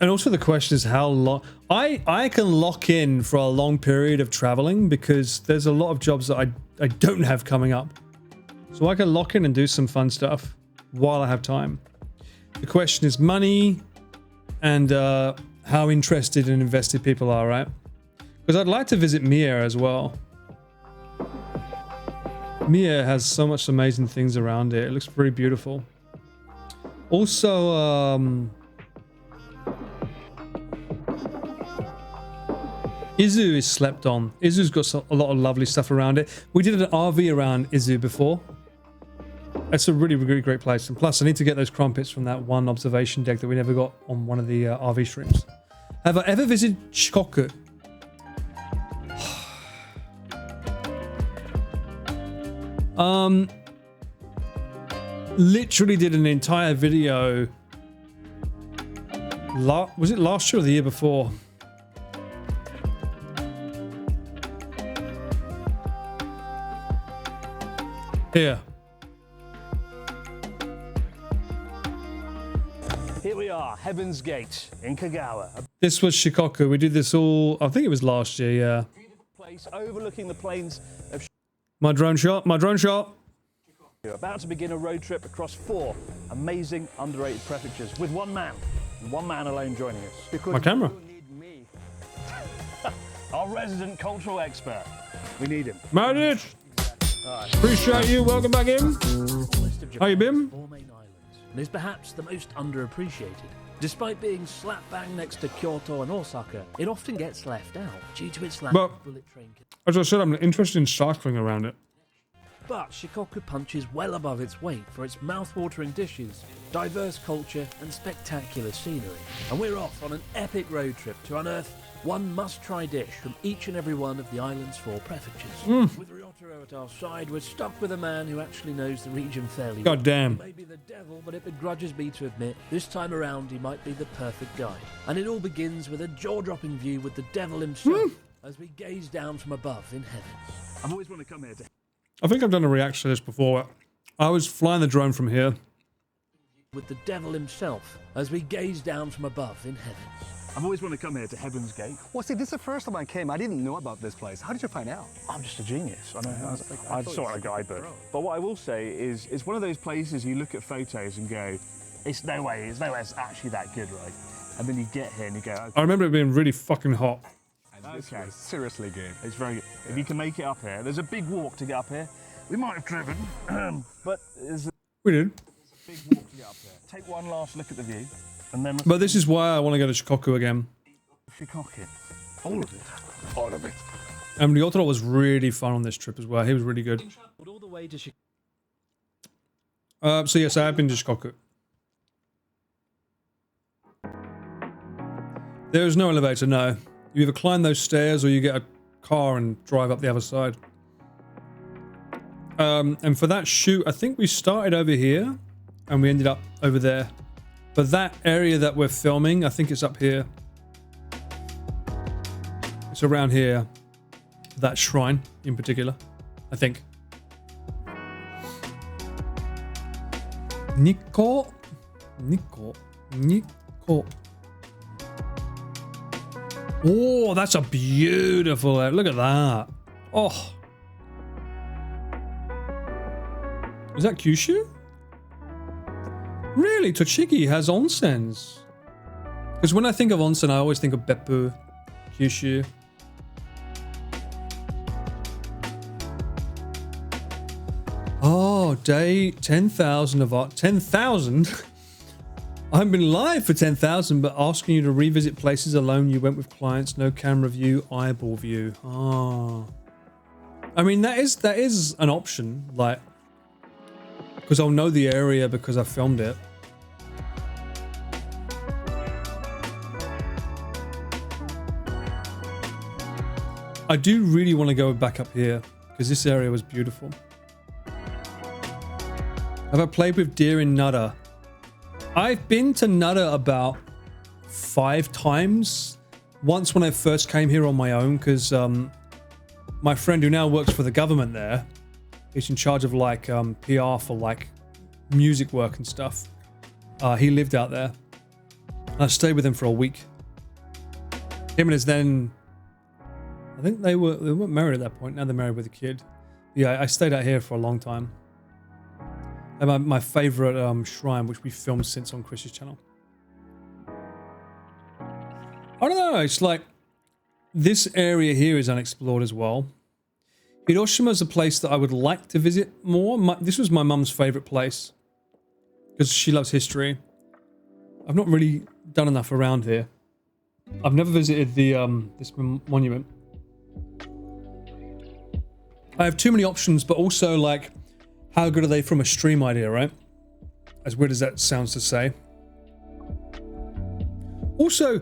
And also the question is how long... I can lock in for a long period of traveling because there's a lot of jobs that I don't have coming up. So I can lock in and do some fun stuff while I have time. The question is money and how interested and invested people are, right? Because I'd like to visit Mia as well. Mia has so much amazing things around it. It looks very beautiful. Also, Izu is slept on. Izu's got a lot of lovely stuff around it. We did an RV around Izu before. It's a really, really great place. And plus, I need to get those crumpets from that one observation deck that we never got on one of the RV streams. Have I ever visited Shikoku? literally did an entire video. Was it last year or the year before? Here. Here we are, Heaven's Gate in Kagawa. This was Shikoku. We did this all, I think it was last year, yeah. Place overlooking the plains of My drone shot, my drone shot. You're about to begin a road trip across 4 amazing, underrated prefectures with one man alone joining us. Because My camera. you need me. Our resident cultural expert. We need him. Meredith! Appreciate you, welcome back in. How you been? 4 main islands, and is perhaps the most underappreciated. Despite being slap bang next to Kyoto and Osaka, it often gets left out due to its lack But- of bullet train. As I said, I'm interested in cycling around it. But Shikoku punches well above its weight for its mouth-watering dishes, diverse culture and spectacular scenery. And we're off on an epic road trip to unearth one must-try dish from each and every one of the island's 4 prefectures. With Ryotaro at our side, we're stuck with a man who actually knows the region fairly well. God damn. He may be the devil, but it begrudges me to admit, this time around he might be the perfect guide. And it all begins with a jaw-dropping view with the devil himself as we gaze down from above in heaven. I've always wanted to come here to I think I've done a reaction to this before. I was flying the drone from here. With the devil himself as we gaze down from above in heaven. I've always wanted to come here to Heaven's Gate. Well, see, this is the first time I came. I didn't know about this place. How did you find out? I'm just a genius. I saw it in a guidebook. But what I will say is, it's one of those places you look at photos and go, it's no way it's actually that good, right? And then you get here and you go, okay. I remember it being really fucking hot. This was seriously good. It's very good. If you can make it up here, there's a big walk to get up here. We might have driven, but there's a We did. big walk to get up here. Take one last look at the view, and then But this is why I want to go to Shikoku again. Shikoku. All of it. All of it. And Ryotaro was really fun on this trip as well. He was really good. All the way to Shikoku. So yes, I have been to Shikoku. There is no elevator, no. You either climb those stairs or you get a car and drive up the other side. And for that shoot, I think we started over here and we ended up over there. But that area that we're filming, I think it's up here. It's around here. That shrine in particular, I think. Nico. Oh, that's a beautiful. Look at that. Oh. Is that Kyushu? Really? Tochigi has onsens. Because when I think of onsen, I always think of Beppu, Kyushu. Oh, day 10,000 of art. 10,000? I've been live for 10,000, but asking you to revisit places alone. You went with clients, no camera view, eyeball view. Ah, I mean that is an option, like, because I'll know the area because I filmed it. I do really want to go back up here because this area was beautiful. Have I played with deer in Nada? I've been to Nada about 5 times. Once when I first came here on my own, because my friend who now works for the government there, he's in charge of like PR for like music work and stuff. He lived out there. I stayed with him for a week. Him and his then, I think they weren't married at that point. Now they're married with a kid. Yeah, I stayed out here for a long time. And my favorite shrine, which we filmed since on Chris's channel. I don't know, it's like this area here is unexplored as well. Hiroshima is a place that I would like to visit more. This was my mum's favorite place because she loves history. I've not really done enough around here. I've never visited the this monument. I have too many options, but also like, how good are they from a stream idea, right? As weird as that sounds to say. Also,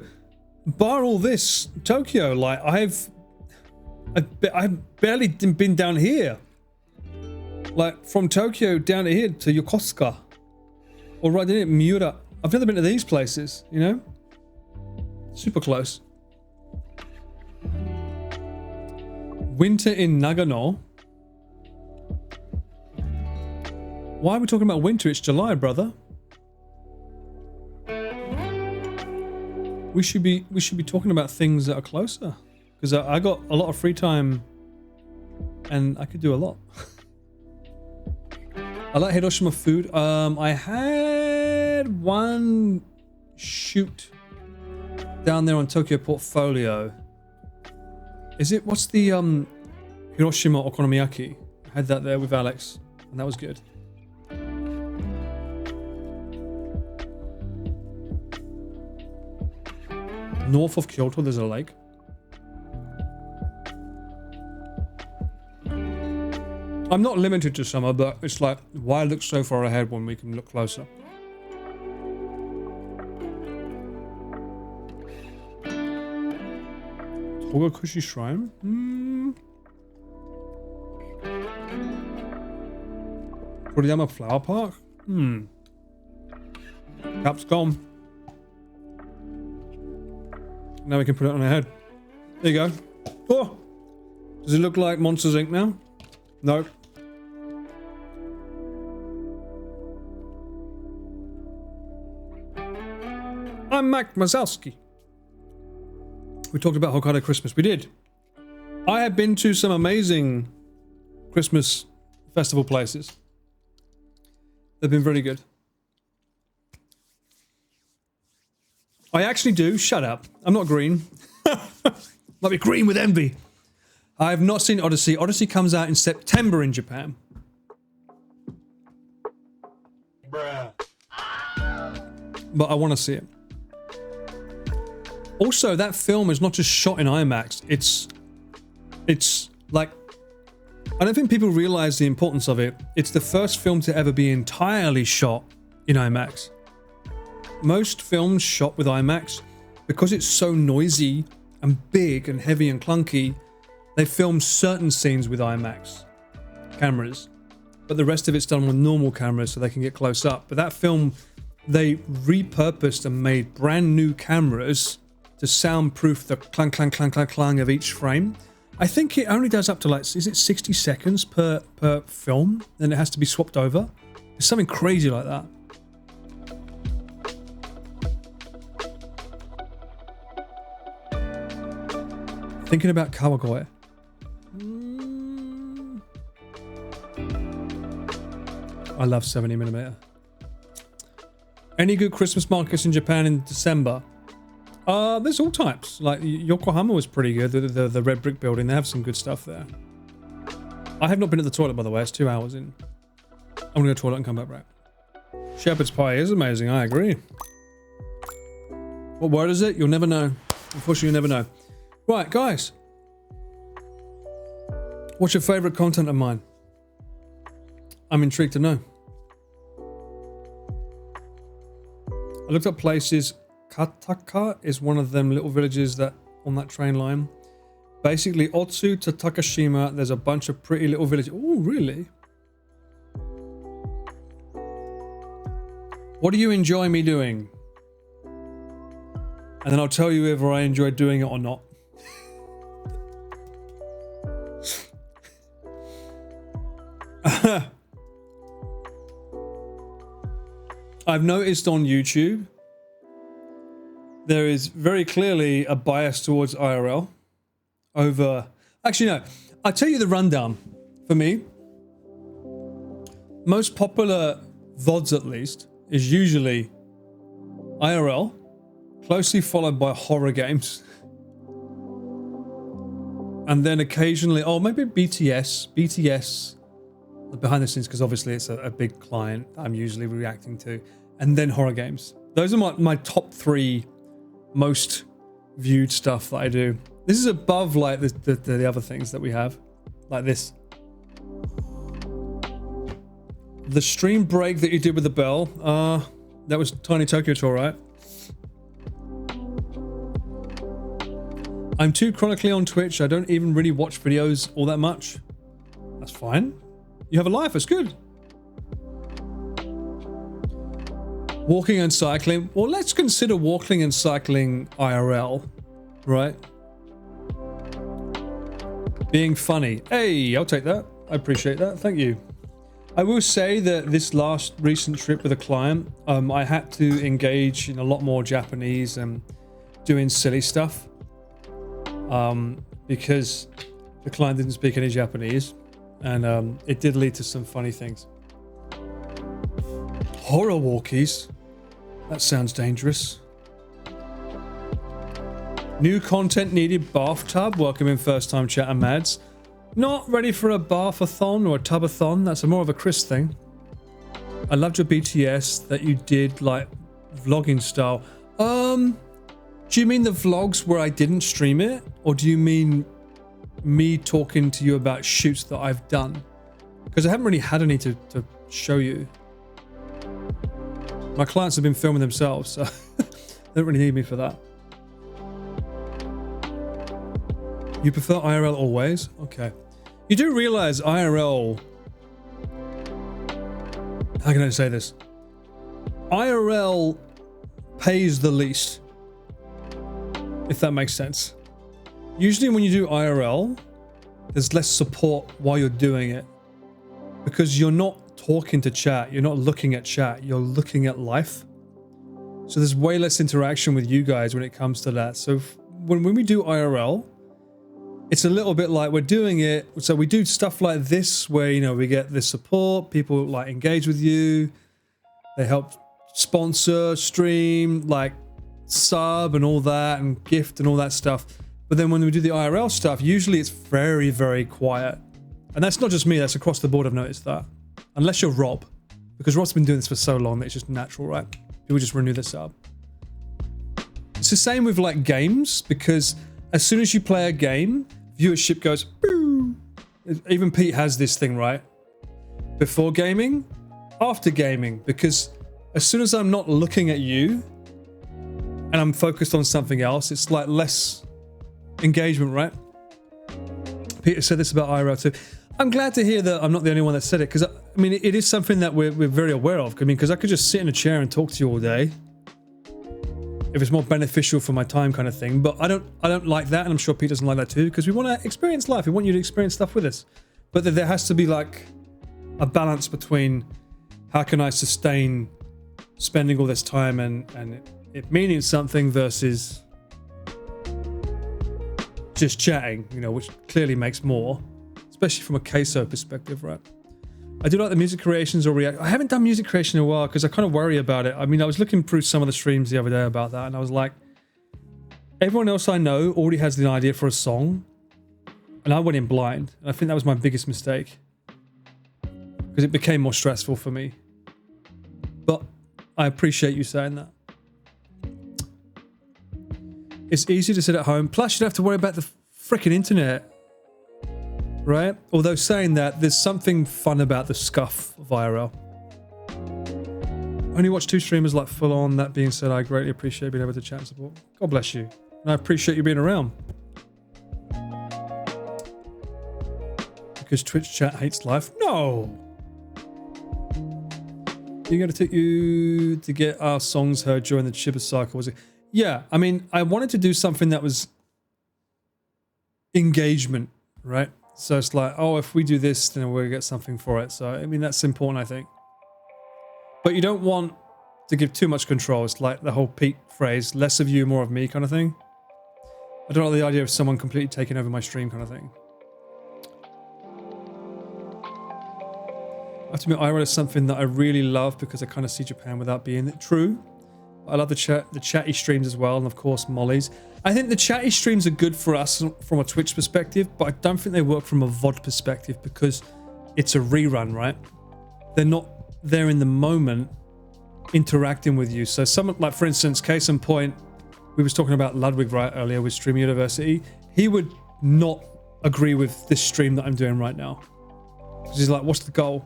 bar all this, Tokyo, like I've barely been down here. Like from Tokyo down here to Yokosuka. Or right in it, Miura. I've never been to these places, you know? Super close. Winter in Nagano. Why are we talking about winter? It's July, brother. We should be talking about things that are closer. Because I got a lot of free time and I could do a lot. I like Hiroshima food. I had one shoot down there on Tokyo Portfolio. Is it, what's the Hiroshima okonomiyaki? I had that there with Alex and that was good. North of Kyoto, there's a lake. I'm not limited to summer, but it's like, why look so far ahead when we can look closer? Togakushi Shrine? Kuriyama Flower Park? Cap's.com. Now we can put it on our head. There you go. Oh! Does it look like Monsters Inc. now? No. I'm Mac Mazowski. We talked about Hokkaido Christmas. We did. I have been to some amazing Christmas festival places. They've been very good. I actually do. Shut up. I'm not green. Might be green with envy. I have not seen Odyssey. Odyssey comes out in September in Japan. Bruh. But I want to see it. Also, that film is not just shot in IMAX. It's like, I don't think people realize the importance of it. It's the first film to ever be entirely shot in IMAX. Most films shot with IMAX, because it's so noisy and big and heavy and clunky, they film certain scenes with IMAX cameras, but the rest of it's done with normal cameras so they can get close up. But that film, they repurposed and made brand new cameras to soundproof the clang, clang, clang, clang, clang of each frame. I think it only does up to like, is it 60 seconds per film? Then it has to be swapped over. It's something crazy like that. Thinking about Kawagoe. I love 70mm. Any good Christmas markets in Japan in December? There's all types. Like Yokohama was pretty good. The red brick building. They have some good stuff there. I have not been at the toilet, by the way. It's 2 hours in. I'm gonna go to the toilet and come back. Shepherd's pie is amazing. I agree. What word is it? You'll never know. Unfortunately, you'll never know. Right, guys. What's your favorite content of mine? I'm intrigued to know. I looked up places. Kataka is one of them little villages that on that train line. Basically, Otsu to Takashima, there's a bunch of pretty little villages. Oh, really? What do you enjoy me doing? And then I'll tell you whether I enjoy doing it or not. I've noticed on YouTube there is very clearly a bias towards IRL over... Actually, no. I'll tell you the rundown for me. Most popular VODs, at least, is usually IRL, closely followed by horror games. And then occasionally, oh, maybe BTS, behind the scenes, because obviously it's a big client I'm usually reacting to, and then horror games. Those are my top 3 most viewed stuff that I do. This is above like the other things that we have, like this. The stream break that you did with the bell, that was Tiny Tokyo Tour, right? I'm too chronically on Twitch. I don't even really watch videos all that much. That's fine. You have a life, it's good. Walking and cycling. Well, let's consider walking and cycling IRL, right? Being funny. Hey, I'll take that. I appreciate that. Thank you. I will say that this last recent trip with a client, I had to engage in a lot more Japanese and doing silly stuff because the client didn't speak any Japanese, and it did lead to some funny things. Horror walkies. That sounds dangerous. New content needed. Bathtub. Welcome in first time chat and Mads. Not ready for a bathathon or a tubathon. That's more of a Chris thing. I loved your BTS that you did like vlogging style. Do you mean the vlogs where I didn't stream it? Or do you mean me talking to you about shoots that I've done? Because I haven't really had any to show you. My clients have been filming themselves, so they don't really need me for that. You prefer IRL always? Okay. You do realize IRL... How can I say this? IRL pays the least. If that makes sense. Usually when you do IRL, there's less support while you're doing it. Because you're not talking to chat, you're not looking at chat, you're looking at life. So there's way less interaction with you guys when it comes to that. So when we do IRL, it's a little bit like we're doing it. So we do stuff like this where, you know, we get this support, people like engage with you, they help sponsor, stream, like sub and all that, and gift and all that stuff. But then when we do the IRL stuff, usually it's very, very quiet. And that's not just me, that's across the board. I've noticed that. Unless you're Rob, because Rob's been doing this for so long that it's just natural, right? People just renew this up. It's the same with like games, because as soon as you play a game, viewership goes boo. Even Pete has this thing, right? Before gaming, after gaming, because as soon as I'm not looking at you and I'm focused on something else, it's like less engagement, right? Peter said this about IRL too. I'm glad to hear that I'm not the only one that said it, because I mean, it is something that we're very aware of. I mean, because I could just sit in a chair and talk to you all day if it's more beneficial for my time, kind of thing. But I don't like that, and I'm sure Pete doesn't like that too, because we want to experience life. We want you to experience stuff with us. But there has to be like a balance between how can I sustain spending all this time and it meaning something versus just chatting, you know, which clearly makes more. Especially from a queso perspective, right? I do like the music creations or react. I haven't done music creation in a while because I kind of worry about it. I mean, I was looking through some of the streams the other day about that, and I was like, everyone else I know already has the idea for a song, and I went in blind. And I think that was my biggest mistake because it became more stressful for me. But I appreciate you saying that. It's easy to sit at home. Plus, you don't have to worry about the freaking internet. Right? Although saying that, there's something fun about the scuff of IRL. Only watch 2 streamers like full on. That being said, I greatly appreciate being able to chat and support. God bless you. And I appreciate you being around. Because Twitch chat hates life? No! You're going to take you to get our songs heard during the Chiba cycle, was it? Yeah, I mean, I wanted to do something that was engagement, right? So it's like, oh, if we do this, then we'll get something for it. So, I mean, that's important, I think. But you don't want to give too much control. It's like the whole Pete phrase, less of you, more of me kind of thing. I don't like the idea of someone completely taking over my stream kind of thing. I have to admit, IRL is something that I really love because I kind of see Japan without being true. I love the chatty streams as well, and of course Molly's. I think the chatty streams are good for us from a Twitch perspective, but I don't think they work from a VOD perspective because it's a rerun, right? They're not there in the moment interacting with you. So someone like, for instance, case in point, we was talking about Ludwig right earlier with Stream University. He would not agree with this stream that I'm doing right now. Because he's like, what's the goal?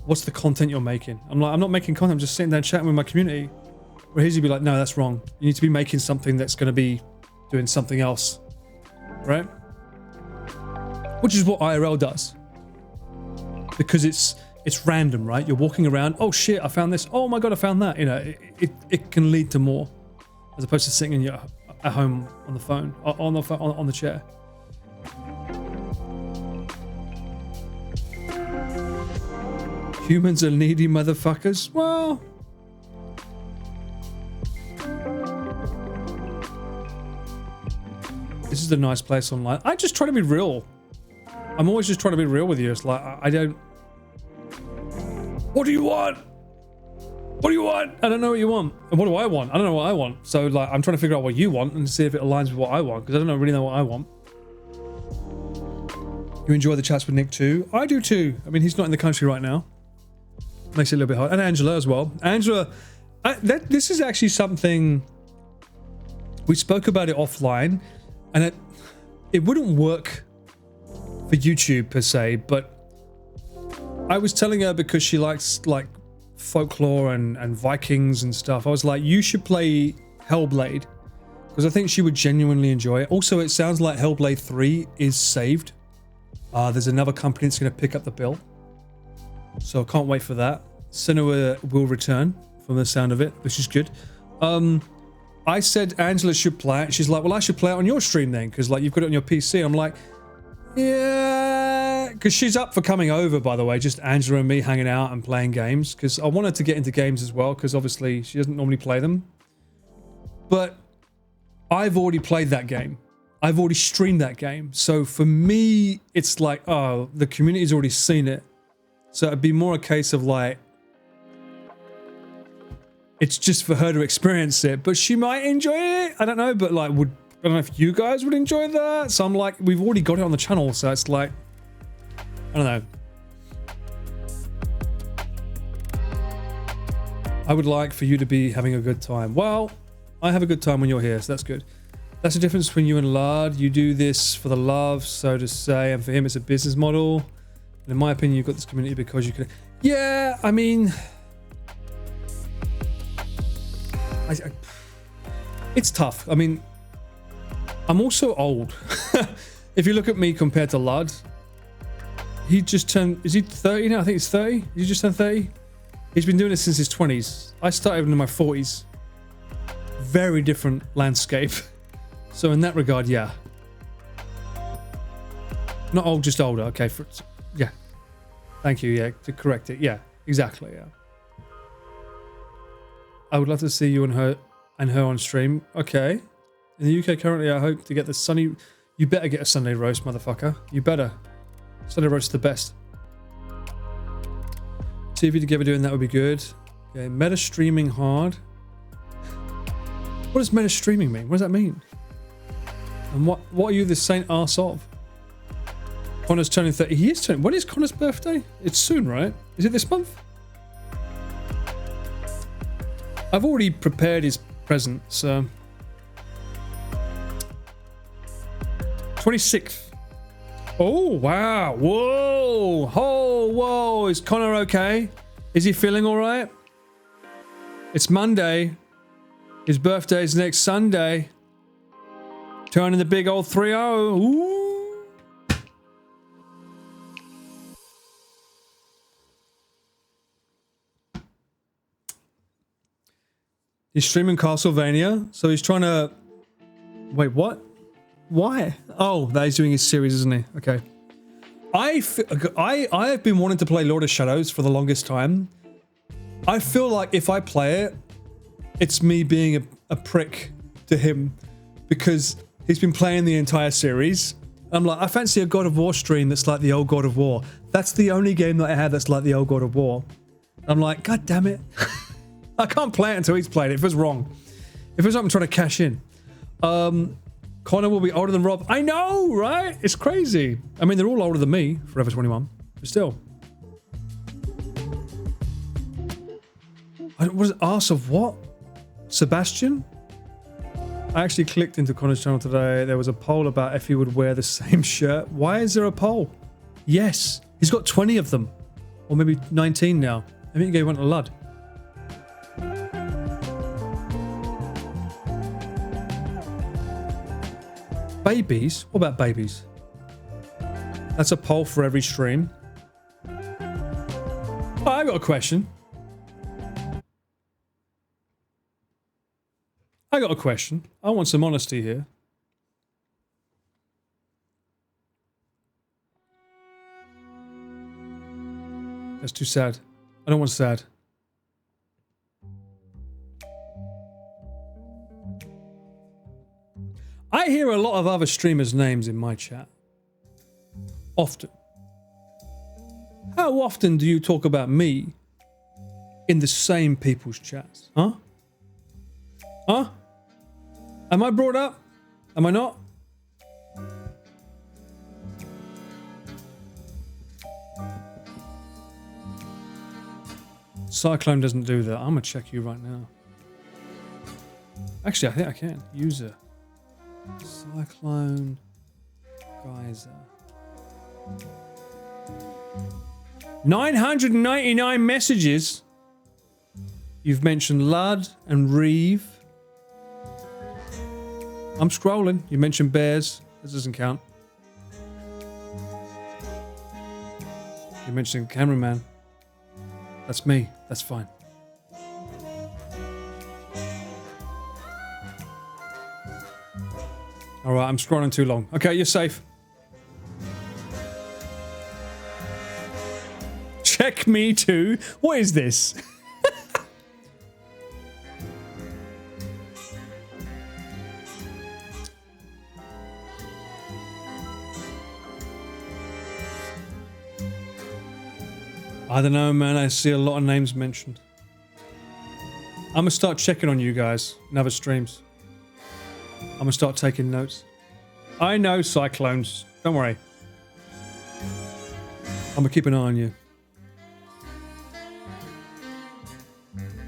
What's the content you're making? I'm like, I'm not making content, I'm just sitting there chatting with my community. Where he'd be like, no, that's wrong. You need to be making something that's going to be doing something else, right? Which is what IRL does. Because it's it's random, right? You're walking around. Oh shit! I found this. Oh my god! I found that. You know, it can lead to more, as opposed to sitting at home on the phone, on the chair. Humans are needy motherfuckers. Well. This is a nice place online. I just try to be real. I'm always just trying to be real with you. It's like, I don't... What do you want? What do you want? I don't know what you want. And what do I want? I don't know what I want. So, like, I'm trying to figure out what you want and see if it aligns with what I want, because I don't really know what I want. You enjoy the chats with Nick too? I do too. I mean, he's not in the country right now. Makes it a little bit hard. And Angela as well. Angela, this is actually something... We spoke about it offline, and it wouldn't work for YouTube per se, but I was telling her, because she likes like folklore and Vikings and stuff, I was like, you should play Hellblade, because I think she would genuinely enjoy it. Also, it sounds like Hellblade 3 is saved. There's another company that's going to pick up the bill, so I can't wait for that. Senua will return from the sound of it, which is good. I said Angela should play it. She's like, well, I should play it on your stream then, because like you've got it on your PC. I'm like, yeah, because she's up for coming over, by the way, just Angela and me hanging out and playing games, because I want her to get into games as well, because obviously she doesn't normally play them. But I've already played that game. I've already streamed that game. So for me, it's like, oh, the community's already seen it. So it'd be more a case of like, it's just for her to experience it, but she might enjoy it. I don't know, but like, I don't know if you guys would enjoy that. So I'm like, we've already got it on the channel, so it's like, I don't know. I would like for you to be having a good time. Well, I have a good time when you're here, so that's good. That's the difference between you and Lard. You do this for the love, so to say, and for him it's a business model. And in my opinion, you've got this community because you could... Yeah, I mean... it's tough. I mean, I'm also old. If you look at me compared to Lud, he just turned... Is he 30 now? I think he's 30. He just turned 30. He's been doing it since his 20s. I started in my 40s. Very different landscape. So in that regard, yeah. Not old, just older. Okay, yeah. Thank you, yeah, to correct it. Yeah, exactly, yeah. I would love to see you and her on stream. Okay. In the UK currently, I hope to get the sunny... You better get a Sunday roast, motherfucker. You better. Sunday roast is the best. TV together doing that would be good. Okay, meta streaming hard. What does meta streaming mean? What does that mean? And what are you the saint arse of? Connor's turning 30. He is turning... When is Connor's birthday? It's soon, right? Is it this month? I've already prepared his present, so... 26th. Oh, wow. Whoa. Oh, whoa. Is Connor okay? Is he feeling all right? It's Monday. His birthday's next Sunday. Turning the big old 3-0. Ooh. He's streaming Castlevania, so he's trying to... Wait, what? Why? Oh, that he's doing his series, isn't he? Okay. I have been wanting to play Lord of Shadows for the longest time. I feel like if I play it, it's me being a prick to him, because he's been playing the entire series. I'm like, I fancy a God of War stream that's like the old God of War. That's the only game that I have that's like the old God of War. I'm like, God damn it. I can't play it until he's played it. It feels wrong. It feels like I'm trying to cash in. Connor will be older than Rob. I know, right? It's crazy. I mean, they're all older than me, Forever 21. But still. What is arse of what? Sebastian? I actually clicked into Connor's channel today. There was a poll about if he would wear the same shirt. Why is there a poll? Yes. He's got 20 of them. Or maybe 19 now. I think he went to Lud. Babies? What about babies? That's a poll for every stream. I got a question. I got a question. I want some honesty here. That's too sad. I don't want sad. I hear a lot of other streamers' names in my chat. Often. How often do you talk about me in the same people's chats? Huh? Huh? Am I brought up? Am I not? Cyclone doesn't do that. I'm gonna check you right now. Actually, I think I can. User. Cyclone. Geyser. 999 messages. You've mentioned Lud and Reeve. I'm scrolling. You mentioned Bears. That doesn't count. You mentioned Cameraman. That's me. That's fine. Alright, I'm scrolling too long. Okay, you're safe. Check me too. What is this? I don't know, man. I see a lot of names mentioned. I'm gonna start checking on you guys in other streams. I'm gonna start taking notes. I know, Cyclones. Don't worry. I'm gonna keep an eye on you.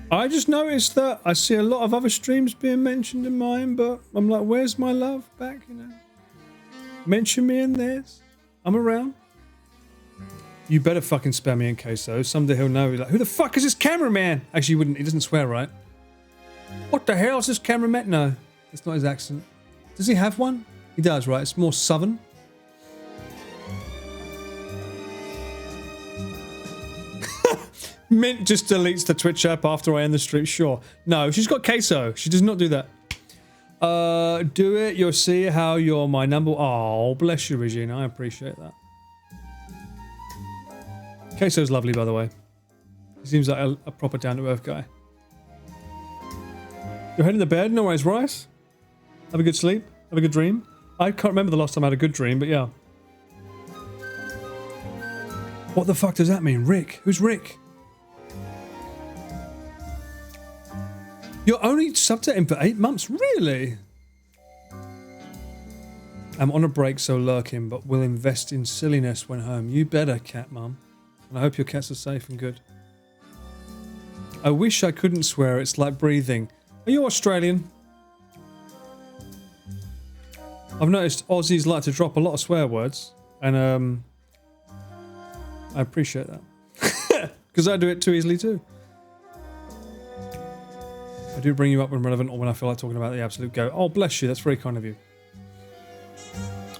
I just noticed that I see a lot of other streams being mentioned in mine, but I'm like, where's my love back, you know? Mention me in theirs. I'm around. You better fucking spam me in Queso. Someday he'll know. Like, who the fuck is this cameraman? Actually, he doesn't swear, right? What the hell is this cameraman? No, that's not his accent. Does he have one? He does, right? It's more southern. Mint just deletes the Twitch app after I end the stream. Sure. No, she's got Queso. She does not do that. Do it. You'll see how you're my number. Oh, bless you, Regina. I appreciate that. Queso's lovely, by the way. He seems like a proper down-to-earth guy. You're heading to bed? No worries, Rice. Have a good sleep. Have a good dream. I can't remember the last time I had a good dream, but yeah. What the fuck does that mean? Rick? Who's Rick? You're only subbed to him for 8 months? Really? I'm on a break, so lurking, but will invest in silliness when home. You better, cat mum. And I hope your cats are safe and good. I wish I couldn't swear. It's like breathing. Are you Australian? I've noticed Aussies like to drop a lot of swear words. And I appreciate that. Because I do it too easily too. I do bring you up when relevant or when I feel like talking about the absolute go. Oh, bless you. That's very kind of you.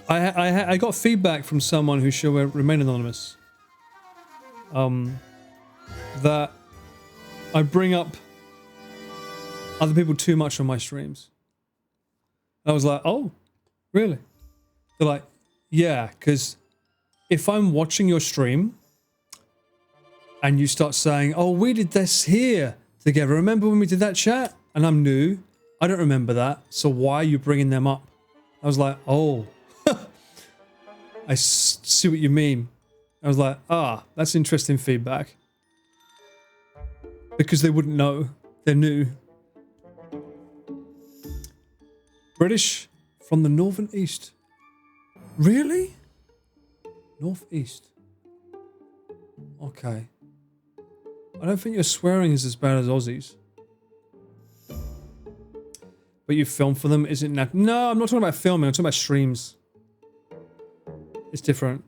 I got feedback from someone who shall remain anonymous. That I bring up other people too much on my streams. And I was like, oh, really? They're like, yeah, because if I'm watching your stream and you start saying, oh, we did this here together. Remember when we did that chat? And I'm new. I don't remember that. So why are you bringing them up? I was like, oh, I see what you mean. I was like, ah, that's interesting feedback. Because they wouldn't know. They're new. British from the Northern East. Really? Northeast. Okay. I don't think your swearing is as bad as Aussies. But you film for them, isn't that? No, I'm not talking about filming. I'm talking about streams. It's different.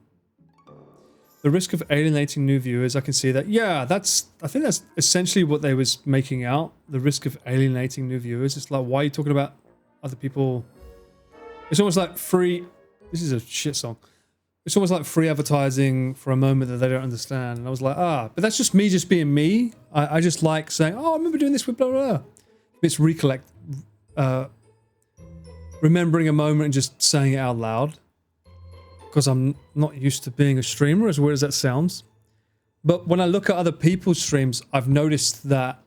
The risk of alienating new viewers, I can see that. Yeah, I think that's essentially what they was making out. The risk of alienating new viewers. It's like, why are you talking about other people? It's almost like free. This is a shit song. it's almost like free advertising for a moment that they don't understand. And I was like, but that's just me just being me. I just like saying, oh, I remember doing this with blah, blah, blah. It's remembering a moment and just saying it out loud. Because I'm not used to being a streamer, as weird as that sounds. But when I look at other people's streams, I've noticed that,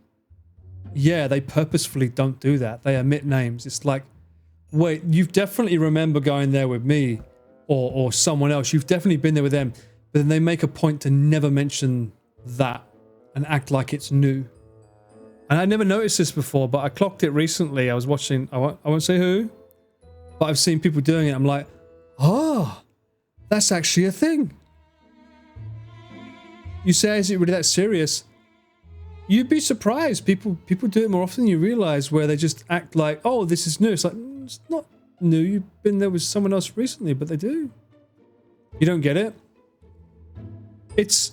yeah, they purposefully don't do that. They omit names. It's like, wait, you definitely remember going there with me or someone else. You've definitely been there with them. But then they make a point to never mention that and act like it's new. And I never noticed this before, but I clocked it recently. I was watching, I won't say who, but I've seen people doing it. I'm like, oh, that's actually a thing. You say, is it really that serious? You'd be surprised. People do it more often than you realize, where they just act like, oh, this is new. It's like, it's not new. You've been there with someone else recently, but they do. You don't get it? It's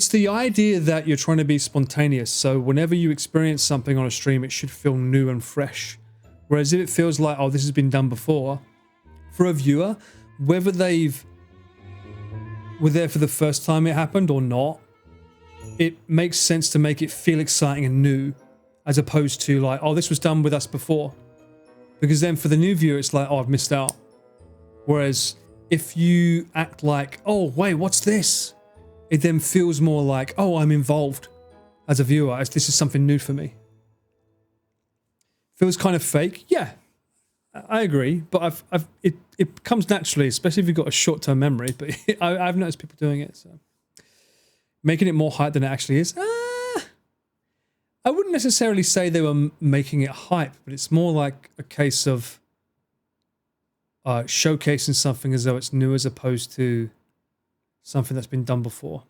the idea that you're trying to be spontaneous. So whenever you experience something on a stream, it should feel new and fresh. Whereas if it feels like, oh, this has been done before, for a viewer, whether were there for the first time it happened or not, it makes sense to make it feel exciting and new, as opposed to like, oh, this was done with us before. Because then for the new viewer, it's like, oh, I've missed out. Whereas if you act like, oh, wait, what's this? It then feels more like, oh, I'm involved as a viewer, as this is something new for me. Feels kind of fake. Yeah, I agree. But it comes naturally, especially if you've got a short-term memory. But I've noticed people doing it. So making it more hype than it actually is. I wouldn't necessarily say they were making it hype, but it's more like a case of showcasing something as though it's new, as opposed to something that's been done before.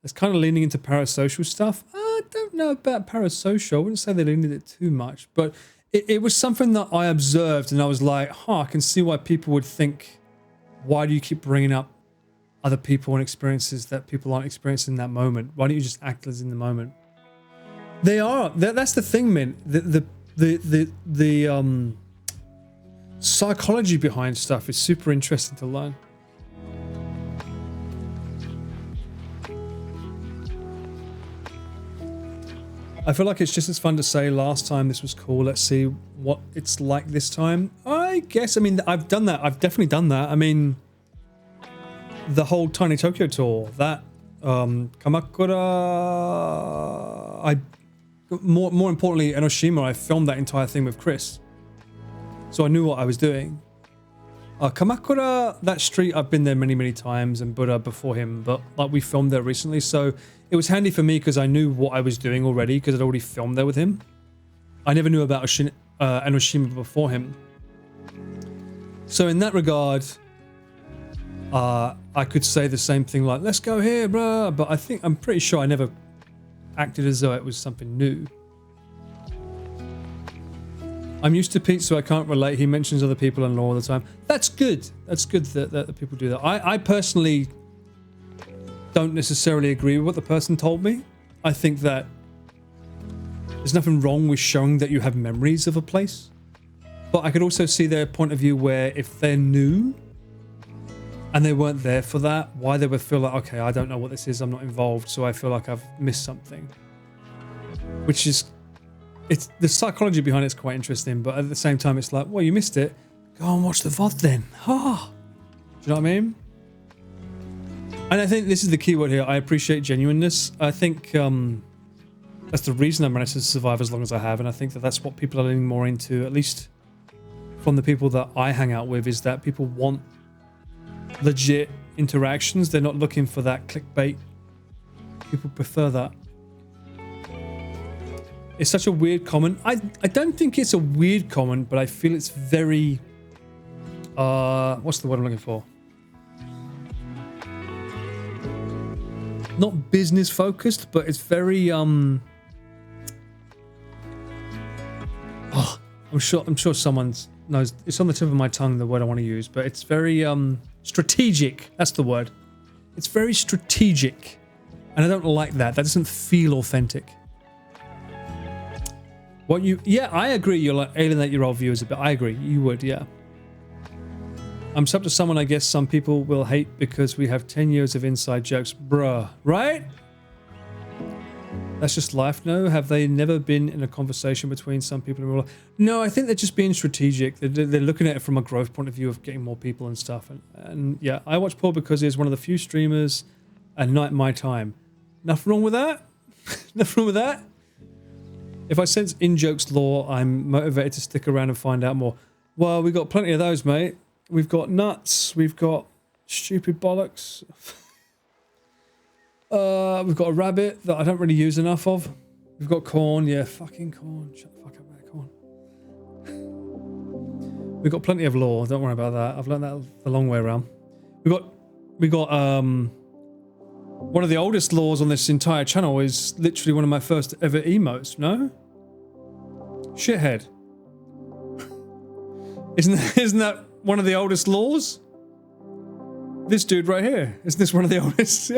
It's kind of leaning into parasocial stuff. I don't know about parasocial. I wouldn't say they leaned into it too much, but it was something that I observed, and I was like, I can see why people would think, why do you keep bringing up other people and experiences that people aren't experiencing in that moment? Why don't you just act as in the moment? They are. That's the thing, man. The psychology behind stuff is super interesting to learn. I feel like it's just as fun to say last time this was cool. Let's see what it's like this time. I guess. I mean, I've done that. I've definitely done that. I mean, the whole Tiny Tokyo tour, that Kamakura. More importantly, Enoshima, I filmed that entire thing with Chris, so I knew what I was doing. Kamakura, that street, I've been there many times, and Buddha before him, but like we filmed there recently, so it was handy for me because I knew what I was doing already, because I'd already filmed there with him. I never knew about Enoshima before him. So in that regard, I could say the same thing like, let's go here, bruh, but I'm pretty sure I never acted as though it was something new. I'm used to Pete, so I can't relate. He mentions other people and all the time. That's good. That's good that people do that. I personally don't necessarily agree with what the person told me. I think that there's nothing wrong with showing that you have memories of a place. But I could also see their point of view where if they're new and they weren't there for that, why they would feel like, okay, I don't know what this is, I'm not involved, so I feel like I've missed something. Which is, the psychology behind it's quite interesting, but at the same time it's like, well, you missed it, go and watch the VOD then. Do you know what I mean? And I think this is the key word here. I appreciate genuineness. I think that's the reason I managed to survive as long as I have, and I think that that's what people are leaning more into, at least from the people that I hang out with, is that people want legit interactions. They're not looking for that clickbait. People prefer that. It's such a weird comment. I don't think it's a weird comment, but I feel it's very what's the word I'm looking for? Not business focused, but it's very I'm sure someone knows. It's on the tip of my tongue, the word I want to use, but it's very strategic. That's the word. It's very strategic, and I don't like that. That doesn't feel authentic. Yeah, I agree. You'll like alienate your old viewers a bit. I agree. You would, yeah. I'm subbed to someone I guess some people will hate because we have 10 years of inside jokes. Bruh. Right? That's just life, no? Have they never been in a conversation between some people in real life? No, I think they're just being strategic. They're looking at it from a growth point of view of getting more people and stuff. And yeah, I watch Paul because he's one of the few streamers at night my time. Nothing wrong with that. Nothing wrong with that. If I sense in-jokes lore, I'm motivated to stick around and find out more. Well, we've got plenty of those, mate. We've got nuts. We've got stupid bollocks. We've got a rabbit that I don't really use enough of. We've got corn. Yeah, fucking corn. Shut the fuck up about corn. We've got plenty of lore. Don't worry about that. I've learned that the long way around. We got one of the oldest lores on this entire channel is literally one of my first ever emotes, no? Shithead. Isn't that one of the oldest lores? This dude right here. Isn't this one of the oldest?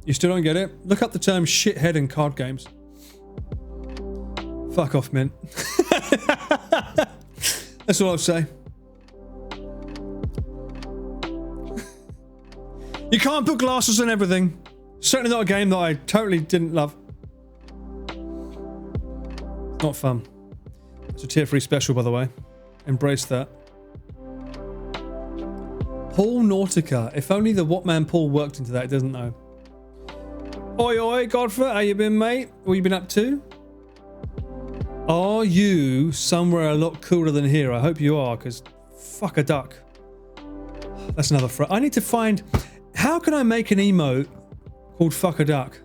You still don't get it? Look up the term shithead in card games. Fuck off, mint. That's all I'll say. You can't put glasses on everything. Certainly not a game that I totally didn't love. Not fun. It's a tier 3 special, by the way. Embrace that. Paul Nautica. If only the Whatman Paul worked into that, it doesn't know. Oi, oi, Godfrey, how you been, mate? What you been up to? Are you somewhere a lot cooler than here? I hope you are, because fuck a duck. That's another phrase. I need to find... How can I make an emote called fuck a duck?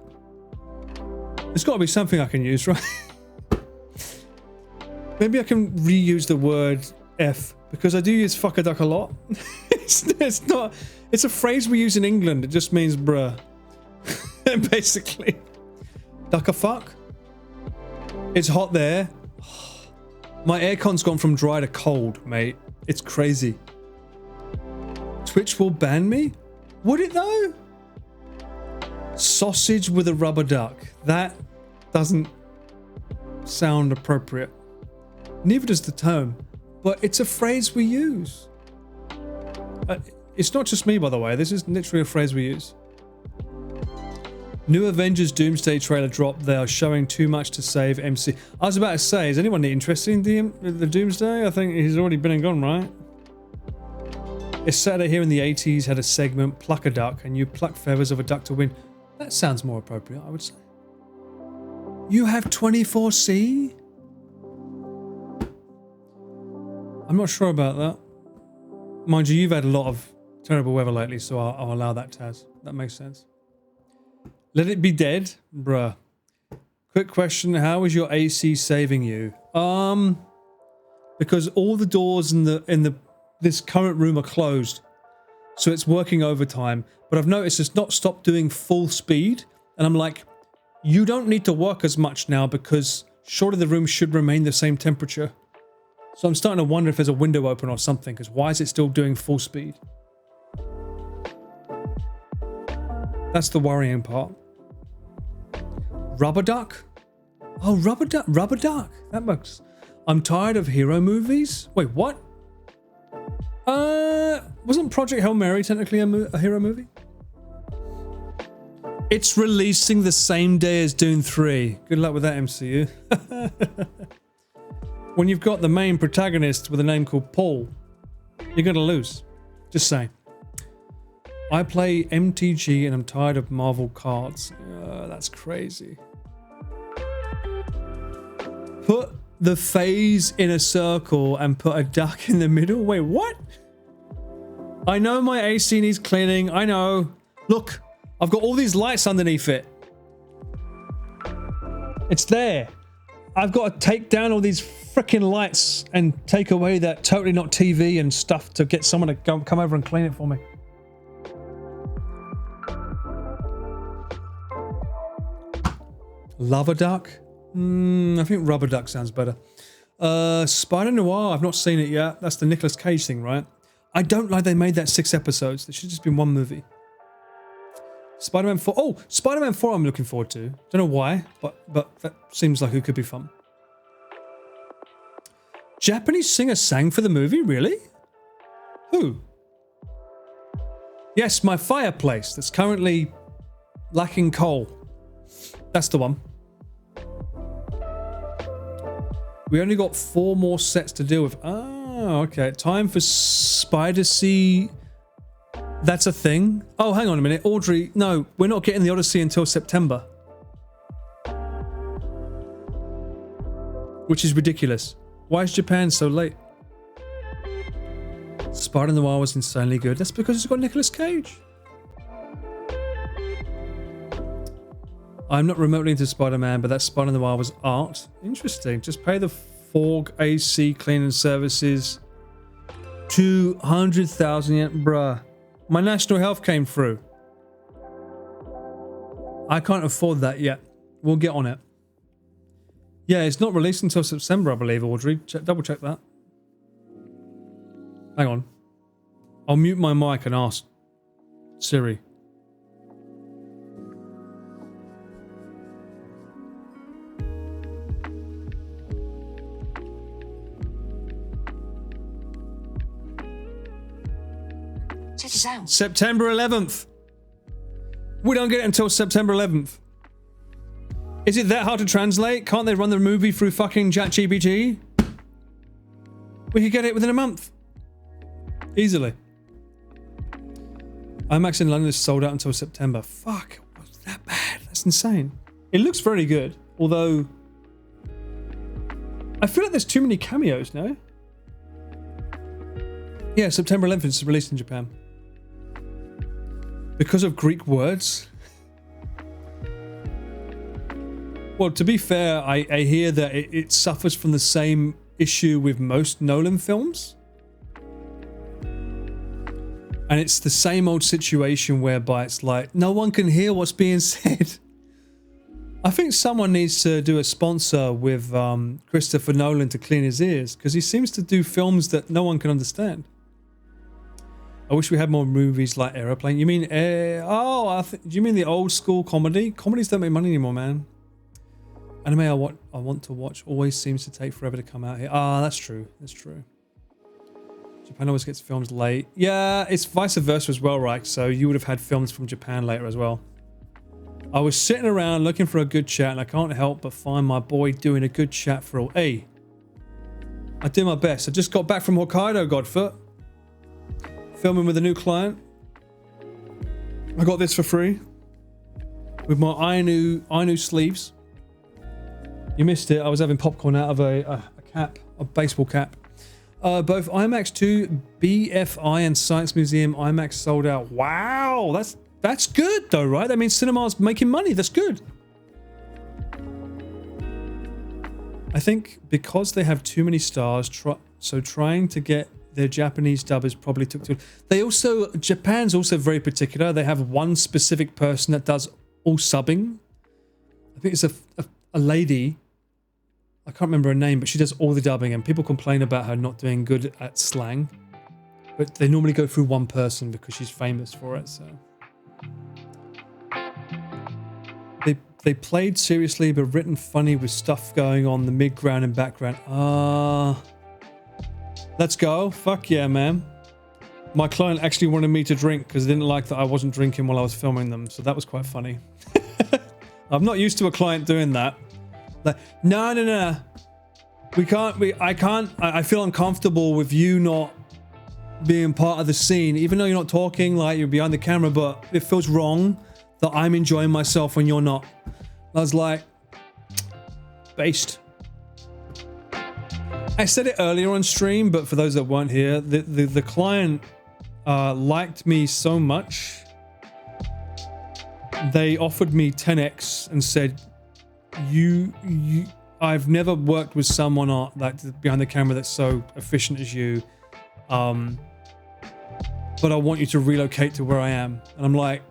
There's got to be something I can use, right? Maybe I can reuse the word F, because I do use fuck a duck a lot. It's not... It's a phrase we use in England. It just means bruh. Basically. Duck a fuck? It's hot there. My aircon's gone from dry to cold, mate. It's crazy. Twitch will ban me? Would it though? Sausage with a rubber duck. That doesn't sound appropriate. Neither does the term. But it's a phrase we use. It's not just me, by the way. This is literally a phrase we use. New Avengers Doomsday trailer dropped. They are showing too much to save MC. I was about to say, is anyone interested in the Doomsday? I think he's already been and gone, right? It's Saturday here in the 80s had a segment, Pluck a Duck, and you pluck feathers of a duck to win. That sounds more appropriate, I would say. You have 24C? I'm not sure about that. Mind you, you've had a lot of terrible weather lately, so I'll allow that, Taz. That makes sense. Let it be dead? Bruh. Quick question, how is your AC saving you? Because all the doors in this current room are closed. So it's working overtime. But I've noticed it's not stopped doing full speed. And I'm like, you don't need to work as much now because surely the room should remain the same temperature. So I'm starting to wonder if there's a window open or something, because why is it still doing full speed? That's the worrying part. Rubber duck? Oh, rubber duck. Rubber duck. That works. I'm tired of hero movies. Wait, what? Wasn't Project Hail Mary technically a hero movie? It's releasing the same day as Dune 3. Good luck with that, MCU. When you've got the main protagonist with a name called Paul, you're gonna lose. Just saying. I play MTG and I'm tired of Marvel cards. That's crazy. Put the phase in a circle and put a duck in the middle? Wait, what? I know my AC needs cleaning. I know. Look, I've got all these lights underneath it. It's there. I've got to take down all these freaking lights and take away that totally not TV and stuff to get someone to come over and clean it for me. Lava duck? I think rubber duck sounds better. Spider Noir, I've not seen it yet. That's the Nicolas Cage thing, right? I don't like they made that 6 episodes. There should have just been one movie. Spider-Man 4. Oh, Spider-Man 4 I'm looking forward to. Don't know why, but that seems like it could be fun. Japanese singer sang for the movie? Really? Who? Yes, my fireplace that's currently lacking coal. That's the one. We only got 4 more sets to deal with. Oh, okay. Time for Spider Sea. That's a thing. Oh, hang on a minute. Audrey, no, we're not getting the Odyssey until September. Which is ridiculous. Why is Japan so late? Spider-Noir was insanely good. That's because it's got Nicolas Cage. I'm not remotely into Spider-Man, but that Spider-Noir was art. Interesting. Just pay the Forg AC cleaning services 200,000 yen. Bruh. My national health came through. I can't afford that yet. We'll get on it. Yeah, it's not released until September, I believe, Audrey. Double check that. Hang on. I'll mute my mic and ask Siri. Check this out. September 11th. We don't get it until September 11th. Is it that hard to translate? Can't they run the movie through fucking ChatGPT? We could get it within a month. Easily. IMAX in London is sold out until September. Fuck, was that bad? That's insane. It looks very good, although I feel like there's too many cameos, no? Yeah, September 11th is released in Japan. Because of Greek words? Well, to be fair, I hear that it suffers from the same issue with most Nolan films. And it's the same old situation whereby it's like, no one can hear what's being said. I think someone needs to do a sponsor with Christopher Nolan to clean his ears, because he seems to do films that no one can understand. I wish we had more movies like Aeroplane. You mean, do you mean the old school comedy? Comedies don't make money anymore, man. Anime I want to watch always seems to take forever to come out here. Ah, that's true. That's true. Japan always gets films late. Yeah, it's vice versa as well, right? So you would have had films from Japan later as well. I was sitting around looking for a good chat, and I can't help but find my boy doing a good chat for all. Hey, I do my best. I just got back from Hokkaido, Godfoot. Filming with a new client. I got this for free. With my Ainu sleeves. You missed it. I was having popcorn out of a cap, a baseball cap. Both IMAX 2, BFI, and Science Museum IMAX sold out. Wow, that's good though, right? That means cinema's making money. That's good. I think because they have too many stars, so trying to get their Japanese dubbers probably took too. Japan's also very particular. They have one specific person that does all subbing. I think it's a lady. I can't remember her name, but she does all the dubbing, and people complain about her not doing good at slang. But they normally go through one person because she's famous for it, so. They played seriously, but written funny with stuff going on the mid-ground and background. Let's go. Fuck yeah, man. My client actually wanted me to drink because they didn't like that I wasn't drinking while I was filming them, so that was quite funny. I'm not used to a client doing that. Like, no. I feel uncomfortable with you not being part of the scene, even though you're not talking, like you're behind the camera, but it feels wrong that I'm enjoying myself when you're not. I was like, based. I said it earlier on stream, but for those that weren't here, the client liked me so much, they offered me 10x and said, I've never worked with someone like behind the camera that's so efficient as you, but I want you to relocate to where I am. And I'm like,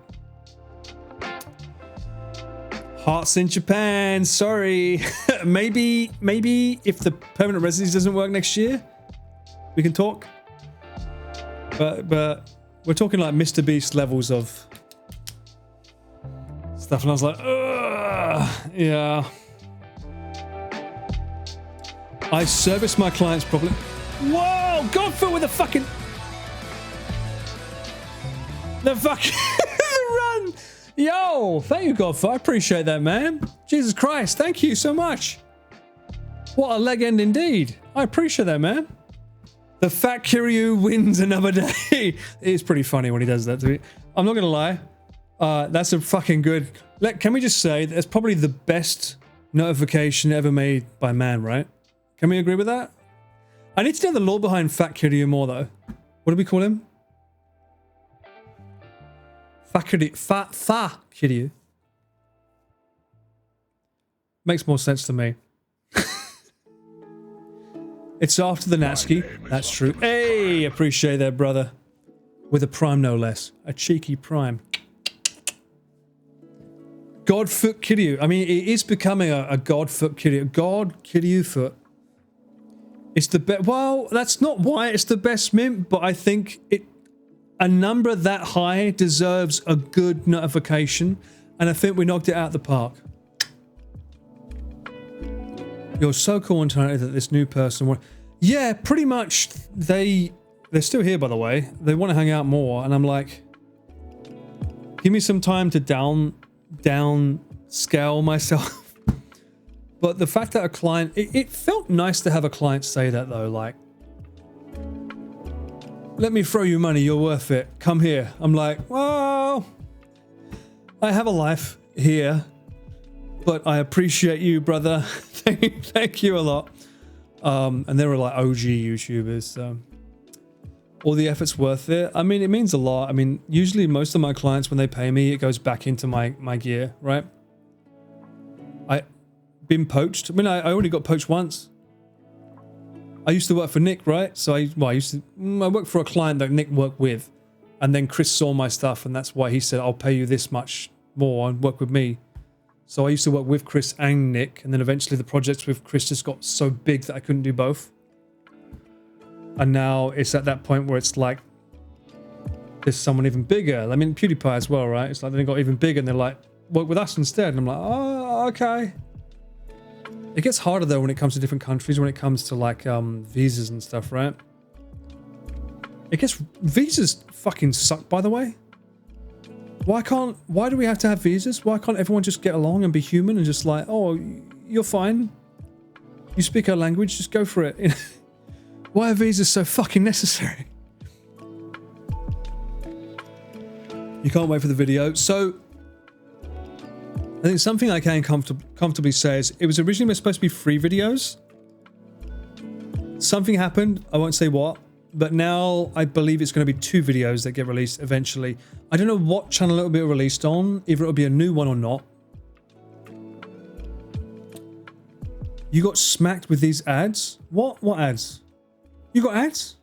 hearts in Japan, sorry. maybe if the permanent residency doesn't work next year, we can talk. But we're talking like Mr. Beast levels of stuff, and I was like, ugh, yeah. I service my clients properly. Whoa, Godfoot with the fucking the run. Yo, thank you, Godfoot. I appreciate that, man. Jesus Christ, thank you so much. What a leg end indeed. I appreciate that, man. The fat Kiryu wins another day. It's pretty funny when he does that to me. I'm not gonna lie. That's a fucking good. Can we just say that's probably the best notification ever made by man, right? Can we agree with that? I need to know the lore behind Fat Kiryu more though. What do we call him? Fat Kiryu. Makes more sense to me. It's after the Natsuki. That's true. Hey, appreciate that, brother. With a prime, no less. A cheeky prime. Godfoot Kiryu. I mean, it is becoming a Godfoot Kiryu. God Kiryu foot. It's the best. Well, that's not why it's the best mint, but I think a number that high deserves a good notification, and I think we knocked it out of the park. You're so cool and talented that this new person yeah, pretty much. They're still here, by the way. They want to hang out more, and I'm like, give me some time to down scale myself. But the fact that a client, it felt nice to have a client say that though, like, let me throw you money, you're worth it, come here. I'm like, well, I have a life here, but I appreciate you, brother. Thank you a lot. And they were like OG YouTubers, so all the effort's worth it. I mean, it means a lot. I mean, usually most of my clients, when they pay me, it goes back into my gear, right? I been poached. I mean, I only got poached once. I used to work for Nick, right? So I worked for a client that Nick worked with, and then Chris saw my stuff, and that's why he said, I'll pay you this much more and work with me. So I used to work with Chris and Nick, and then eventually the projects with Chris just got so big that I couldn't do both. And now it's at that point where it's like, there's someone even bigger. I mean, PewDiePie as well, right? It's like they got even bigger and they're like, work with us instead. And I'm like, oh, okay. It gets harder though when it comes to different countries, when it comes to like visas and stuff, right? Visas fucking suck, by the way. Why do we have to have visas? Why can't everyone just get along and be human and just like, oh, you're fine. You speak our language, just go for it. Why are visas so fucking necessary? You can't wait for the video. So, I think something I can comfortably say is it was originally supposed to be 3 videos. Something happened, I won't say what, but now I believe it's going to be 2 videos that get released eventually. I don't know what channel it'll be released on, either it'll be a new one or not. You got smacked with these ads? What? What ads? You got ads?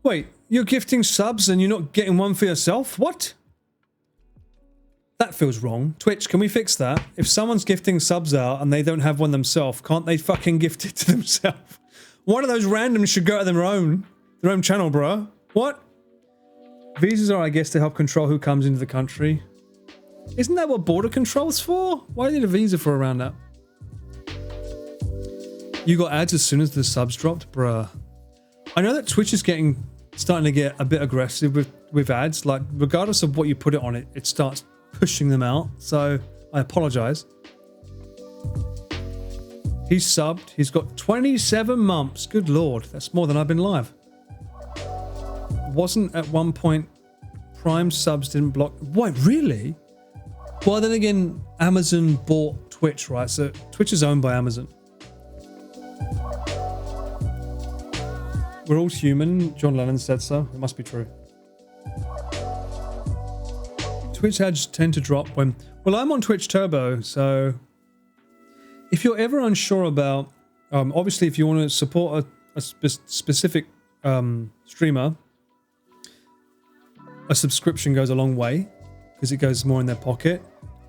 Wait, you're gifting subs and you're not getting one for yourself? What? That feels wrong. Twitch, can we fix that? If someone's gifting subs out and they don't have one themselves, can't they fucking gift it to themselves? One of those randoms should go to their own channel, bro. What? Visas are, I guess, to help control who comes into the country. Isn't that what border control's for? Why do you need a visa for around that? You got ads as soon as the subs dropped? Bruh. I know that Twitch is starting to get a bit aggressive with ads. Like, regardless of what you put it on, it starts pushing them out. So, I apologize. He's subbed. He's got 27 months. Good lord. That's more than I've been live. Wasn't at one point Prime subs didn't block. What, really? Well, then again, Amazon bought Twitch, right? So Twitch is owned by Amazon. We're all human. John Lennon said so. It must be true. Twitch ads tend to drop when... Well, I'm on Twitch Turbo, so... If you're ever unsure about... obviously, if you want to support a specific streamer, a subscription goes a long way, because it goes more in their pocket.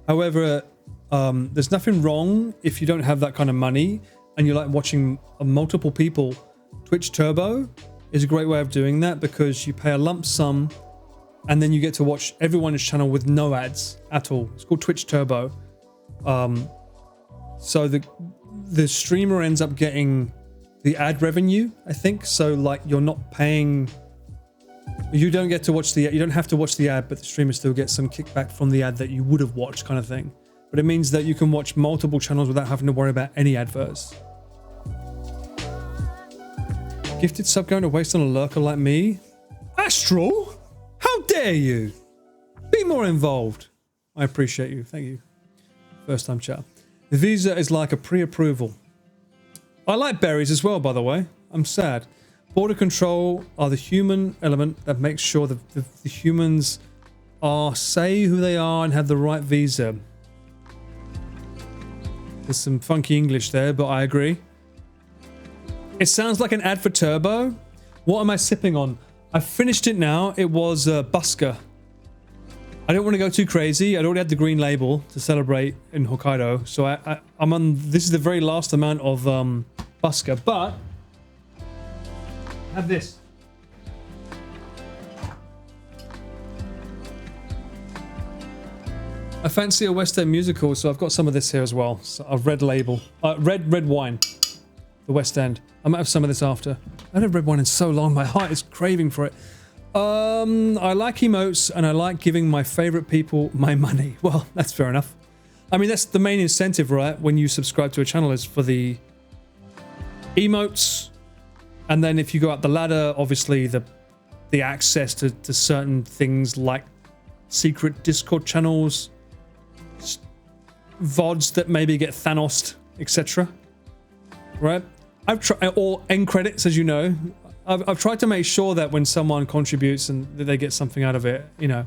However, there's nothing wrong if you don't have that kind of money, and you like watching multiple people. Twitch Turbo is a great way of doing that, because you pay a lump sum, and then you get to watch everyone's channel with no ads at all. It's called Twitch Turbo. So the streamer ends up getting the ad revenue, I think. So like you're not paying, you don't get to watch the, you don't have to watch the ad, but the streamer still gets some kickback from the ad that you would have watched, kind of thing. But it means that you can watch multiple channels without having to worry about any adverts. Gifted sub going to waste on a lurker like me? Astral? How dare you? Be more involved. I appreciate you. Thank you. First time chat. The visa is like a pre-approval. I like berries as well, by the way. I'm sad. Border control are the human element that makes sure that the humans are say who they are and have the right visa. There's some funky English there, but I agree. It sounds like an ad for Turbo. What am I sipping on? I finished it now. It was Busker. I don't want to go too crazy. I'd already had the green label to celebrate in Hokkaido, so I'm on. This is the very last amount of Busker, but have this. I fancy a West End musical, so I've got some of this here as well. So a red label, red wine, the West End. I might have some of this after. I haven't had red wine in so long. My heart is craving for it. I like emotes and I like giving my favorite people my money. Well, that's fair enough. I mean, that's the main incentive, right? When you subscribe to a channel is for the emotes. And then if you go up the ladder, obviously the access to certain things like secret Discord channels, VODs that maybe get Thanos'd, etc. Right? I've tried, or end credits, as you know. I've tried to make sure that when someone contributes and that they get something out of it, you know.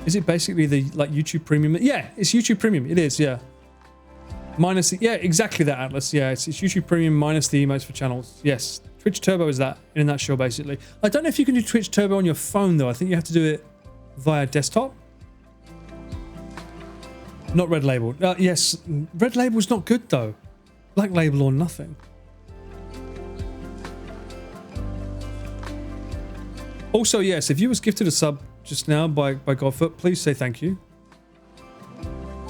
Is it basically the like YouTube Premium? Yeah, it's YouTube Premium. It is, yeah. Minus the, yeah, exactly that, Atlas. Yeah, it's YouTube Premium minus the emotes for channels. Yes, Twitch Turbo is that in a nutshell, basically. I don't know if you can do Twitch Turbo on your phone though. I think you have to do it via desktop. Not Red Label. Yes, Red Label's not good though. Black Label or nothing. Also, yes, if you was gifted a sub just now by Godfoot, please say thank you.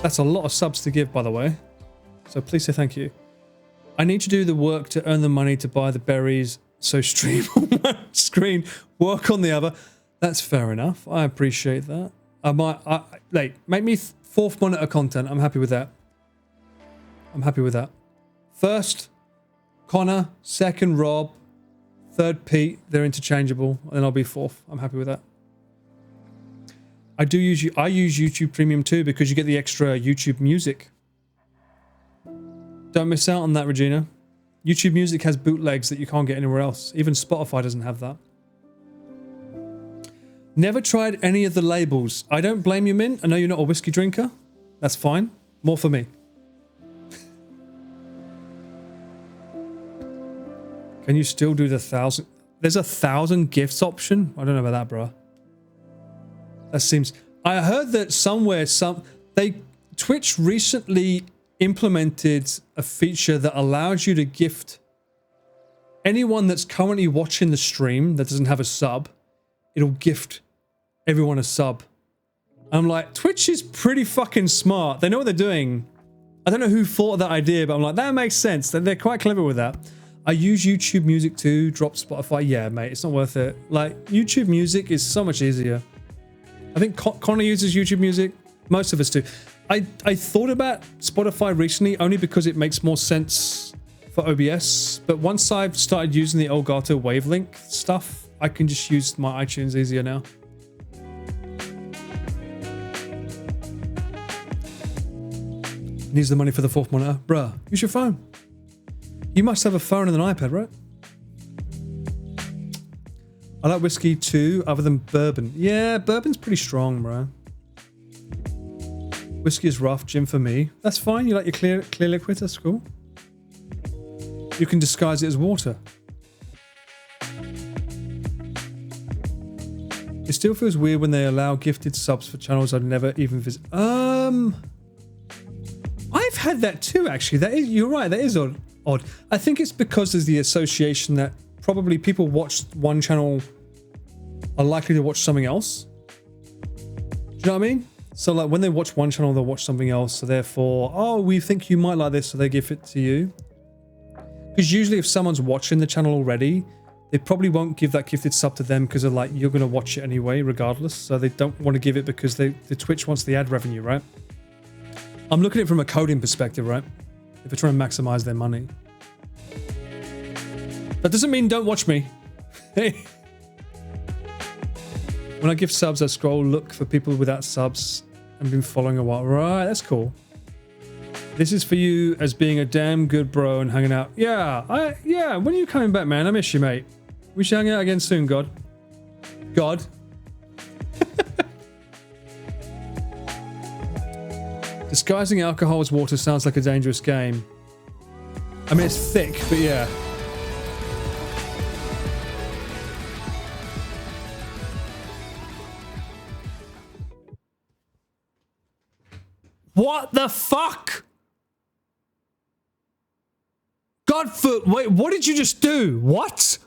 That's a lot of subs to give, by the way. So please say thank you. I need to do the work to earn the money to buy the berries, so stream on one screen, work on the other. That's fair enough. I appreciate that. Like, make me fourth monitor content. I'm happy with that. I'm happy with that. First, Connor. Second, Rob. Third, Pete. They're interchangeable. And then I'll be fourth. I'm happy with that. I use YouTube Premium too because you get the extra YouTube Music. Don't miss out on that, Regina. YouTube Music has bootlegs that you can't get anywhere else. Even Spotify doesn't have that. Never tried any of the labels. I don't blame you, Min. I know you're not a whiskey drinker. That's fine. More for me. Can you still do the 1,000? There's a 1,000 gifts option? I don't know about that, bro. That seems... I heard that somewhere, Twitch recently implemented a feature that allows you to gift anyone that's currently watching the stream that doesn't have a sub. It'll gift everyone a sub. I'm like, Twitch is pretty fucking smart. They know what they're doing. I don't know who thought of that idea, but I'm like, that makes sense. They're quite clever with that. I use YouTube Music too, drop Spotify. Yeah, mate, it's not worth it. Like, YouTube Music is so much easier. I think Connor uses YouTube Music. Most of us do. I thought about Spotify recently only because it makes more sense for OBS. But once I've started using the Elgato Wavelink stuff, I can just use my iTunes easier now. Needs the money for the fourth monitor. Bruh, use your phone. You must have a phone and an iPad, right? I like whiskey too, other than bourbon. Yeah, bourbon's pretty strong, bro. Whiskey is rough, gin for me. That's fine. You like your clear liquid. That's cool. You can disguise it as water. It still feels weird when they allow gifted subs for channels I'd never even visit. I've had that too, actually. You're right. That is odd. I think it's because there's the association that probably people watch one channel are likely to watch something else. Do you know what I mean? So like when they watch one channel, they'll watch something else. So therefore, oh, we think you might like this, so they give it to you. Because usually if someone's watching the channel already, they probably won't give that gifted sub to them because they're like, you're going to watch it anyway, regardless. So they don't want to give it because the Twitch wants the ad revenue, right? I'm looking at it from a coding perspective, right? If they're trying to maximize their money. That doesn't mean don't watch me. Hey. When I give subs, I scroll, look for people without subs and been following a while. Right, that's cool. This is for you as being a damn good bro and hanging out. Yeah, yeah, when are you coming back, man? I miss you, mate. We should hang out again soon, God. God. Disguising alcohol as water sounds like a dangerous game. I mean, it's thick, but yeah. What the fuck? Godfoot, wait, what did you just do? What?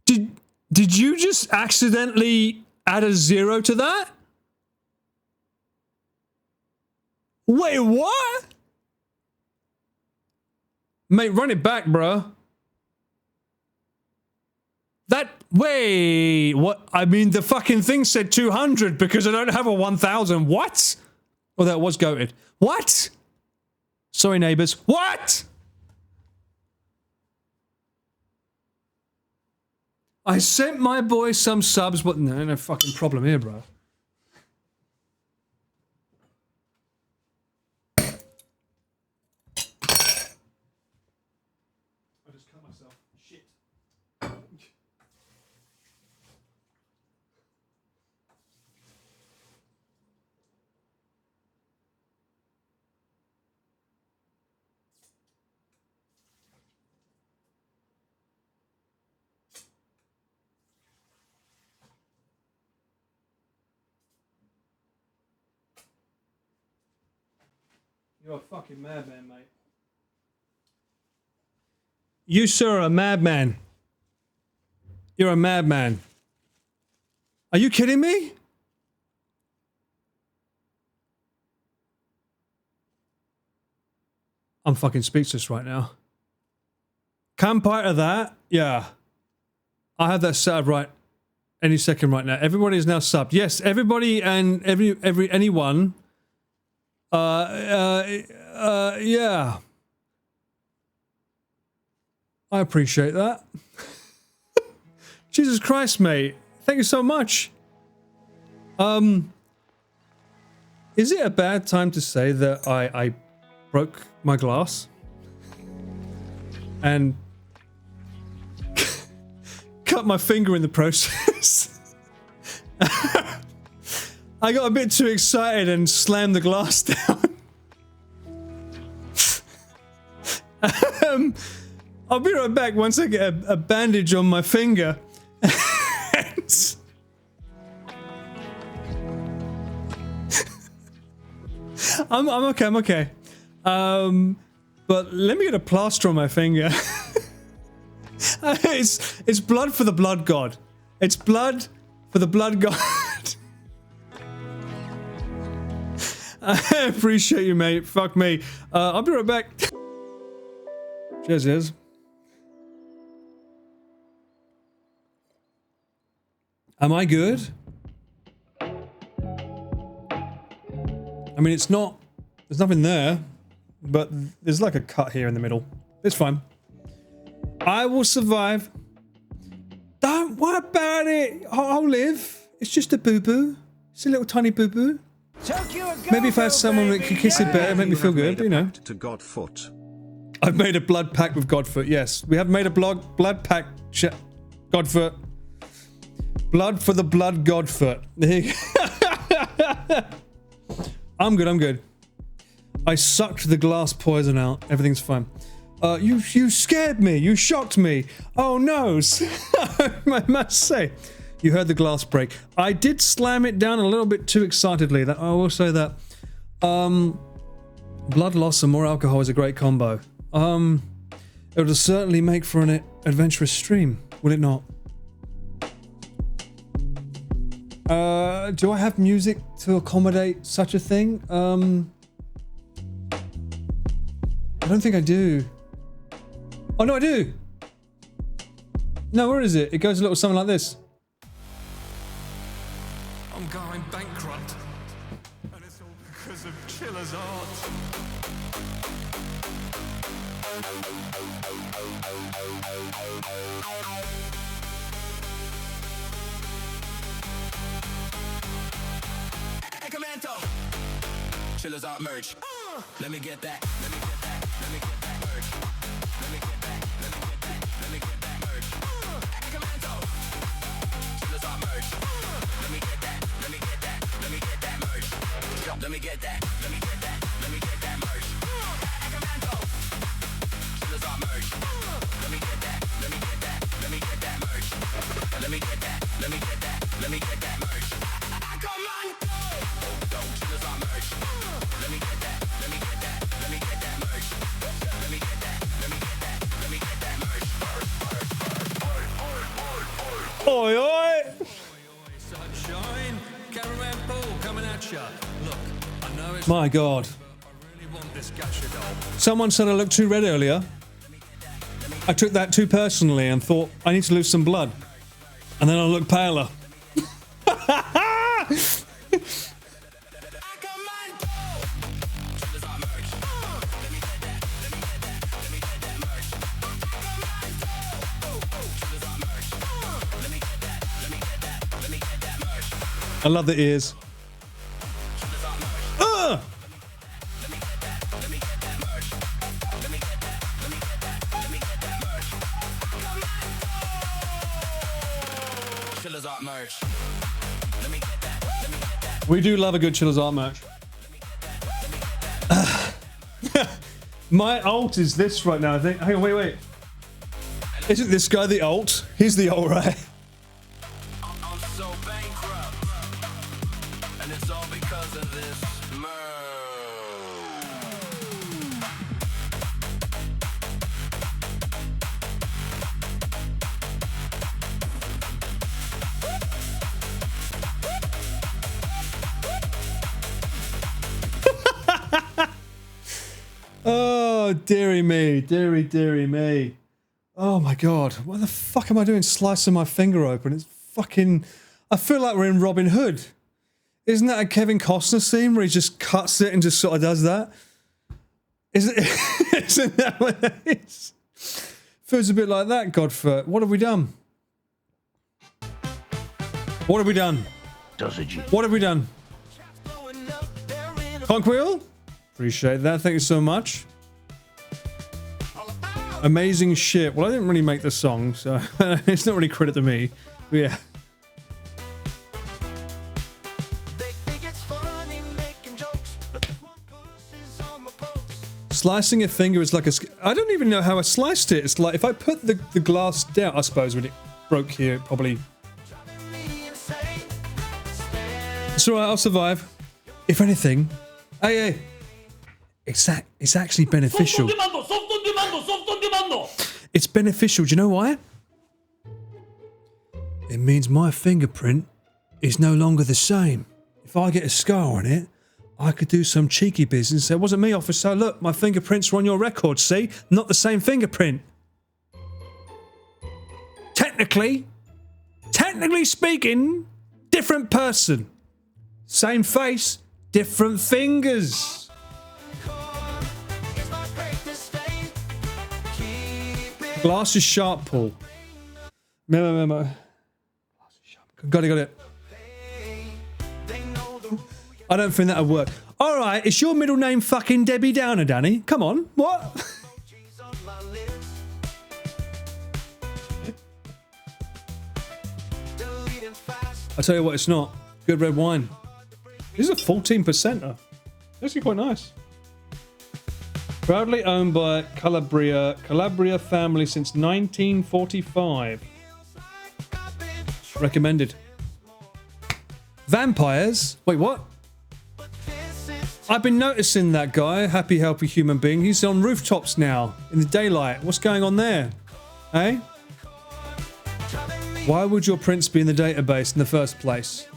Did you just accidentally add a 0 to that? Wait, what? Mate, run it back, bro. Wait, what? I mean, the fucking thing said 200 because I don't have a 1000. What? Oh, that was goated. What? Sorry, neighbors. What? I sent my boy some subs, but no fucking problem here, bro. I just cut myself. Shit. You're a fucking madman, mate. You, sir, are a madman. You're a madman. Are you kidding me? I'm fucking speechless right now. Campfire to that? Yeah. I have that set up right any second right now. Everybody is now subbed. Yes, everybody and anyone. Yeah. I appreciate that. Jesus Christ, mate. Thank you so much. Is it a bad time to say that I broke my glass? And cut my finger in the process? I got a bit too excited and slammed the glass down. I'll be right back once I get a bandage on my finger. I'm okay, I'm okay. But let me get a plaster on my finger. It's blood for the blood god. It's blood for the blood god. I appreciate you, mate. Fuck me. I'll be right back. Cheers. Am I good? I mean, it's not... There's nothing there. But there's like a cut here in the middle. It's fine. I will survive. Don't worry about it. I'll live. It's just a boo-boo. It's a little tiny boo-boo. Maybe if I had someone that could kiss it better, make me feel good, but you know. To Godfoot. I've made a blood pact with Godfoot, yes. We have made a blood pact. Godfoot. Blood for the blood Godfoot. I'm good. I sucked the glass poison out. Everything's fine. You scared me. You shocked me. Oh no. I must say. You heard the glass break. I did slam it down a little bit too excitedly. That I will say that. Blood loss and more alcohol is a great combo. It would certainly make for an adventurous stream, would it not? Do I have music to accommodate such a thing? I don't think I do. Oh no, I do. No, where is it? It goes a little something like this. I'm going bankrupt, and it's all because of Chiller's art. Hey, Commando! Chiller's art merch. Let me get that. Let me get that. Let me get that merch. Let me get that. Let me get that. Let me get that merch. Hey, Commando! Chiller's art merch. Let me get that. Let me get that. Let me get that merch. Let me get that. Let me get that. Let me get that merch. Hey, Commando! Chiller's art merch. Let me get that. Let me get that. Let me get that merch. Let me get that. Let me get that. Let me get that merch. Come on! Chiller's art merch. Let me get that. Let me get that. Let me get that merch. Let me get that. Let me get that. Let me get that merch. Oi, oi! Sunshine, caravan ball coming at ya. Look, I know it's. My God. I really want this gacha doll. Someone said I looked too red earlier. I took that too personally and thought I need to lose some blood. And then I look paler. I love the ears. We do love a good Chiller's Art merch. My alt is this right now, I think. Hang on, wait. Isn't this guy the alt? He's the alt, right? I'm so bankrupt, and it's all because of this Oh, dearie me, dearie me. Oh my God, what the fuck am I doing slicing my finger open? It's fucking... I feel like we're in Robin Hood. Isn't that a Kevin Costner scene where he just cuts it and just sort of does that? Isn't that what it is? Feels a bit like that, Godfrey. What have we done? What have we done? What have we done? Conk Wheel? Appreciate that. Thank you so much. Amazing shit. Well, I didn't really make the song, so it's not really credit to me. But yeah. Slicing a finger is like a... I don't even know how I sliced it. It's like if I put the glass down, I suppose when it broke here, it probably... It's alright, I'll survive. If anything... Hey. It's actually beneficial. It's beneficial. Do you know why? It means my fingerprint is no longer the same. If I get a scar on it, I could do some cheeky business. Say, it wasn't me, officer. Look, my fingerprints are on your record. See? Not the same fingerprint. Technically speaking, different person. Same face, different fingers. Glass is sharp, Paul. Memo. Glass is sharp. Got it. I don't think that'll work. Alright, is your middle name fucking Debbie Downer, Danny? Come on, what? I tell you what, it's not. Good red wine. This is a 14%er. Actually quite nice. Proudly owned by Calabria family since 1945. Recommended. Vampires? Wait, what? I've been noticing that guy, happy, healthy human being. He's on rooftops now, in the daylight. What's going on there? Eh? Why would your prints be in the database in the first place?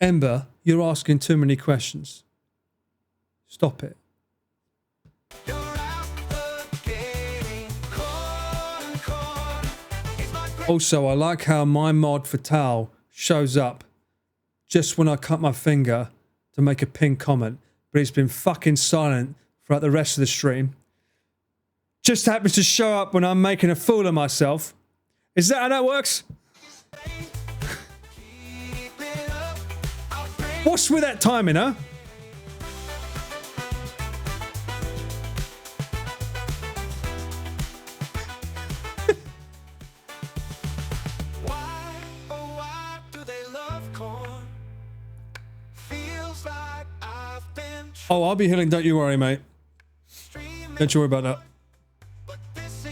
Ember, you're asking too many questions. Stop it. Also, I like how my mod for Tal shows up just when I cut my finger to make a pinned comment, but it's been fucking silent throughout the rest of the stream. Just happens to show up when I'm making a fool of myself. Is that how that works? What's with that timing, huh? Oh, I'll be healing, don't you worry, mate. Don't you worry about that.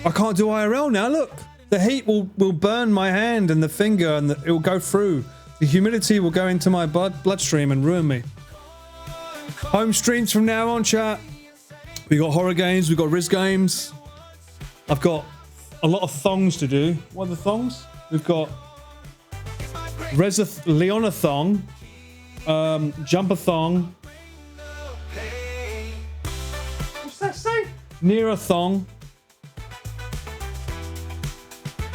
I can't do IRL now, look. The heat will burn my hand and the finger and it will go through. The humidity will go into my bloodstream and ruin me. Home streams from now on, chat. We got horror games, we got Riz games. I've got a lot of thongs to do. What are the thongs? We've got Leonathong, Jumpathong. What's that say? Nearathong.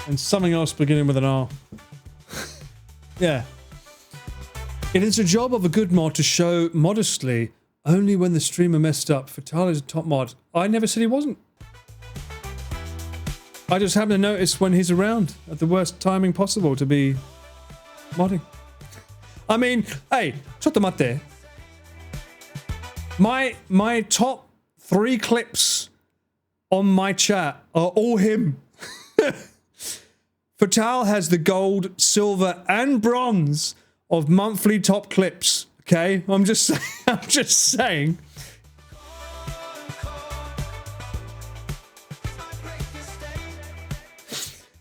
And something else beginning with an R. Yeah. It is a job of a good mod to show modestly only when the streamer messed up. Fatal is a top mod. I never said he wasn't. I just happen to notice when he's around at the worst timing possible to be modding. I mean, hey, chottomate. My top 3 clips on my chat are all him. Fatal has the gold, silver, and bronze of monthly top clips. Okay, I'm just saying.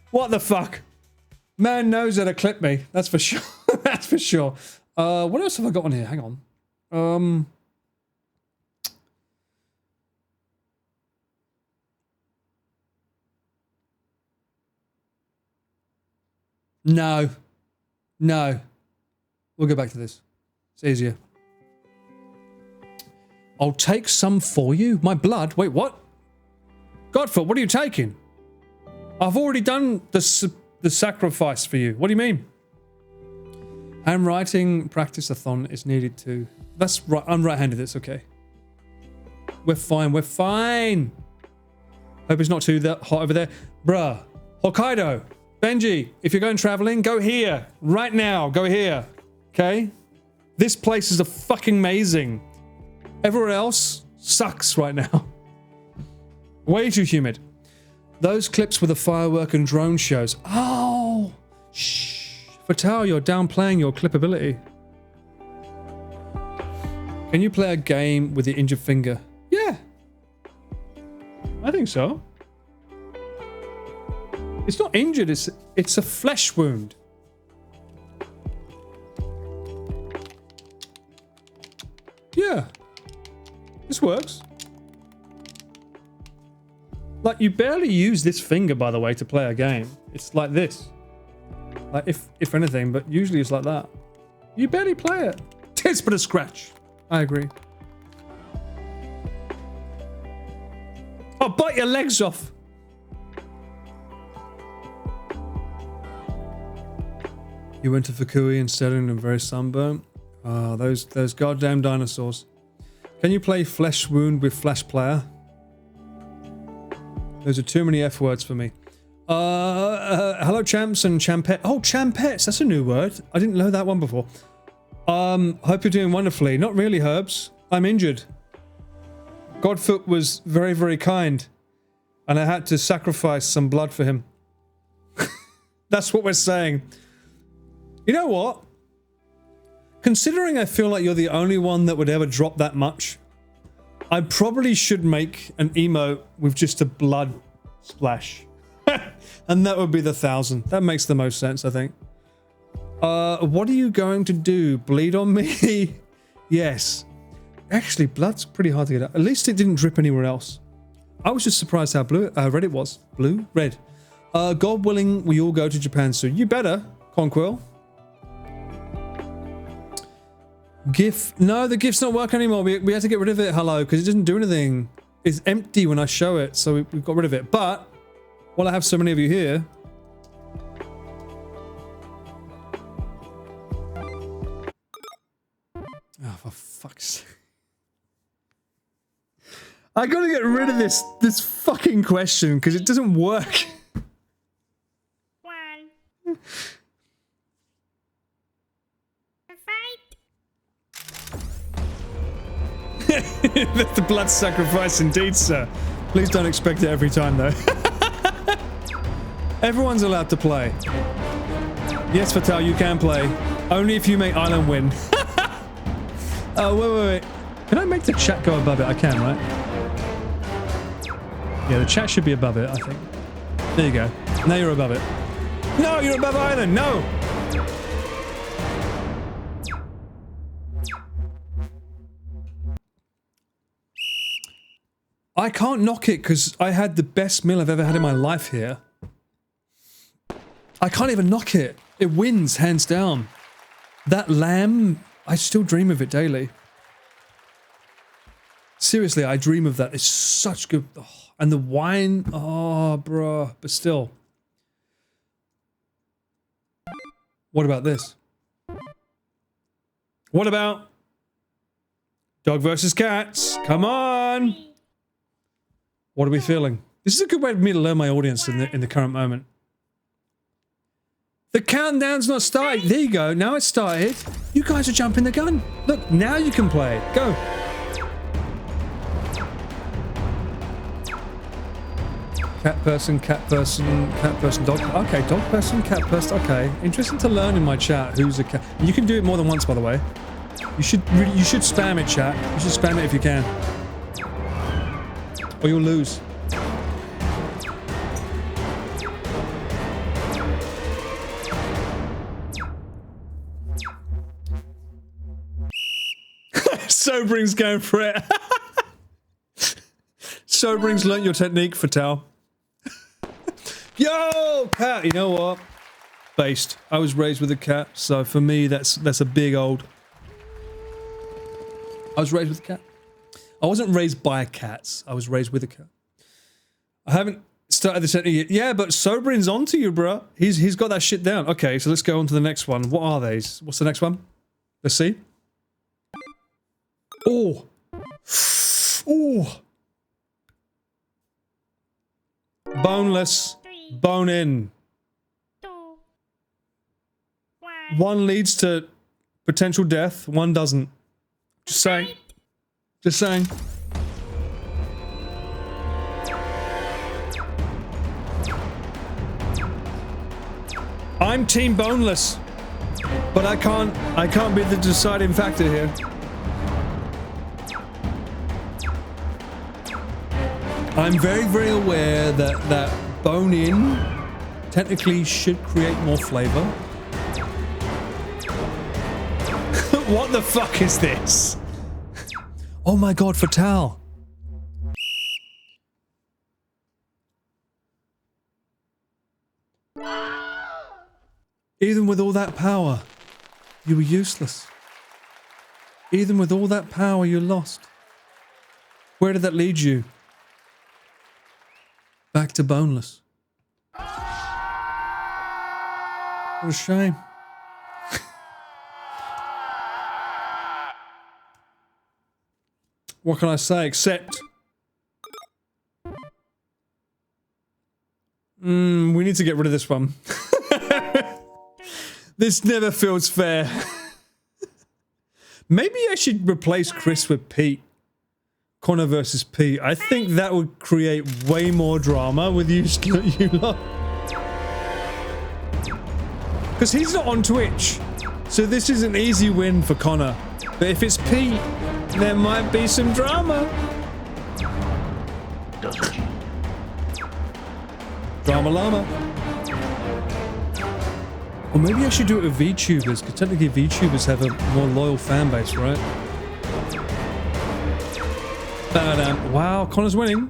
What the fuck? Man knows how to clip me. That's for sure. That's for sure. What else have I got on here? Hang on. No. We'll go back to this. It's easier. I'll take some for you. My blood? Wait, what? Godfoot, what are you taking? I've already done the sacrifice for you. What do you mean? Handwriting practice-a-thon is needed too. That's right. I'm right-handed. It's okay. We're fine. We're fine. Hope it's not too hot over there. Bruh. Hokkaido. Benji, if you're going traveling, go here. Right now. Go here. Okay? This place is fucking amazing. Everywhere else sucks right now. Way too humid. Those clips were the firework and drone shows. Oh! Shh. Fatal, you're downplaying your clippability. Can you play a game with your injured finger? Yeah. I think so. It's not injured, it's a flesh wound. Yeah. This works. Like, you barely use this finger, by the way, to play a game. It's like this. Like, if anything, but usually it's like that. You barely play it. Tis but a scratch. I agree. Oh, bite your legs off. You went to Fukui instead and I'm very sunburnt. Ah, those goddamn dinosaurs. Can you play Flesh Wound with Flash Player? Those are too many F words for me. Hello champs and champette. Oh, champettes, that's a new word. I didn't know that one before. Hope you're doing wonderfully. Not really, Herbs. I'm injured. Godfoot was very, very kind. And I had to sacrifice some blood for him. That's what we're saying. You know what? Considering I feel like you're the only one that would ever drop that much, I probably should make an emote with just a blood splash. And that would be the 1,000. That makes the most sense, I think. What are you going to do? Bleed on me? Yes. Actually, blood's pretty hard to get out. At least it didn't drip anywhere else. I was just surprised how red it was. Blue? Red. God willing, we all go to Japan soon. You better, Conquil. GIF. No, the GIF's not working anymore. We had to get rid of it, hello, because it doesn't do anything. It's empty when I show it, so we've got rid of it. But, while I have so many of you here... Oh, for fuck's sake. I gotta get rid of this fucking question, because it doesn't work. That's the blood sacrifice indeed, sir. Please don't expect it every time, though. Everyone's allowed to play. Yes, Fatal, you can play. Only if you make Island win. Oh, wait. Can I make the chat go above it? I can, right? Yeah, the chat should be above it, I think. There you go. Now you're above it. No, you're above Island. No! I can't knock it because I had the best meal I've ever had in my life here. I can't even knock it. It wins, hands down. That lamb, I still dream of it daily. Seriously, I dream of that. It's such good... Oh, and the wine... Oh, bro. But still. What about this? What about... Dog versus cats? Come on! What are we feeling? This is a good way for me to learn my audience in the current moment. The countdown's not started. There you go. Now it's started. You guys are jumping the gun. Look, now you can play. Go. Cat person, dog. Okay, dog person, cat person. Okay, interesting to learn in my chat who's a cat. You can do it more than once, by the way. You should spam it, chat. You should spam it if you can. Or you'll lose. Sobering's going for it. Sobering's learnt your technique, Fatal. Yo, cat. You know what? Based. I was raised with a cat, so for me, that's a big old. I was raised with a cat. I wasn't raised by cats. I was raised with a cat. I haven't started the sentence yet. Yeah, but Sobering's onto you, bro. He's got that shit down. Okay, so let's go on to the next one. What are these? What's the next one? Let's see. Oh. Oh. Boneless. Bone in. One leads to potential death. One doesn't. Just saying. Just saying. I'm team boneless, but I can't be the deciding factor here. I'm very, very aware that bone-in technically should create more flavor. What the fuck is this? Oh my god, Fatal. Even with all that power, you were useless. Even with all that power, you lost. Where did that lead you? Back to boneless. What a shame. What can I say except... we need to get rid of this one. This never feels fair. Maybe I should replace Chris with Pete. Connor versus Pete. I think that would create way more drama with you lot. Because he's not on Twitch. So this is an easy win for Connor. But if it's Pete, there might be some drama. Drama llama. Or maybe I should do it with VTubers, because technically VTubers have a more loyal fan base, right? Wow, Connor's winning.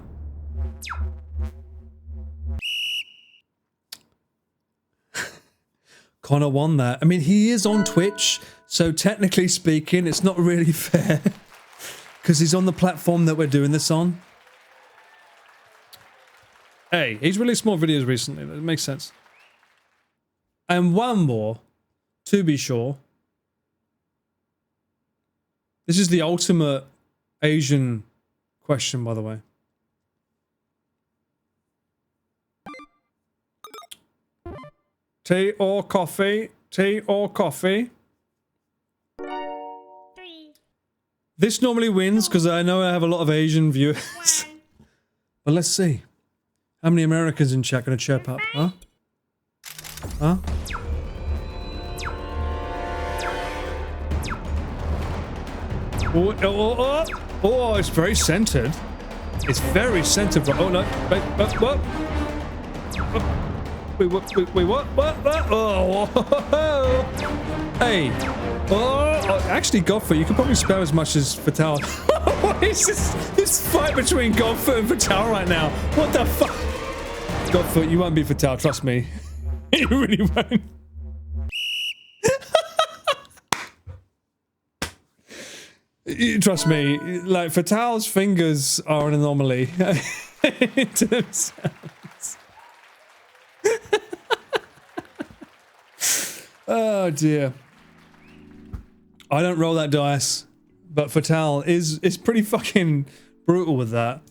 Connor won that. I mean, he is on Twitch, so technically speaking, it's not really fair because he's on the platform that we're doing this on. Hey, he's released more videos recently. That makes sense. And one more, to be sure. This is the ultimate Asian question, by the way. Tea or coffee? Tea or coffee? This normally wins because I know I have a lot of Asian viewers. But let's see. How many Americans in chat gonna chirp up, huh? Huh? Oh, it's very centered. It's very centered. Oh no! Wait, what? Wait, what? Oh, hey! Oh, actually, Godfrey, you could probably spare as much as Fatal. What is this fight between Godfrey and Fatal right now? What the fuck? Godfrey, you won't be Fatal, trust me. You really won't. Trust me, like Fatal's fingers are an anomaly in terms. Oh dear. I don't roll that dice, but Fatal is pretty fucking brutal with that.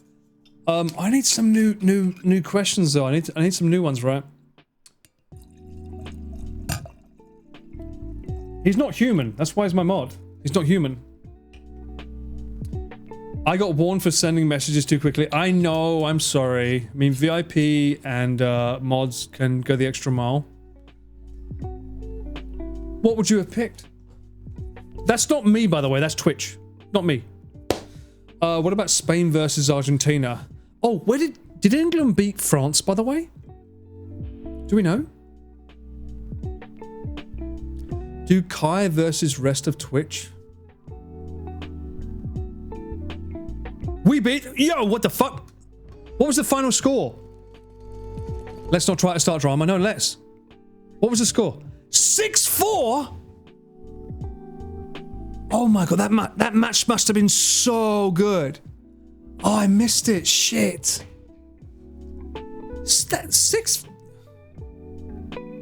I need some new questions though. I need some new ones, right? He's not human. That's why he's my mod. He's not human. I got warned for sending messages too quickly. I know, I'm sorry. I mean, VIP and mods can go the extra mile. What would you have picked? That's not me, by the way. That's Twitch. Not me. What about Spain versus Argentina? Oh, where did England beat France, by the way? Do we know? Do Kai versus rest of Twitch? We beat... Yo, what the fuck? What was the final score? Let's not try to start drama. No, let's. What was the score? 6-4? Oh my god, that match must have been so good. Oh, I missed it. Shit.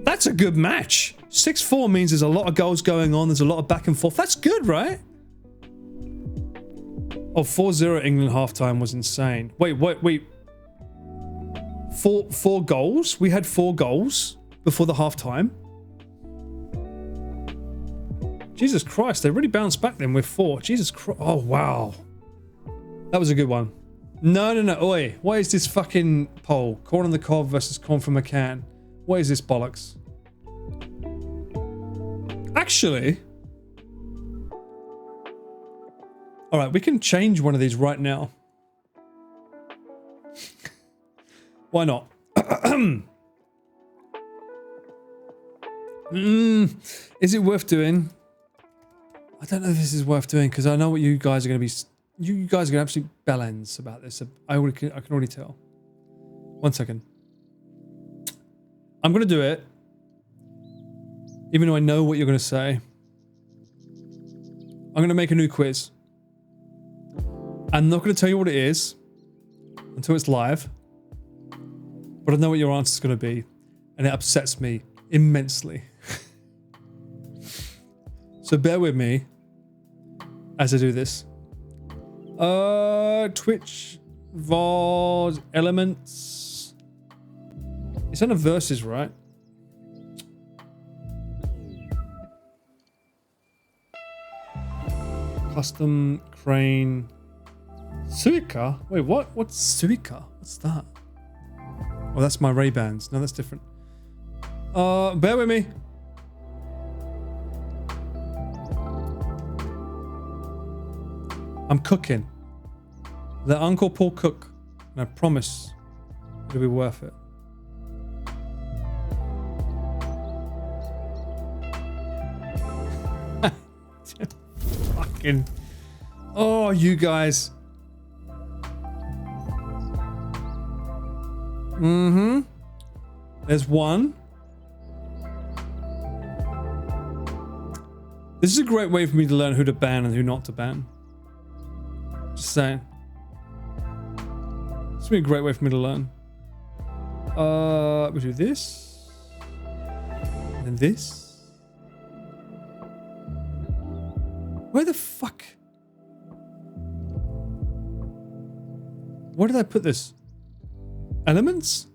That's a good match. 6-4 means there's a lot of goals going on. There's a lot of back and forth. That's good, right? Oh, 4-0 England halftime was insane. Wait. Four goals? We had 4 goals before the halftime. Jesus Christ, they really bounced back then with 4. Jesus Christ. Oh, wow. That was a good one. No. Oi, what is this fucking poll? Corn on the cob versus corn from a can. What is this bollocks? Actually... Alright, we can change one of these right now. Why not? Is it worth doing? I don't know if this is worth doing because I know what you guys are going to be... You guys are going to absolute bellends about this. I can already tell. 1 second. I'm going to do it. Even though I know what you're going to say. I'm going to make a new quiz. I'm not going to tell you what it is until it's live, but I know what your answer is going to be, and it upsets me immensely. So bear with me as I do this. Twitch, VOD, elements. It's on a versus, right? Custom crane. Suica? Wait, what? What's Suica? What's that? Oh, that's my Ray-Bans. No, that's different. Bear with me. I'm cooking. Let Uncle Paul cook. And I promise it'll be worth it. Fucking... Oh, you guys. There's one. This is a great way for me to learn who to ban and who not to ban. Just saying. It's gonna be a great way for me to learn. We do this. And then this. Where the fuck? Where did I put this? Elements?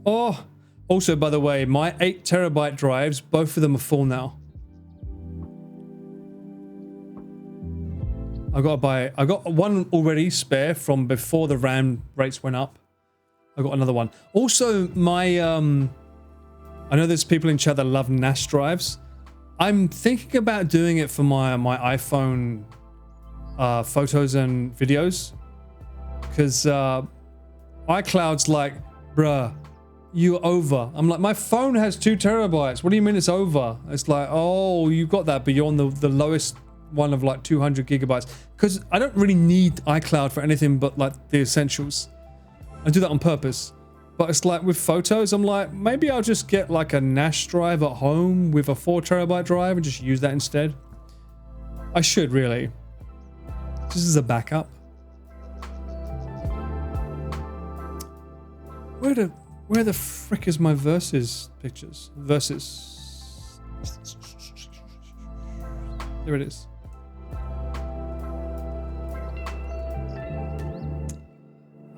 Oh, also, by the way, my 8 terabyte drives, both of them are full now. I got one already spare from before the RAM rates went up. I got another one. Also, my, I know there's people in chat that love NAS drives. I'm thinking about doing it for my iPhone photos and videos. Because iCloud's like, bruh, you're over. I'm like, my phone has 2 terabytes. What do you mean it's over? It's like, oh, you got that, but you're on the lowest one of like 200 gigabytes. Because I don't really need iCloud for anything but like the essentials. I do that on purpose. But it's like with photos, I'm like, maybe I'll just get like a NAS drive at home with a 4 terabyte drive and just use that instead. I should really. This is a backup. Where the frick is my versus pictures? Versus. There it is.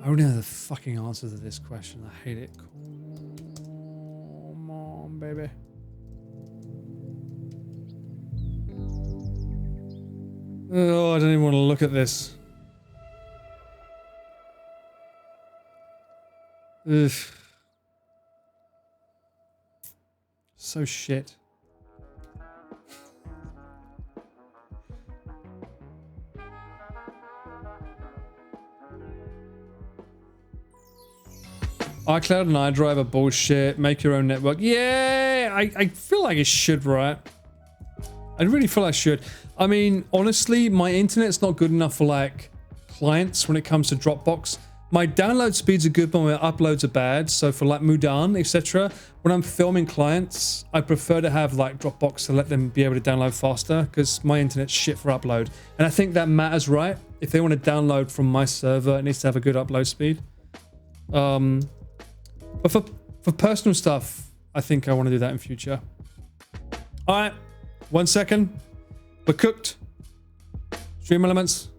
I already know the fucking answer to this question. I hate it. Come on, baby. Oh, I don't even want to look at this. Ugh. So shit. iCloud and iDrive are bullshit. Make your own network. Yeah, I feel like it should, right? I really feel I should. I mean, honestly, my internet's not good enough for like clients when it comes to Dropbox. My download speeds are good, but my uploads are bad. So for like Mudan, etc., when I'm filming clients, I prefer to have like Dropbox to let them be able to download faster because my internet's shit for upload. And I think that matters, right? If they want to download from my server, it needs to have a good upload speed. But for personal stuff, I think I want to do that in future. All right, 1 second. We're cooked. Stream elements.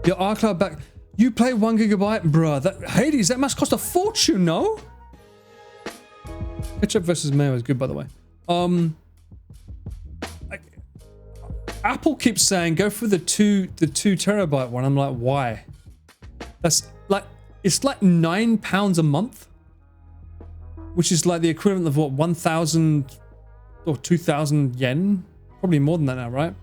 Your iCloud back. You play 1 gigabyte, bruh. That Hades, that must cost a fortune, no? Ketchup versus mayo is good, by the way. Apple keeps saying go for the 2 terabyte one. I'm like, why? That's like, it's like £9 a month, which is like the equivalent of what, 1,000 or 2,000 yen? Probably more than that now, right?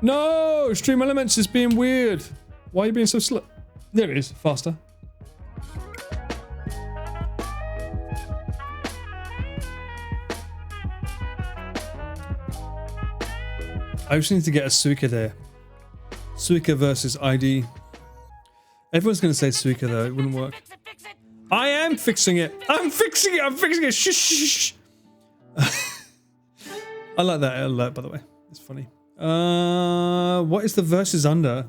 No, Stream Elements is being weird. Why are you being so slow? There it is, faster. I just need to get a Suica there. Suica versus ID. Everyone's going to say Suica though, it wouldn't work. I am fixing it. I'm fixing it. I'm fixing it. Shh, shh, shh. I like that alert, by the way. It's funny. What is the versus under?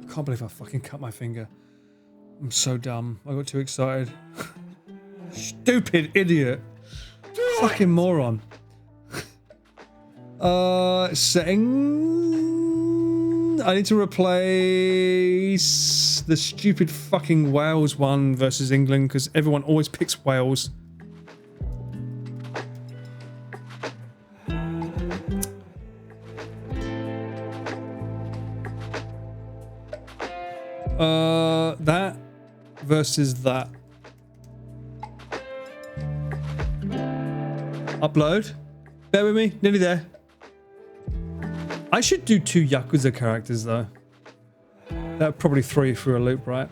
I can't believe I fucking cut my finger. I'm so dumb. I got too excited. Stupid idiot. Fucking moron. Setting. I need to replace the stupid fucking Wales one versus England because everyone always picks Wales. That versus that. Upload. Bear with me, nearly there. I should do 2 Yakuza characters though. That would probably throw you through a loop, right?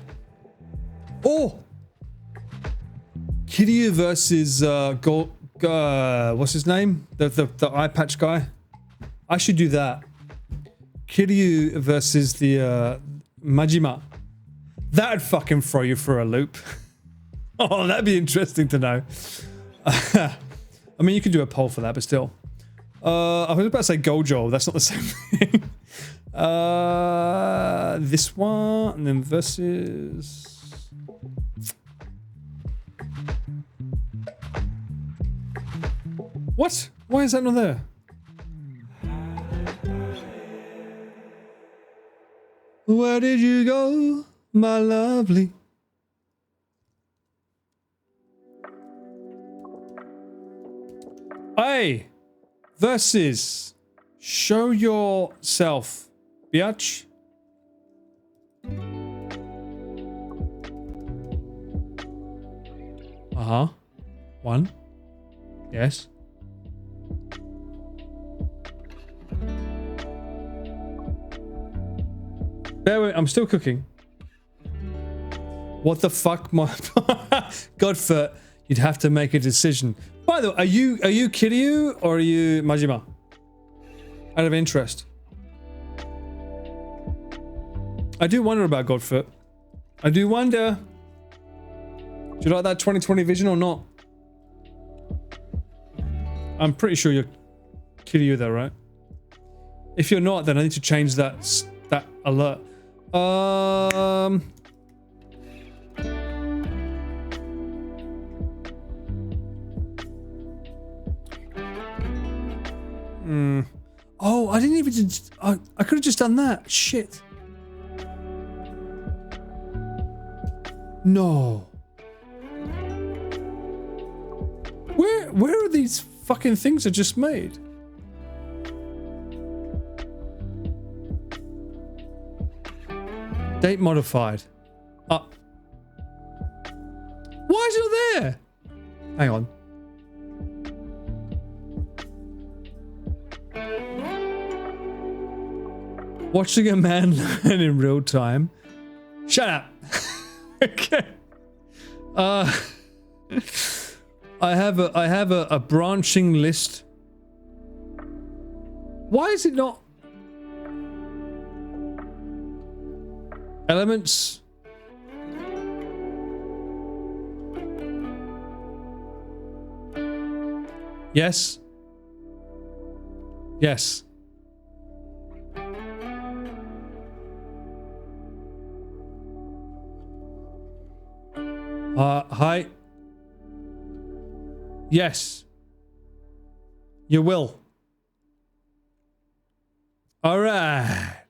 Oh! Kiryu versus what's his name? The eye patch guy. I should do that. Kiryu versus the Majima. That'd fucking throw you for a loop. Oh, that'd be interesting to know. I mean, you could do a poll for that, but still. I was about to say Gojo. That's not the same thing. This one, and then versus... What? Why is that not there? Where did you go, my lovely? Hey! Versus. Show yourself, biatch. Uh-huh. One. Yes. Bear with, I'm still cooking. What the fuck, my Godfoot? You'd have to make a decision. By the way, are you Kiryu or are you Majima? Out of interest. I do wonder about Godfoot. I do wonder. Do you like that 2020 vision or not? I'm pretty sure you're Kiryu though, right? If you're not, then I need to change that alert. Oh, I didn't even. I could have just done that. Shit. No. Where are these fucking things I just made? Date modified. Why is it not there? Hang on. Watching a man learn in real time. Shut up. Okay. I have a branching list. Why is it not? Elements. Yes. Yes. Hi. Yes. You will. All right.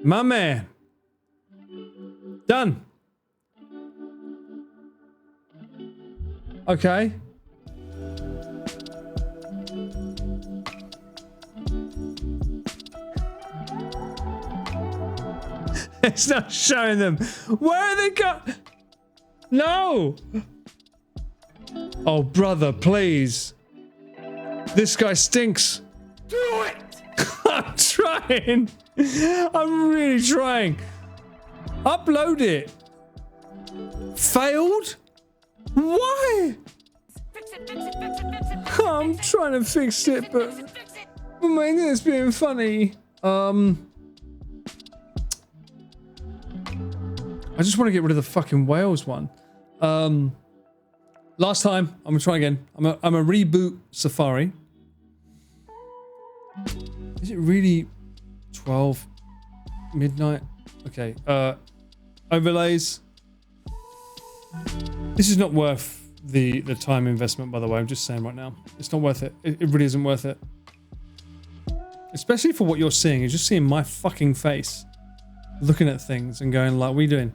My man. Done. Okay. It's not showing them. Where are they going? No. Oh, brother, please. This guy stinks. Do it. I'm trying. I'm really trying. Upload it. Failed? Why? I'm trying to fix it, but I'm making this being funny. I just want to get rid of the fucking Wales one. Last time, I'm gonna try again. I'm a reboot Safari. Is it really 12 midnight? Okay. Overlays. This is not worth the time investment, by the way. I'm just saying right now. It's not worth it. It really isn't worth it. Especially for what you're seeing. You're just seeing my fucking face. Looking at things and going like, what are you doing?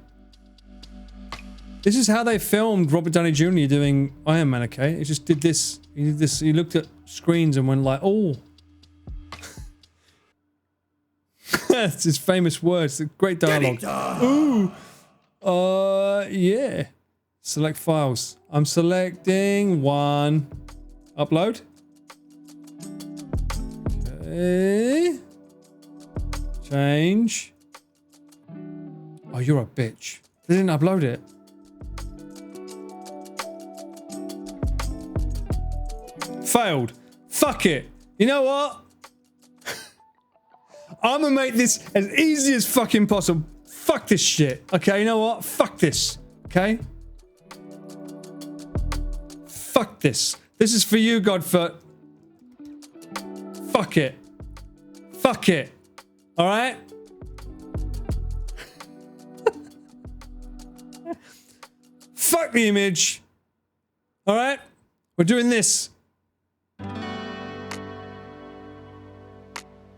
This is how they filmed Robert Downey Jr. doing Iron Man, okay? He just did this. He did this. He looked at screens and went like, oh. That's his famous words. Great dialogue. Ooh. Yeah. Select files. I'm selecting one. Upload. Okay. Change. Oh, you're a bitch. They didn't upload it. Failed. Fuck it. You know what? I'm gonna make this as easy as fucking possible. Fuck this shit. Okay, you know what? Fuck this. Okay? Fuck this. This is for you, Godfoot. Fuck it. Fuck it. Alright? Fuck the image. Alright? We're doing this.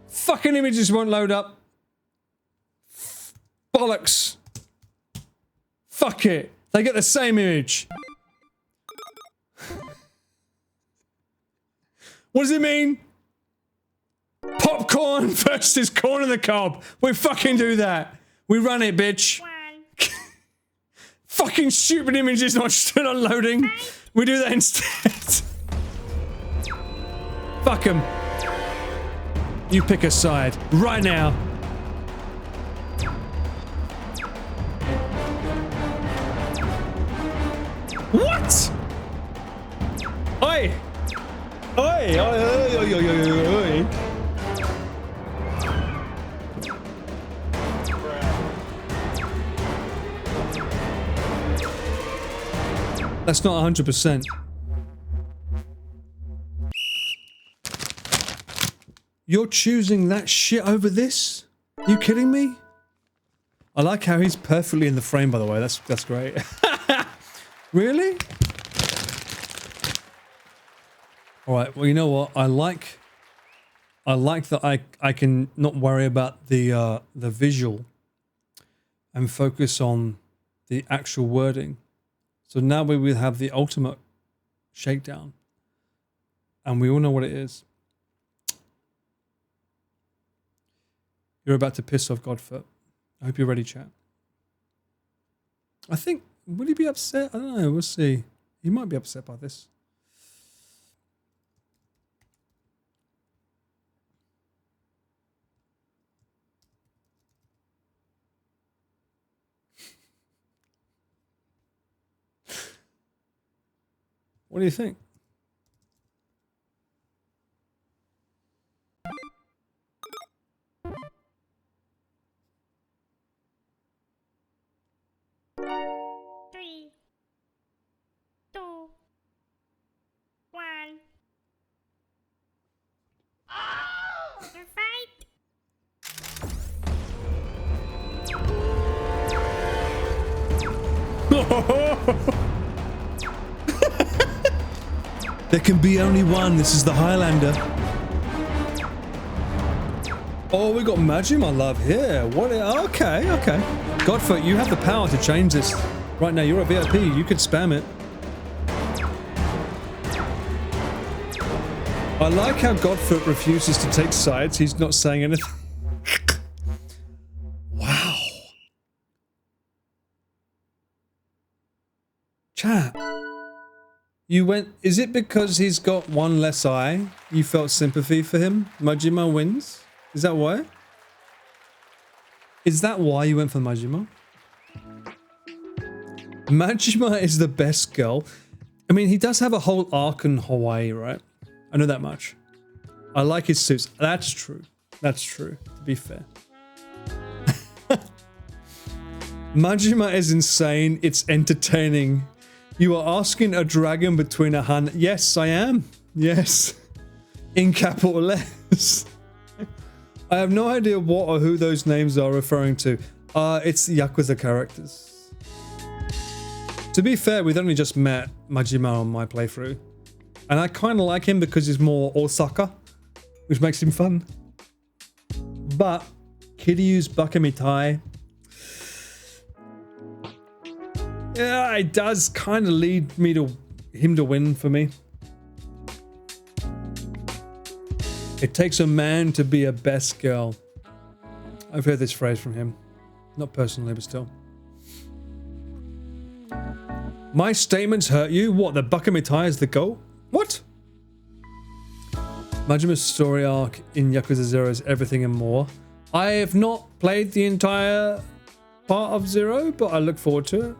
Fucking images won't load up. Bollocks. Fuck it. They get the same image. What does it mean? Popcorn versus corn on the cob. We fucking do that. We run it, bitch. Fucking stupid images not still unloading. We do that instead. Fuck them. You pick a side right now. What? Oi! Oi! Oi! Oi! Oi! Oi! Oi! That's not 100%. You're choosing that shit over this? You kidding me? I like how he's perfectly in the frame, by the way. That's great. Really? All right. Well, you know what? I like that I can not worry about the visual and focus on the actual wording. So now we will have the ultimate shakedown, and we all know what it is. You're about to piss off Godfoot. I hope you're ready, chat. I think, will he be upset? I don't know, we'll see. He might be upset by this. What do you think? There can be only one. This is the Highlander. Oh, we got Majima love here. What? Okay, okay. Godfoot, you have the power to change this. Right now, you're a VIP. You could spam it. I like how Godfoot refuses to take sides. He's not saying anything. Wow. Chat. You went... Is it because he's got one less eye? You felt sympathy for him? Majima wins? Is that why? Is that why you went for Majima? Majima is the best girl. I mean, he does have a whole arc in Hawaii, right? I know that much. I like his suits. That's true. That's true, to be fair. Majima is insane. It's entertaining. You are asking a dragon between a hand. Yes, I am. Yes. In capital letters. I have no idea what or who those names are referring to. It's Yakuza characters. To be fair, we've only just met Majima on my playthrough. And I kind of like him because he's more Osaka, which makes him fun. But Kiryu's Bakamitai, yeah, it does kind of lead me to him to win for me. It takes a man to be a best girl. I've heard this phrase from him. Not personally, but still. My statements hurt you? What, the Bakamitai is the goal? What? Majima's story arc in Yakuza 0 is everything and more. I have not played the entire part of 0, but I look forward to it.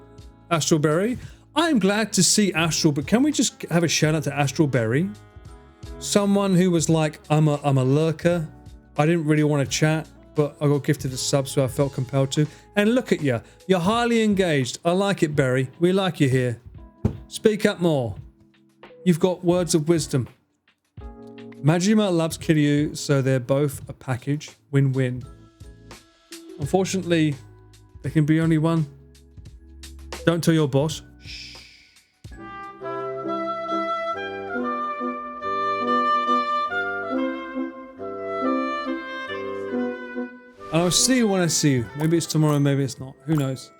Astral Berry. I'm glad to see Astral, but can we just have a shout out to Astral Berry? Someone who was like, I'm a lurker. I didn't really want to chat. but I got gifted a sub, so I felt compelled to. And look at you. You're highly engaged. I like it, Berry. We like you here. Speak up more. You've got words of wisdom. Majima loves Kiryu, so they're both a package. Win-win. Unfortunately, there can be only one. Don't tell your boss. And I'll see you when I see you. Maybe it's tomorrow, maybe it's not. Who knows?